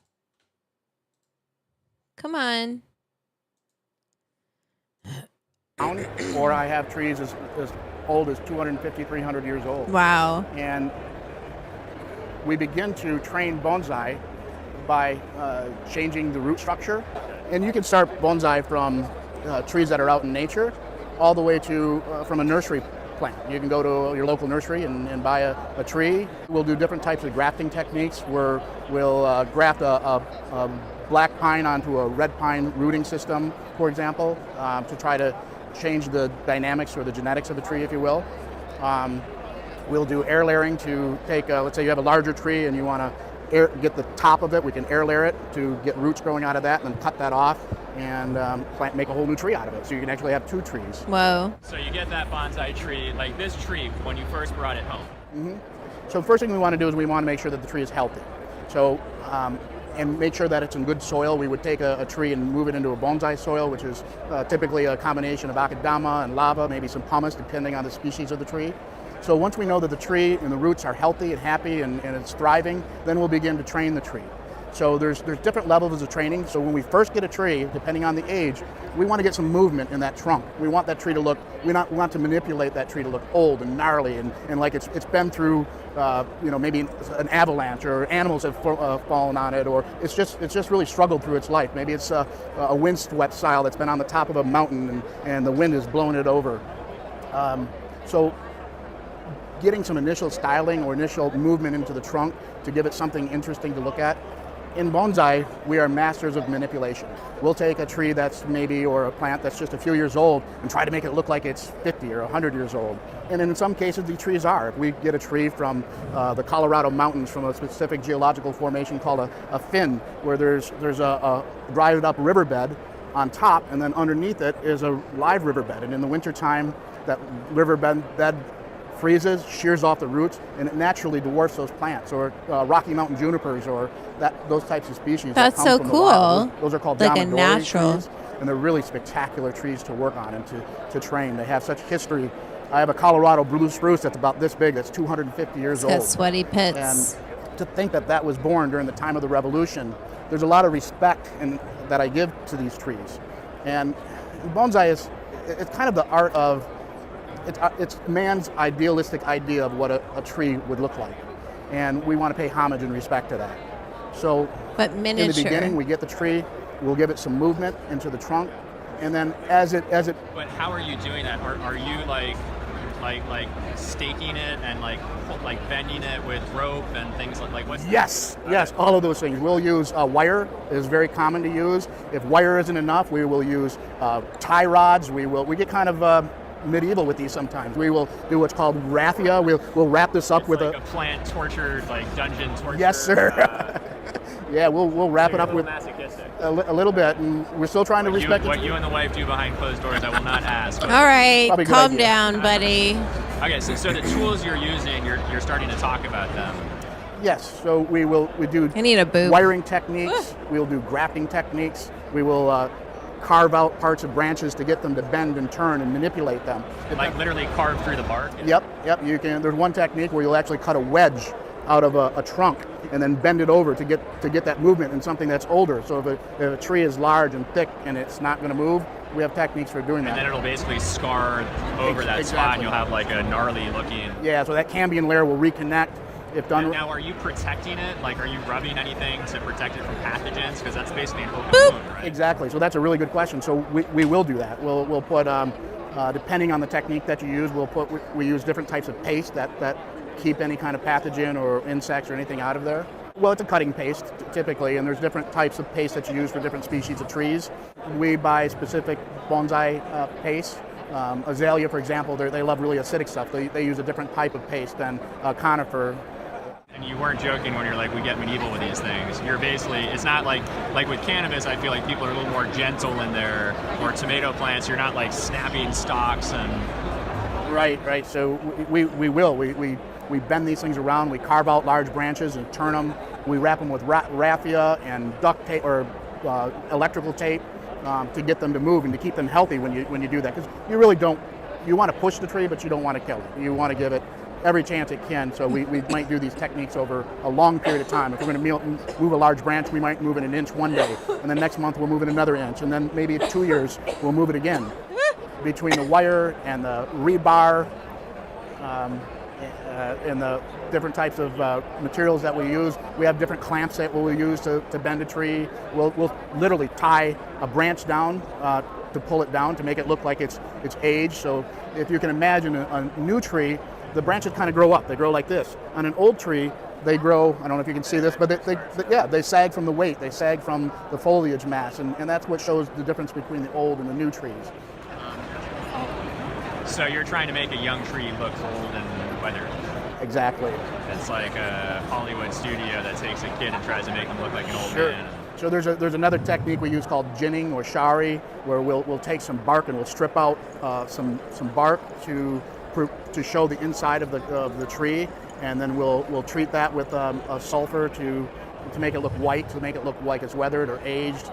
Come on. Or I have trees as old as 250, 300 years old. Wow. And we begin to train bonsai by changing the root structure. And you can start bonsai from trees that are out in nature all the way to from a nursery plant. You can go to your local nursery and buy a tree. We'll do different types of grafting techniques where we'll graft a black pine onto a red pine rooting system, for example, to try to change the dynamics or the genetics of the tree, if you will. We'll do air layering to take, let's say you have a larger tree and you want to get the top of it, we can air layer it to get roots growing out of that and then cut that off and make a whole new tree out of it. So you can actually have two trees. Whoa. So you get that bonsai tree, like this tree, when you first brought it home. Mm-hmm. So the first thing we want to do is we want to make sure that the tree is healthy. So, and make sure that it's in good soil. We would take a tree and move it into a bonsai soil, which is typically a combination of akadama and lava, maybe some pumice, depending on the species of the tree. So once we know that the tree and the roots are healthy and happy and it's thriving, then we'll begin to train the tree. So there's different levels of training. So when we first get a tree, depending on the age, we want to get some movement in that trunk. We want that tree to look, we want to manipulate that tree to look old and gnarly and like it's been through, maybe an avalanche or animals have fallen on it, or it's just really struggled through its life. Maybe it's a windswept style that's been on the top of a mountain and the wind has blown it over. So getting some initial styling or initial movement into the trunk to give it something interesting to look at. In bonsai, we are masters of manipulation. We'll take a tree that's or a plant that's just a few years old and try to make it look like it's 50 or 100 years old. And in some cases, the trees are. If we get a tree from the Colorado mountains from a specific geological formation called a fin, where there's a dried up riverbed on top, and then underneath it is a live riverbed. And in the wintertime, that riverbed freezes, shears off the roots, and it naturally dwarfs those plants, or Rocky Mountain junipers, or those types of species. That's that so come from cool. The wild. Those are called like a Damadori natural trees, and they're really spectacular trees to work on and to train. They have such history. I have a Colorado blue spruce that's about this big, that's 250 years it's old. got sweaty pits. And to think that was born during the time of the Revolution, there's a lot of respect that I give to these trees. And bonsai it's kind of the art of, it's man's idealistic idea of what a tree would look like. And we want to pay homage and respect to that. So but miniature. In the beginning, we get the tree, we'll give it some movement into the trunk, and then as it... But how are you doing that? Are you like staking it and like bending it with rope and things like what's Yes, all of those things. We'll use wire, is very common to use. If wire isn't enough, we will use tie rods. We get kind of medieval with these sometimes. We will do what's called raffia. We'll wrap this up with like a plant tortured, like dungeon torture. Yes, sir. Yeah, we'll wrap it up with masochistic. a little bit, and we're still trying to respect what you and the wife do behind closed doors. I will not ask. All right, calm idea. down, buddy. Okay, so the tools you're using, you're starting to talk about them. Yes, so we do I need a boob. wiring techniques. We'll do grafting techniques. We will carve out parts of branches to get them to bend and turn and manipulate them. Like literally carve through the bark? Yep, you can. There's one technique where you'll actually cut a wedge out of a trunk and then bend it over to get that movement in something that's older. So if a tree is large and thick and it's not going to move, we have techniques for doing that. And then it'll basically scar over that spot, and you'll have like a gnarly looking. Yeah, so that cambium layer will reconnect if done. Now, are you protecting it? Like, are you rubbing anything to protect it from pathogens? Because that's basically an open wound, right? Exactly. So that's a really good question. So we will do that. We'll put, depending on the technique that you use, we use different types of paste that keep any kind of pathogen or insects or anything out of there. Well, it's a cutting paste typically, and there's different types of paste that you use for different species of trees. We buy specific bonsai paste. Azalea, for example, they love really acidic stuff. They use a different type of paste than conifer. And you weren't joking when you're like, we get medieval with these things. You're basically, it's not like with cannabis, I feel like people are a little more gentle in there, or tomato plants, you're not like snapping stalks and... Right. So we bend these things around, we carve out large branches and turn them. We wrap them with raffia and duct tape or electrical tape to get them to move and to keep them healthy when you do that. Because you really don't, you want to push the tree, but you don't want to kill it. You want to give it every chance it can. So we might do these techniques over a long period of time. If we're going to move a large branch, we might move it an inch one day, and then next month we'll move it another inch, and then maybe 2 years we'll move it again. Between the wire and the rebar and the different types of materials that we use, we have different clamps that we'll use to bend a tree. We'll literally tie a branch down to pull it down to make it look like it's aged. So if you can imagine a new tree, the branches kind of grow up. They grow like this. On an old tree, they grow, I don't know if you can see this, but they sag from the weight. They sag from the foliage mass, and that's what shows the difference between the old and the new trees. So you're trying to make a young tree look old and weathered. Exactly. It's like a Hollywood studio that takes a kid and tries to make him look like an old Sure. man. So there's another technique we use called ginning or shari, where we'll take some bark and we'll strip out some bark to show the inside of the tree, and then we'll treat that with a sulfur to make it look white, to make it look like it's weathered or aged.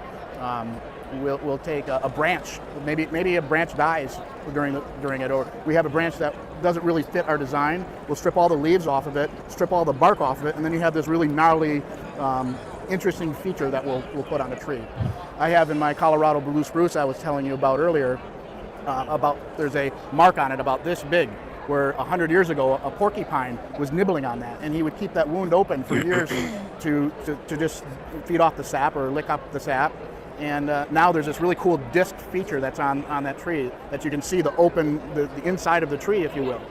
We'll take a branch, maybe a branch dies during it, or we have a branch that doesn't really fit our design. We'll strip all the leaves off of it, strip all the bark off of it, and then you have this really gnarly, interesting feature that we'll put on a tree. I have in my Colorado blue spruce I was telling you about earlier, there's a mark on it about this big, where 100 years ago a porcupine was nibbling on that, and he would keep that wound open for years to just feed off the sap or lick up the sap. And now there's this really cool disc feature that's on that tree that you can see the inside of the tree, if you will.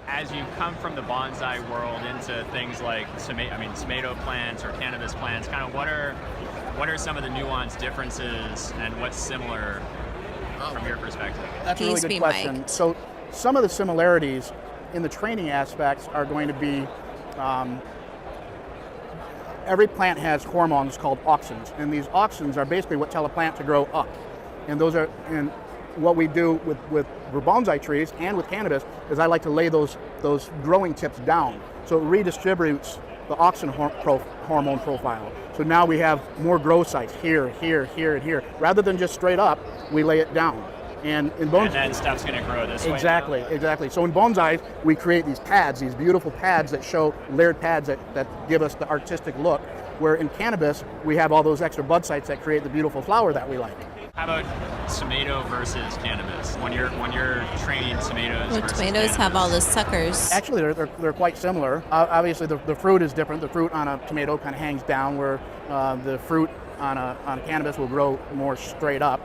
As you come from the bonsai world into things like tomato plants or cannabis plants, kind of what are some of the nuanced differences and what's similar from your perspective? That's a really good question. Mike. So some of the similarities in the training aspects are going to be every plant has hormones called auxins, and these auxins are basically what tell a plant to grow up. And what we do with bonsai trees and with cannabis is I like to lay those growing tips down, so it redistributes the auxin hormone profile. So now we have more grow sites here, here, here, and here. Rather than just straight up, we lay it down. And in bonsai, and then stuff's going to grow this way. Exactly. So in bonsai, we create these pads, these beautiful pads that show layered pads that give us the artistic look. Where in cannabis, we have all those extra bud sites that create the beautiful flower that we like. How about tomato versus cannabis? When you're training tomatoes versus tomatoes cannabis? have all the suckers. Actually, they're quite similar. Obviously, the fruit is different. The fruit on a tomato kind of hangs down, where the fruit on a cannabis will grow more straight up.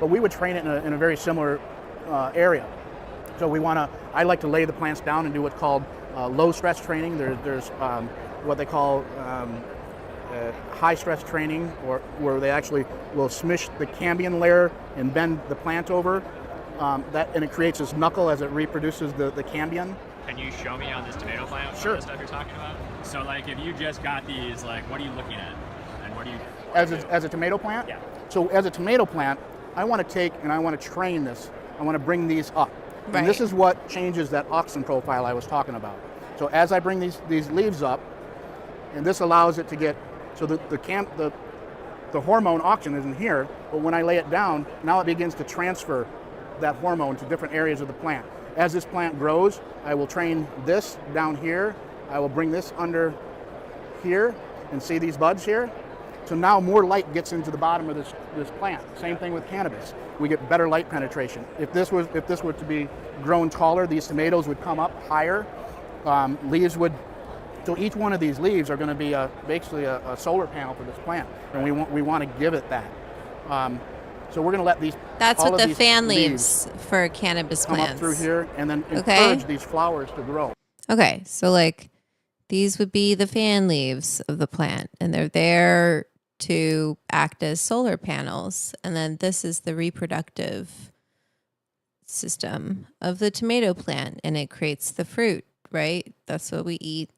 But we would train it in a very similar area. So I like to lay the plants down and do what's called low stress training. There's what they call high stress training, or where they actually will smish the cambium layer and bend the plant over. And it creates this knuckle as it reproduces the cambium. Can you show me on this tomato plant Sure. the stuff you're talking about? So like if you just got these, like what are you looking at? And what do you... As a tomato plant? Yeah. So as a tomato plant, I want to take and I want to train this. I want to bring these up. Right. And this is what changes that auxin profile I was talking about. So as I bring these leaves up, and this allows it to get, so the hormone auxin isn't here, but when I lay it down, now it begins to transfer that hormone to different areas of the plant. As this plant grows, I will train this down here. I will bring this under here and see these buds here. So now more light gets into the bottom of this plant. Same thing with cannabis. We get better light penetration. If this were to be grown taller, these tomatoes would come up higher. Leaves would. So each one of these leaves are going to be basically a solar panel for this plant, and we want to give it that. So we're going to let these. That's all what of the these fan leaves leaves for cannabis come plants. up through here, and then encourage these flowers to grow. Okay, so like these would be the fan leaves of the plant, and they're there to act as solar panels. And then this is the reproductive system of the tomato plant, and it creates the fruit, right? That's what we eat.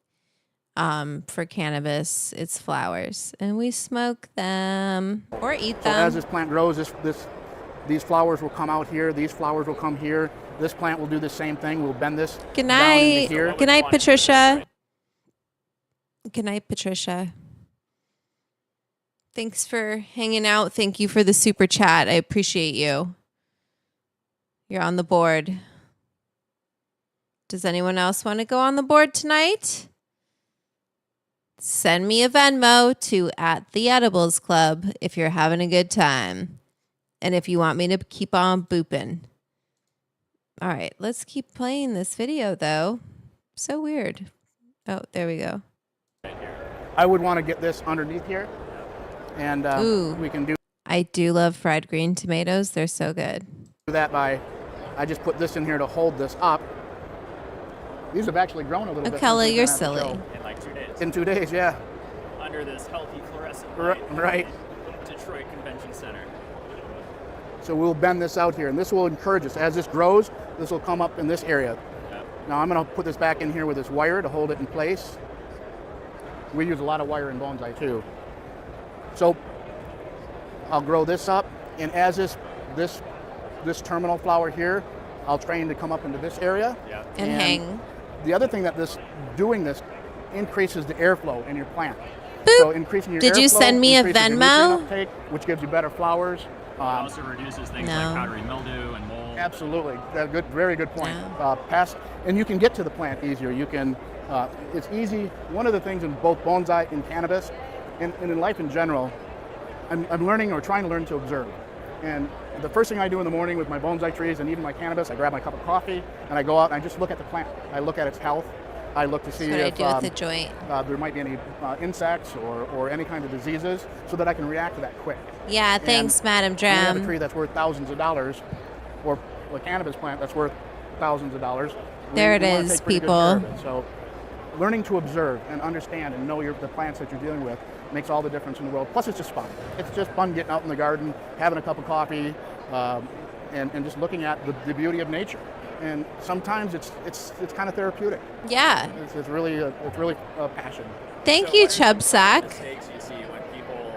For cannabis, it's flowers, and we smoke them or eat So them. as this plant grows, these flowers will come out here. These flowers will come here. This plant will do the same thing. We'll bend this Good down night. into here. Good night, Patricia. Good night, Patricia. Thanks for hanging out. Thank you for the super chat. I appreciate you. You're on the board. Does anyone else want to go on the board tonight? Send me a Venmo to @theediblesclub if you're having a good time. And if you want me to keep on booping. All right, let's keep playing this video though. So weird. Oh, there we go. I would want to get this underneath here, and we can do I do love fried green tomatoes. They're so good. that by, I just put this in here to hold this up. These have actually grown a little bit. Kelly, since you're we've been at the silly. show. In like 2 days. In 2 days, yeah. Under this healthy fluorescent light. Right. Detroit Convention Center. So we'll bend this out here, and this will encourage us. As this grows, this will come up in this area. Yep. Now I'm going to put this back in here with this wire to hold it in place. We use a lot of wire in bonsai too. So I'll grow this up, and as this terminal flower here, I'll train to come up into this area. Yeah. And hang. The other thing that doing this increases the airflow in your plant. Boop. So increasing your Did you airflow send me a increases your Venmo? nutrient uptake, which gives you better flowers. It also reduces things no. like powdery mildew and mold. Absolutely, very good point. Yeah. And you can get to the plant easier. You can, it's easy. One of the things in both bonsai and cannabis, and in life in general, I'm learning or trying to learn to observe. And the first thing I do in the morning with my bonsai trees and even my cannabis, I grab my cup of coffee and I go out and I just look at the plant. I look at its health. I look to see That's what if I do with the joint. there might be any insects or any kind of diseases, so that I can react to that quick. Yeah, thanks, Madam When you have a Dram. tree that's worth thousands of dollars, or a cannabis plant that's worth thousands of dollars. There it we wanna is, take pretty good people. care of it. So learning to observe and understand and know the plants that you're dealing with makes all the difference in the world. Plus it's just fun. It's just fun getting out in the garden, having a cup of coffee, and just looking at the beauty of nature. And sometimes it's kind of therapeutic. Yeah. It's really a passion. Thank you, Chubsack. Mistakes you see when people.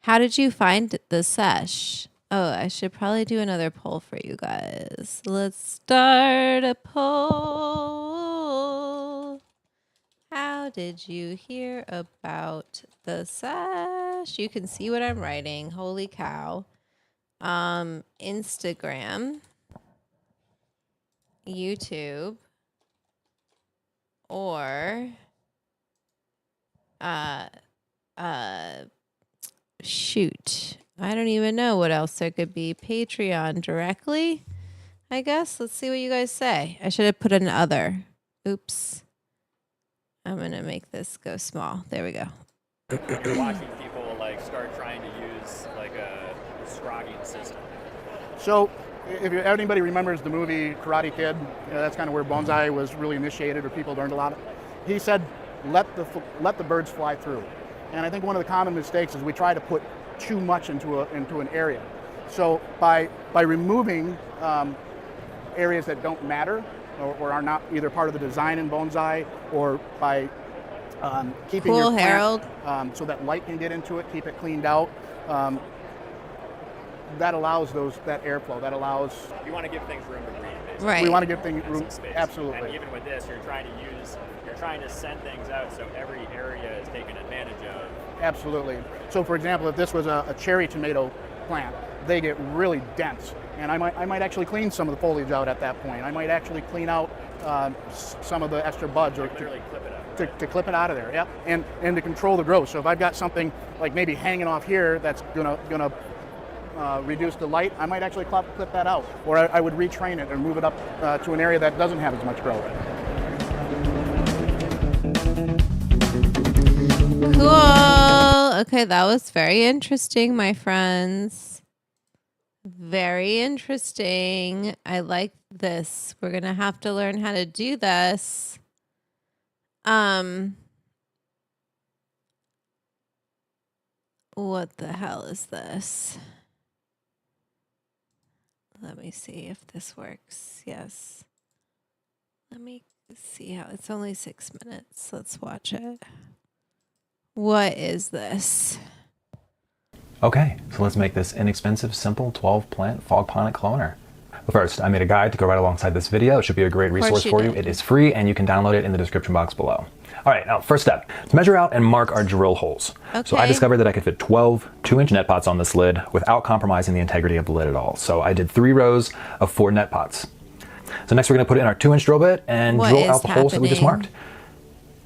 How did you find the sesh? Oh, I should probably do another poll for you guys. Let's start a poll. How did you hear about the sesh? You can see what I'm writing. Holy cow. Instagram, YouTube, or shoot, I don't even know what else there could be. Patreon directly, I guess. Let's see what you guys say. I should have put an other. Oops. I'm gonna make this go small. There we go. You're watching people like start trying to use like a scrogging system. So, if anybody remembers the movie Karate Kid, that's kind of where bonsai was really initiated, or people learned a lot. He said, "Let the birds fly through." And I think one of the common mistakes is we try to put too much into an area. So by removing areas that don't matter or are not either part of the design in bonsai, or by keeping your plant, so that light can get into it, keep it cleaned out. That allows that airflow. That allows. You want to give things room to breathe. Basically. Right. We want to give things room. Some space. Absolutely. And even with this, you're trying to send things out so every area is taken advantage of. Absolutely. So, for example, if this was a cherry tomato plant, they get really dense, and I might actually clean some of the foliage out at that point. I might actually clean out some of the extra buds, or literally clip it out. to clip it out of there. Yep, and to control the growth. So if I've got something like maybe hanging off here that's gonna reduce the light, I might actually clip that out, or I would retrain it and move it up to an area that doesn't have as much growth. Cool. Okay, that was very interesting, my friends. Very interesting. I like this. We're gonna have to learn how to do this. What the hell is this? Let me see if this works. Yes. Let me see how it's only 6 minutes. Let's watch it. What is this? Okay, so let's make this inexpensive, simple 12-plant fogponic cloner. But first, I made a guide to go right alongside this video. It should be a great resource for you. It is free and you can download it in the description box below. All right, now first step, to measure out and mark our drill holes. Okay. So I discovered that I could fit 12 2-inch net pots on this lid without compromising the integrity of the lid at all. So I did 3 rows of 4 net pots. So next we're gonna put in our 2-inch drill bit and drill out the holes that we just marked.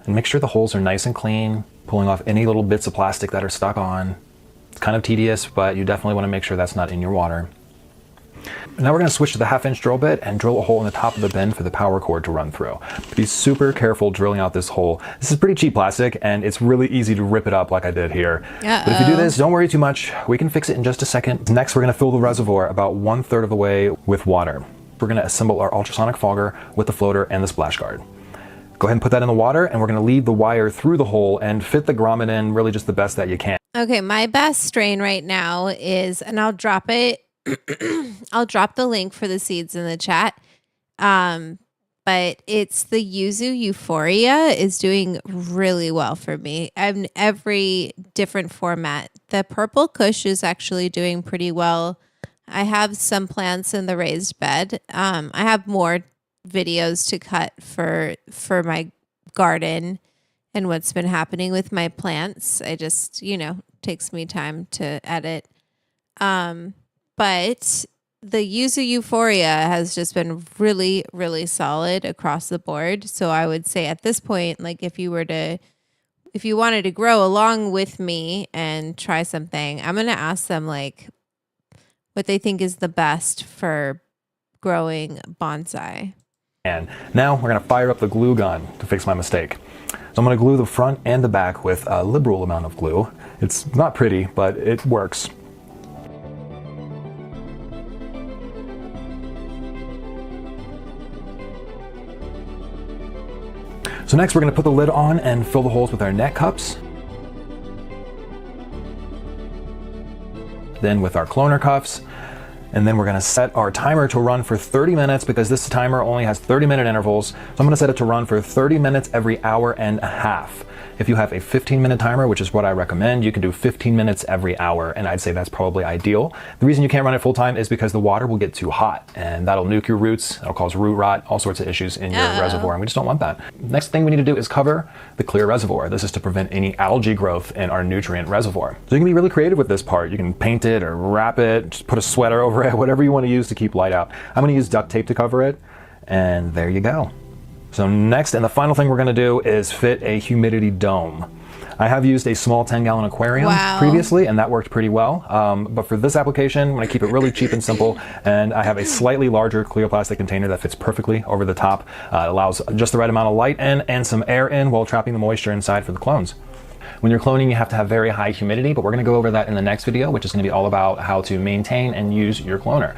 And make sure the holes are nice and clean, pulling off any little bits of plastic that are stuck on. It's kind of tedious, but you definitely wanna make sure that's not in your water. Now we're going to switch to the 1/2-inch drill bit and drill a hole in the top of the bin for the power cord to run through. Be super careful drilling out this hole. This is pretty cheap plastic and it's really easy to rip it up like I did here. But if you do this, don't worry too much. We can fix it in just a second. Next, we're going to fill the reservoir about 1/3 of the way with water. We're going to assemble our ultrasonic fogger with the floater and the splash guard. Go ahead and put that in the water and we're going to lead the wire through the hole and fit the grommet in really just the best that you can. Okay, my best strain right now is, and I'll drop it. I'll drop the link for the seeds in the chat. But it's the Yuzu Euphoria is doing really well for me. I'm every different format. The purple kush is actually doing pretty well. I have some plants in the raised bed. I have more videos to cut for my garden and what's been happening with my plants. I just, takes me time to edit. But the Yuzu Euphoria has just been really, really solid across the board. So I would say at this point, like if you wanted to grow along with me and try something, I'm going to ask them like what they think is the best for growing bonsai. And now we're going to fire up the glue gun to fix my mistake. So I'm going to glue the front and the back with a liberal amount of glue. It's not pretty, but it works. So next we're going to put the lid on and fill the holes with our net cups. Then with our cloner cuffs. And then we're going to set our timer to run for 30 minutes because this timer only has 30-minute intervals. So I'm going to set it to run for 30 minutes every hour and a half. If you have a 15-minute timer, which is what I recommend, you can do 15 minutes every hour, and I'd say that's probably ideal. The reason you can't run it full time is because the water will get too hot, and that'll nuke your roots, that'll cause root rot, all sorts of issues in your reservoir, and we just don't want that. Next thing we need to do is cover the clear reservoir. This is to prevent any algae growth in our nutrient reservoir. So you can be really creative with this part. You can paint it or wrap it, just put a sweater over it, whatever you want to use to keep light out. I'm going to use duct tape to cover it, and there you go. So next, and the final thing we're going to do is fit a humidity dome. I have used a small 10-gallon aquarium previously, and that worked pretty well. But for this application, I'm going to keep it really cheap and simple, and I have a slightly larger clear plastic container that fits perfectly over the top. It allows just the right amount of light in and some air in while trapping the moisture inside for the clones. When you're cloning, you have to have very high humidity, but we're going to go over that in the next video, which is going to be all about how to maintain and use your cloner.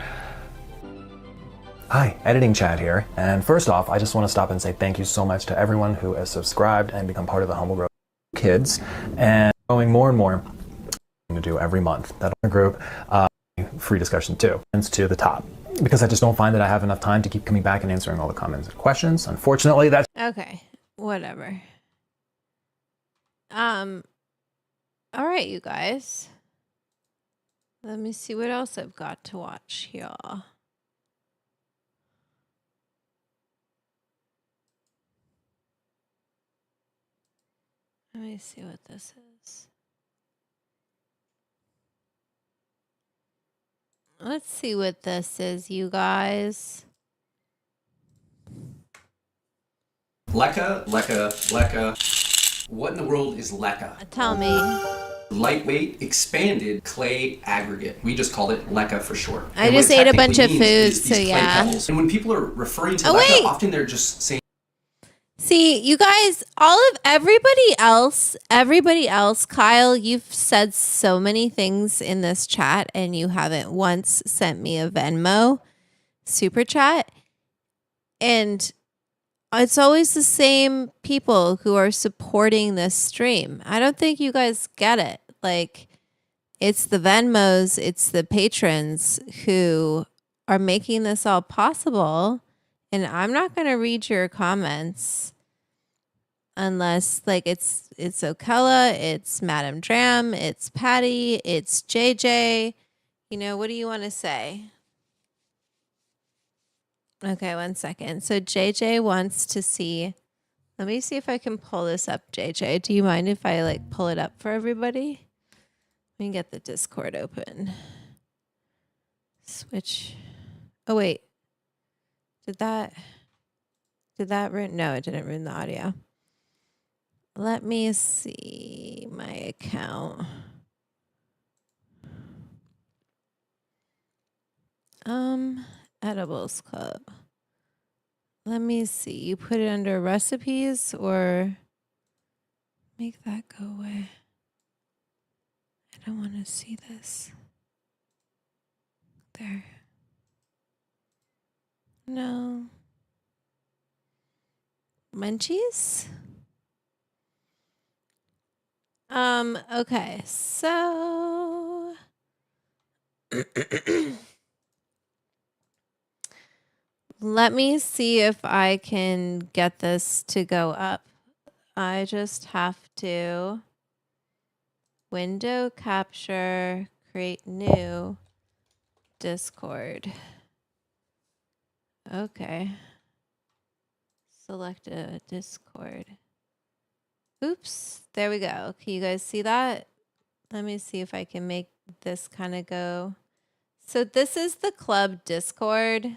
Hi, Editing Chad here, and first off, I just want to stop and say thank you so much to everyone who has subscribed and become part of the Humble Growth Kids, and going more and more to do every month. That group, free discussion too, and to the top, because I just don't find that I have enough time to keep coming back and answering all the comments and questions. Unfortunately, that's okay. Whatever. All right, you guys. Let me see what else I've got to watch here. Let me see what this is. Let's see what this is, you guys. LECA, LECA, LECA. What in the world is LECA? Tell me. Lightweight expanded clay aggregate. We just called it LECA for short. I And what just it ate a bunch technically of means food, is these so clay yeah. pebbles. And when people are referring to Oh, LECA, wait. often they're just saying. See, you guys, everybody else, Kyle, you've said so many things in this chat and you haven't once sent me a Venmo super chat. And it's always the same people who are supporting this stream. I don't think you guys get it. Like, it's the Venmos, it's the patrons who are making this all possible. And I'm not going to read your comments unless, like, it's Okella, it's Madam Dram, it's Patty, it's JJ. You know, what do you want to say? Okay, 1 second. So JJ wants to see. Let me see if I can pull this up, JJ. Do you mind if I, like, pull it up for everybody? Let me get the Discord open. Switch. Oh, wait. Did that ruin? No, it didn't ruin the audio. Let me see my account. Edibles Club. Let me see. You put it under recipes or make that go away. I don't want to see this. There. No. Munchies? Okay, so let me see if I can get this to go up. I just have to window capture, create new Discord. Okay. Select a Discord. Oops, there we go. Can you guys see that? Let me see if I can make this kind of go. So this is the club Discord.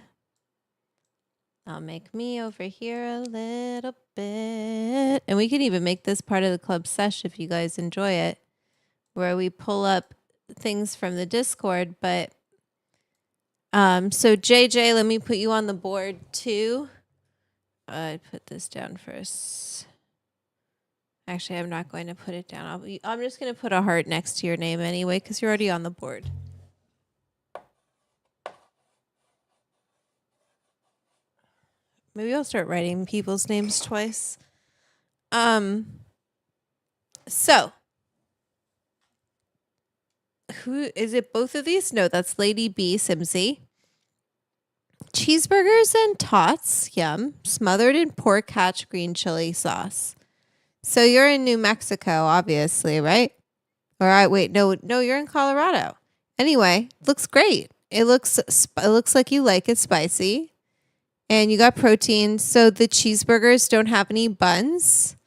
I'll make me over here a little bit. And we can even make this part of the club sesh if you guys enjoy it, where we pull up things from the Discord. But so JJ, let me put you on the board too. I put this down first. Actually, I'm not going to put it down. I'm just going to put a heart next to your name anyway, because you're already on the board. Maybe I'll start writing people's names twice. So who is it? Both of these? No, that's Lady B Simsy. Cheeseburgers and tots, yum, smothered in pork hatch green chili sauce. So you're in New Mexico, obviously, right? Or wait, no, you're in Colorado. Anyway, looks great. It looks like you like it spicy, and you got protein. So the cheeseburgers don't have any buns,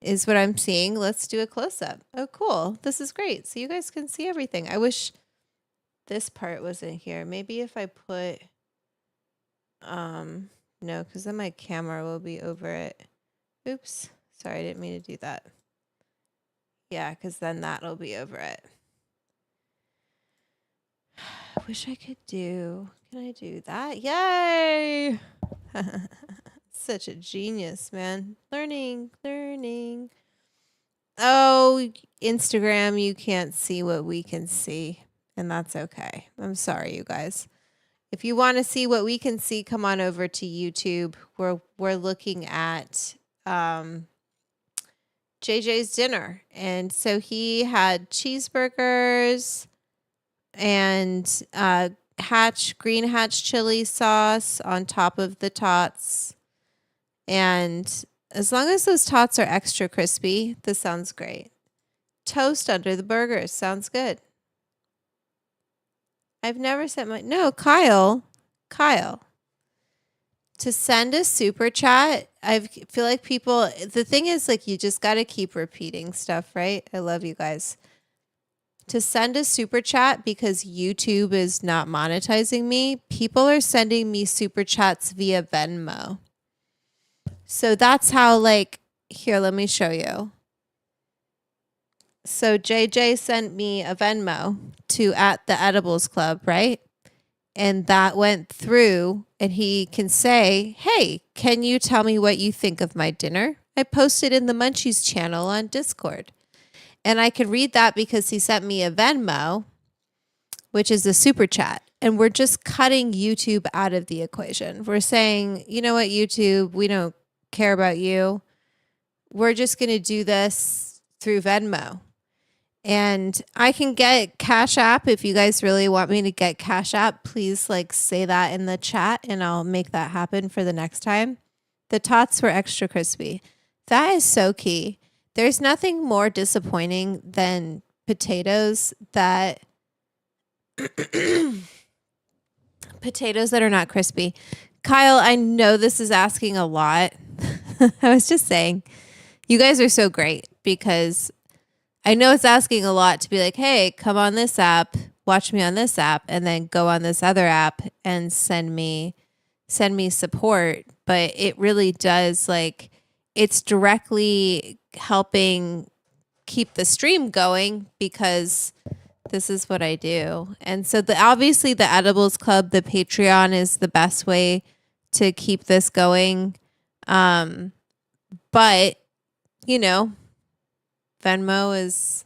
is what I'm seeing. Let's do a close up. Oh, cool. This is great. So you guys can see everything. I wish this part wasn't here. Maybe if I put, no, because then my camera will be over it. Oops. Sorry, I didn't mean to do that. Yeah, because then that'll be over it. I wish I could do. Can I do that? Yay! Such a genius, man. Learning. Oh, Instagram, you can't see what we can see. And that's okay. I'm sorry, you guys. If you want to see what we can see, come on over to YouTube. We're looking at JJ's dinner. And so he had cheeseburgers and green hatch chili sauce on top of the tots. And as long as those tots are extra crispy, this sounds great. Toast under the burgers sounds good. I've never sent no, Kyle. To send a super chat, I feel like people, the thing is, like, you just got to keep repeating stuff, right? I love you guys. To send a super chat, because YouTube is not monetizing me, people are sending me super chats via Venmo. So that's how, like, here, let me show you. So JJ sent me a Venmo to at the Edibles Club, right? And that went through, and he can say, hey, can you tell me what you think of my dinner? I posted in the Munchies channel on Discord. And I can read that because he sent me a Venmo, which is a super chat. And we're just cutting YouTube out of the equation. We're saying, you know what, YouTube, we don't care about you. We're just going to do this through Venmo. And I can get Cash App. If you guys really want me to get Cash App, please like say that in the chat and I'll make that happen for the next time. The tots were extra crispy. That is so key. There's nothing more disappointing than potatoes that are not crispy. Kyle, I know this is asking a lot. I was just saying, you guys are so great because I know it's asking a lot to be like, hey, come on this app, watch me on this app, and then go on this other app and send me support. But it really does, like, it's directly helping keep the stream going because this is what I do. And so obviously the Edibles Club, the Patreon is the best way to keep this going. But, you know, Venmo is,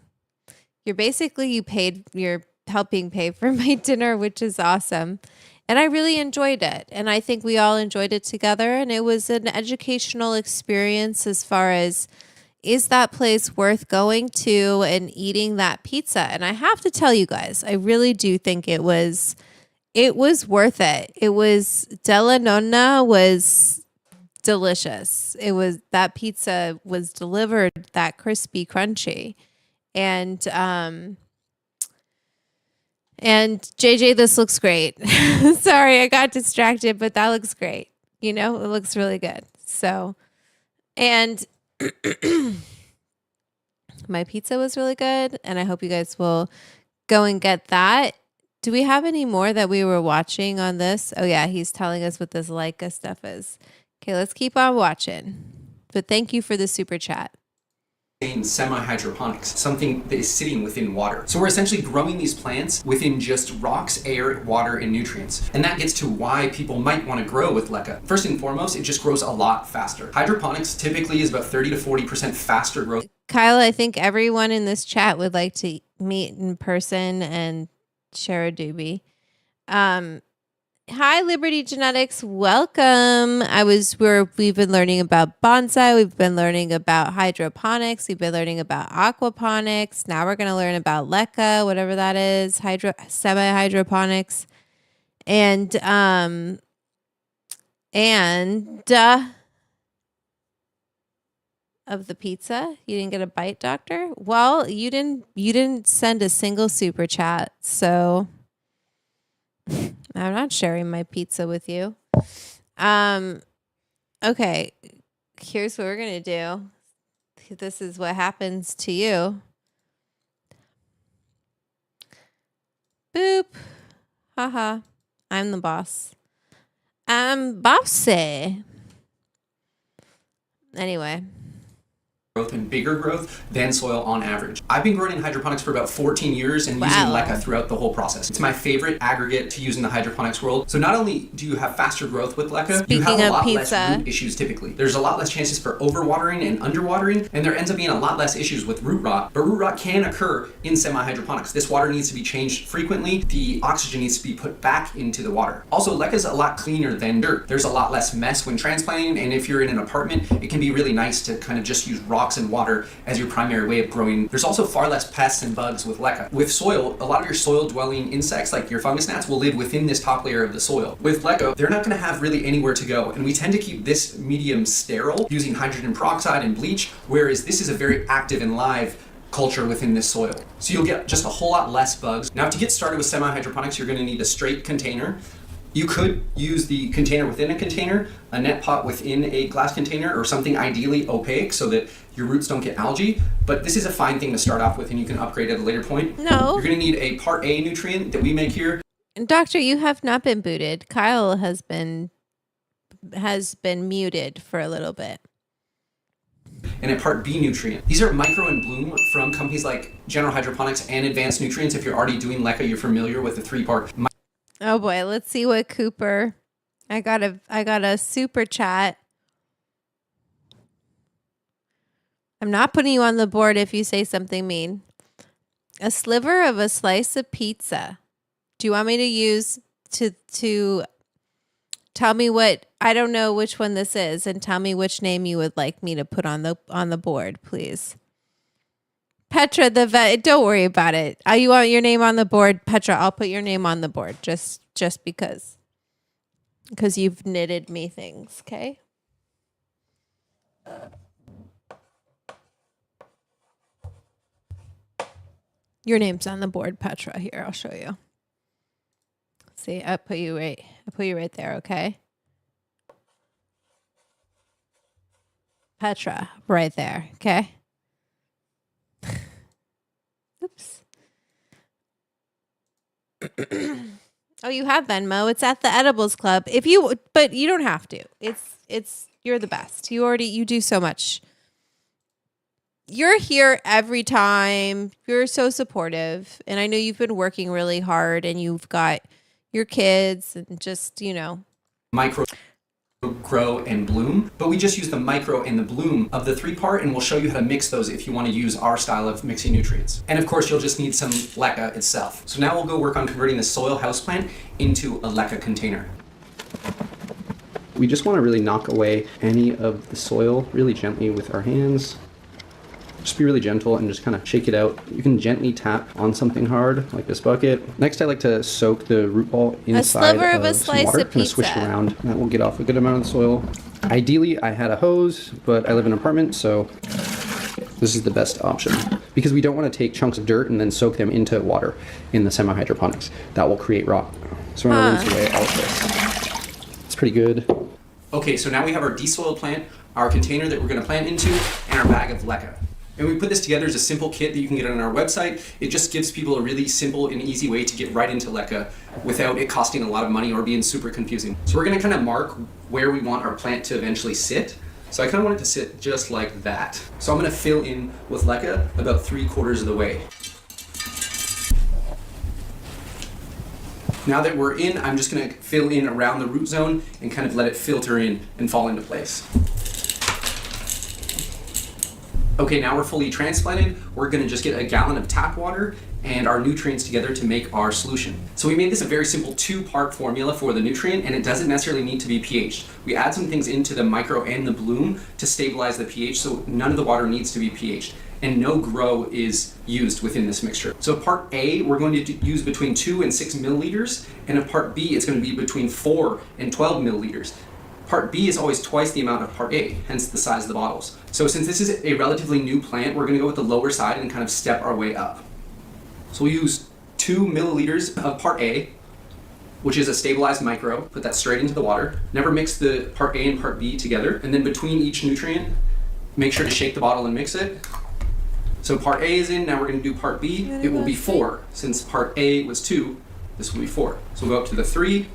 you're helping pay for my dinner, which is awesome. And I really enjoyed it. And I think we all enjoyed it together. And it was an educational experience as far as, is that place worth going to and eating that pizza? And I have to tell you guys, I really do think it was worth it. It was, Della Nonna was delicious. That pizza was delivered that crispy, crunchy. And JJ, this looks great. Sorry, I got distracted, but that looks great. You know, it looks really good. So, and my pizza was really good. And I hope you guys will go and get that. Do we have any more that we were watching on this? Oh yeah, he's telling us what this LECA stuff is. Okay, let's keep on watching. But thank you for the super chat. Semihydroponics, something that is sitting within water. So we're essentially growing these plants within just rocks, air, water, and nutrients. And that gets to why people might want to grow with LECA. First and foremost, it just grows a lot faster. Hydroponics typically is about 30 to 40% faster growth. Kyle, I think everyone in this chat would like to meet in person and share a doobie. Hi, Liberty Genetics. Welcome. We've been learning about bonsai. We've been learning about hydroponics. We've been learning about aquaponics. Now we're going to learn about LECA, whatever that is, semi-hydroponics. And of the pizza. You didn't get a bite, doctor? Well, you didn't send a single super chat, so I'm not sharing my pizza with you. Okay. Here's what we're going to do. This is what happens to you. Boop. Haha. I'm the boss. I'm bossy. Anyway. Growth and bigger growth than soil on average. I've been growing in hydroponics for about 14 years and using LECA throughout the whole process. It's my favorite aggregate to use in the hydroponics world. So not only do you have faster growth with LECA, you have a lot less root issues typically. There's a lot less chances for overwatering and underwatering, and there ends up being a lot less issues with root rot. But root rot can occur in semi-hydroponics. This water needs to be changed frequently. The oxygen needs to be put back into the water. Also, LECA is a lot cleaner than dirt. There's a lot less mess when transplanting, and if you're in an apartment, it can be really nice to kind of just use rocks and water as your primary way of growing. There's also far less pests and bugs with LECA. With soil, a lot of your soil-dwelling insects, like your fungus gnats, will live within this top layer of the soil. With LECA, they're not going to have really anywhere to go, and we tend to keep this medium sterile using hydrogen peroxide and bleach, whereas this is a very active and live culture within this soil. So you'll get just a whole lot less bugs. Now, to get started with semi-hydroponics, you're going to need a straight container. You could use the container within a container, a net pot within a glass container, or something ideally opaque so that your roots don't get algae. But this is a fine thing to start off with, and you can upgrade at a later point. No. You're going to need a part A nutrient that we make here. Doctor, you have not been booted. Kyle has been has been muted for a little bit. And a part B nutrient. These are micro and bloom from companies like General Hydroponics and Advanced Nutrients. If you're already doing LECA, you're familiar with the 3-part. Oh boy, let's see what Cooper. I got a super chat. I'm not putting you on the board if you say something mean. A sliver of a slice of pizza. Do you want me to use to tell me what, I don't know which one this is, and tell me which name you would like me to put on the board, please. Petra the vet, don't worry about it. You want your name on the board, Petra? I'll put your name on the board just because you've knitted me things, okay? Your name's on the board, Petra. Here, I'll show you. See, I put you right there, okay? Petra, right there, okay? Oops. Oh, you have Venmo. It's at the Edibles Club. But you don't have to. It's you're the best. You do so much. You're here every time. You're so supportive. And I know you've been working really hard and you've got your kids and just, Micro, grow, and bloom. But we just use the micro and the bloom of the 3-part, and we'll show you how to mix those if you want to use our style of mixing nutrients. And of course, you'll just need some LECA itself. So now we'll go work on converting the soil houseplant into a LECA container. We just want to really knock away any of the soil really gently with our hands. Just be really gentle and just kind of shake it out. You can gently tap on something hard, like this bucket. Next, I like to soak the root ball inside of some water, kind of swish it around. That will get off a good amount of the soil. Ideally, I had a hose, but I live in an apartment, so this is the best option. Because we don't want to take chunks of dirt and then soak them into water in the semi-hydroponics. That will create rock. So I'm going to rinse away all of this. It's pretty good. Okay, so now we have our desoiled plant, our container that we're going to plant into, and our bag of LECA. And we put this together as a simple kit that you can get on our website. It just gives people a really simple and easy way to get right into LECA without it costing a lot of money or being super confusing. So we're gonna kind of mark where we want our plant to eventually sit. So I kind of want it to sit just like that. So I'm gonna fill in with LECA about 3/4 of the way. Now that we're in, I'm just gonna fill in around the root zone and kind of let it filter in and fall into place. Okay, now we're fully transplanted. We're gonna just get a gallon of tap water and our nutrients together to make our solution. So we made this a very simple 2-part formula for the nutrient, and it doesn't necessarily need to be pH'd. We add some things into the micro and the bloom to stabilize the pH, so none of the water needs to be pH'd. And no grow is used within this mixture. So part A, we're going to use between 2 and 6 milliliters, and in part B, it's gonna be between 4 and 12 milliliters. Part B is always twice the amount of part A, hence the size of the bottles. So since this is a relatively new plant, we're gonna go with the lower side and kind of step our way up. So we'll use 2 milliliters of part A, which is a stabilized micro, put that straight into the water. Never mix the part A and part B together, and then between each nutrient, make sure to shake the bottle and mix it. So part A is in, now we're gonna do part B. It will be 4. Since part A was 2, this will be 4. So we'll go up to the 3,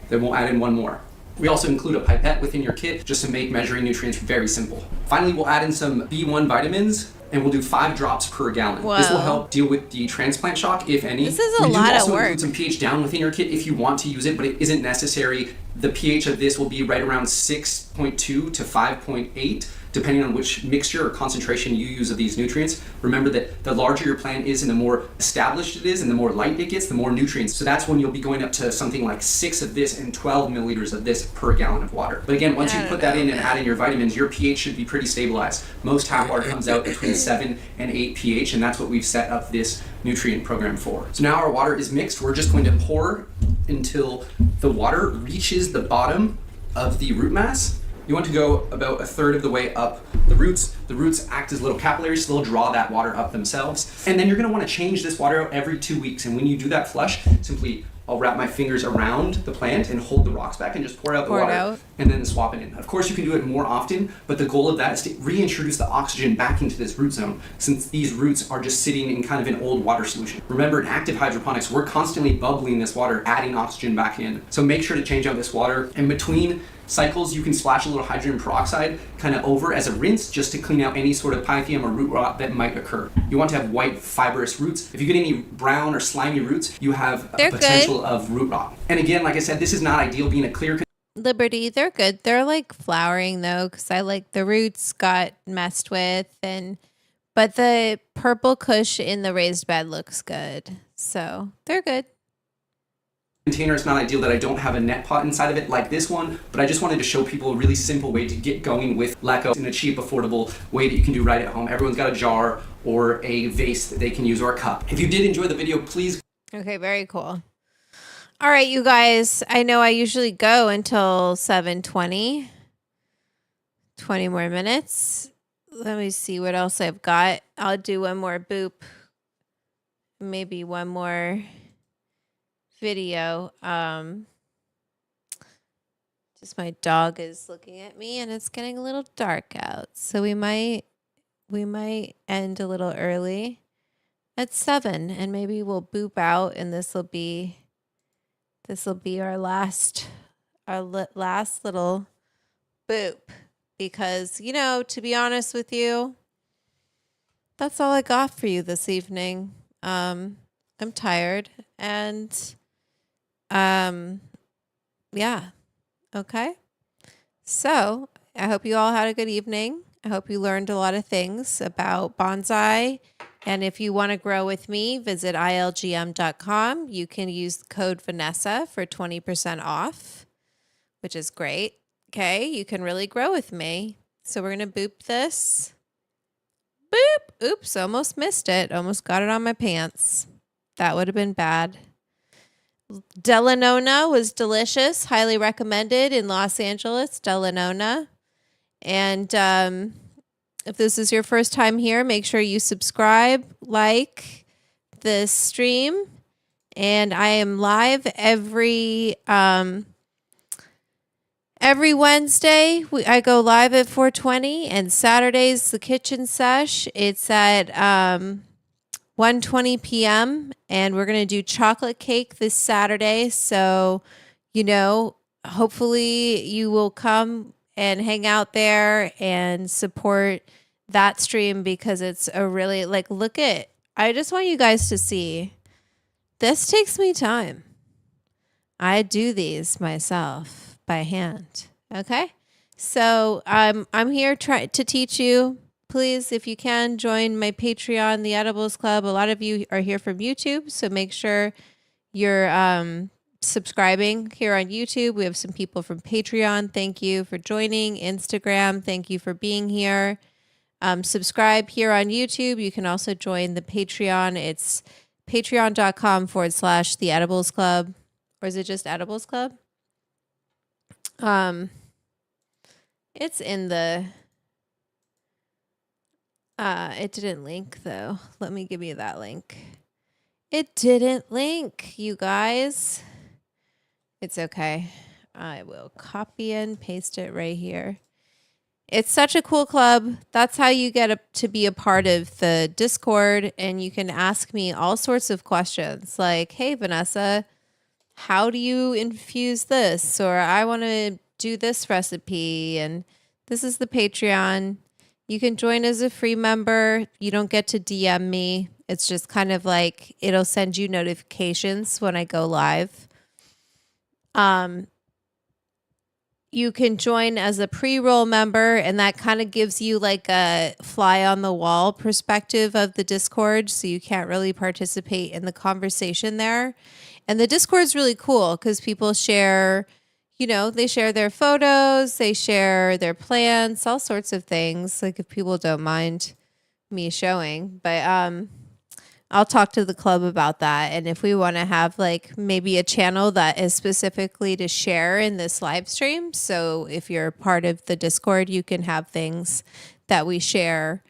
then we'll add in 1 more. We also include a pipette within your kit just to make measuring nutrients very simple. Finally, we'll add in some B1 vitamins and we'll do 5 drops per gallon. Whoa. This will help deal with the transplant shock, if any. This is a lot of work. We do also include some pH down within your kit if you want to use it, but it isn't necessary. The pH of this will be right around 6.2 to 5.8. Depending on which mixture or concentration you use of these nutrients. Remember that the larger your plant is and the more established it is and the more light it gets, the more nutrients. So that's when you'll be going up to something like 6 of this and 12 milliliters of this per gallon of water. But again, once you put that in and add in your vitamins, your pH should be pretty stabilized. Most tap water comes out between 7 and 8 pH, and that's what we've set up this nutrient program for. So now our water is mixed. We're just going to pour until the water reaches the bottom of the root mass. You want to go about 1/3 of the way up the roots. The roots act as little capillaries, so they'll draw that water up themselves. And then you're gonna wanna change this water out every 2 weeks. And when you do that flush, simply I'll wrap my fingers around the plant and hold the rocks back and just pour out the water and then swap it in. Of course, you can do it more often, but the goal of that is to reintroduce the oxygen back into this root zone since these roots are just sitting in kind of an old water solution. Remember, in active hydroponics, we're constantly bubbling this water, adding oxygen back in. So make sure to change out this water. And between cycles, you can splash a little hydrogen peroxide kind of over as a rinse just to clean out any sort of pythium or root rot that might occur. You want to have white fibrous roots. If you get any brown or slimy roots, you have a potential of root rot. And again, like I said, this is not ideal being a clear. Liberty, they're good. They're like flowering though, because I like the roots got messed with, but the purple kush in the raised bed looks good. So they're good. Container is not ideal that I don't have a net pot inside of it like this one, but I just wanted to show people a really simple way to get going with LECA in a cheap, affordable way that you can do right at home. Everyone's got a jar or a vase that they can use or a cup. If you did enjoy the video, please. Okay, very cool. All right, you guys, I know I usually go until 7:20. 20 more minutes. Let me see what else I've got. I'll do one more boop. Maybe one more video. Just my dog is looking at me and it's getting a little dark out. So we might end a little early at 7 and maybe we'll boop out and this will be our last little boop, because, you know, to be honest with you, that's all I got for you this evening. I'm tired and yeah. Okay. So I hope you all had a good evening. I hope you learned a lot of things about bonsai. And if you want to grow with me, visit ilgm.com. You can use the code Vanessa for 20% off, which is great. Okay, you can really grow with me. So we're going to boop this. Boop. Oops, almost missed it. Almost got it on my pants. That would have been bad. Delanona was delicious. Highly recommended in Los Angeles, Delanona. And if this is your first time here, make sure you subscribe, like this stream. And I am live every Wednesday. I go live at 4:20, and Saturday's the kitchen sesh. It's at 1:20 p.m. and we're going to do chocolate cake this Saturday. So, you know, hopefully you will come and hang out there and support that stream, because it's a really, like, I just want you guys to see, this takes me time. I do these myself by hand. Okay. So I'm here to teach you. Please, if you can, join my Patreon, the Edibles Club. A lot of you are here from YouTube, so make sure you're subscribing here on YouTube. We have some people from Patreon. Thank you for joining. Instagram, thank you for being here. Subscribe here on YouTube. You can also join the Patreon. It's patreon.com/the Edibles Club. Or is it just Edibles Club? It's in the... it didn't link though. Let me give you that link. It didn't link, you guys. It's okay. I will copy and paste it right here. It's such a cool club. That's how you get to be a part of the Discord, and you can ask me all sorts of questions like, hey, Vanessa, how do you infuse this? Or I want to do this recipe, and this is the Patreon. You can join as a free member. You don't get to DM me. It's just kind of like, it'll send you notifications when I go live. You can join as a pre-roll member, and that kind of gives you like a fly on the wall perspective of the Discord, so you can't really participate in the conversation there. And the Discord's really cool because people share, you know, they share their photos, they share their plants, all sorts of things, like if people don't mind me showing. But I'll talk to the club about that. And if we want to have like maybe a channel that is specifically to share in this live stream. So if you're part of the Discord, you can have things that we share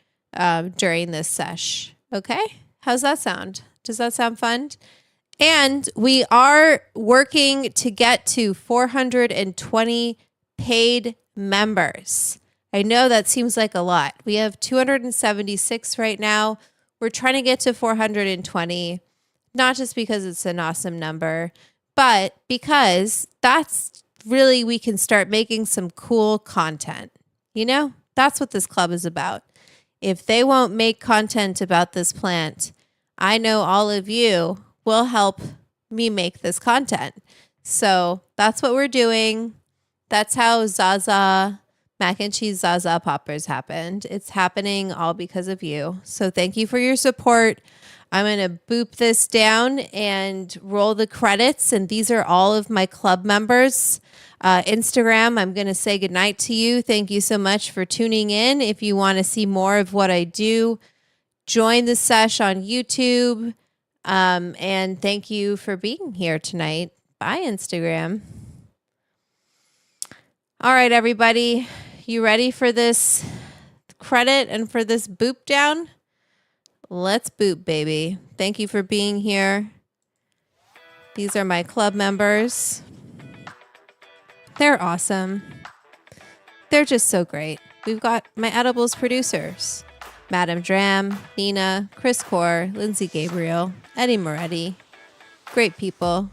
during this sesh. Okay. How's that sound? Does that sound fun? And we are working to get to 420 paid members. I know that seems like a lot. We have 276 right now. We're trying to get to 420, not just because it's an awesome number, but because that's really we can start making some cool content. You know, that's what this club is about. If they won't make content about this plant, I know all of you will help me make this content. So that's what we're doing. That's how Zaza mac and cheese Zaza poppers happened. It's happening all because of you. So thank you for your support. I'm going to boop this down and roll the credits. And these are all of my club members. Instagram, I'm going to say goodnight to you. Thank you so much for tuning in. If you want to see more of what I do, join the sesh on YouTube. And thank you for being here tonight. Bye, Instagram. All right, everybody. You ready for this credit and for this boop down? Let's boop, baby. Thank you for being here. These are my club members. They're awesome. They're just so great. We've got my edibles producers, Madam Dram, Nina, Chris Core, Lindsay Gabriel, Eddie Moretti. Great people.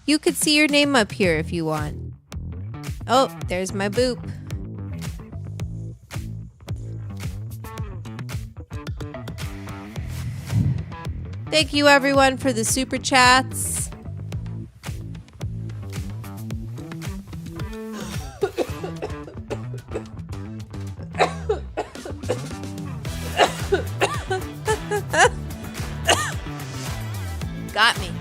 You could see your name up here if you want. Oh, there's my boop. Thank you, everyone, for the super chats. Got me.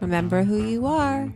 Remember who you are.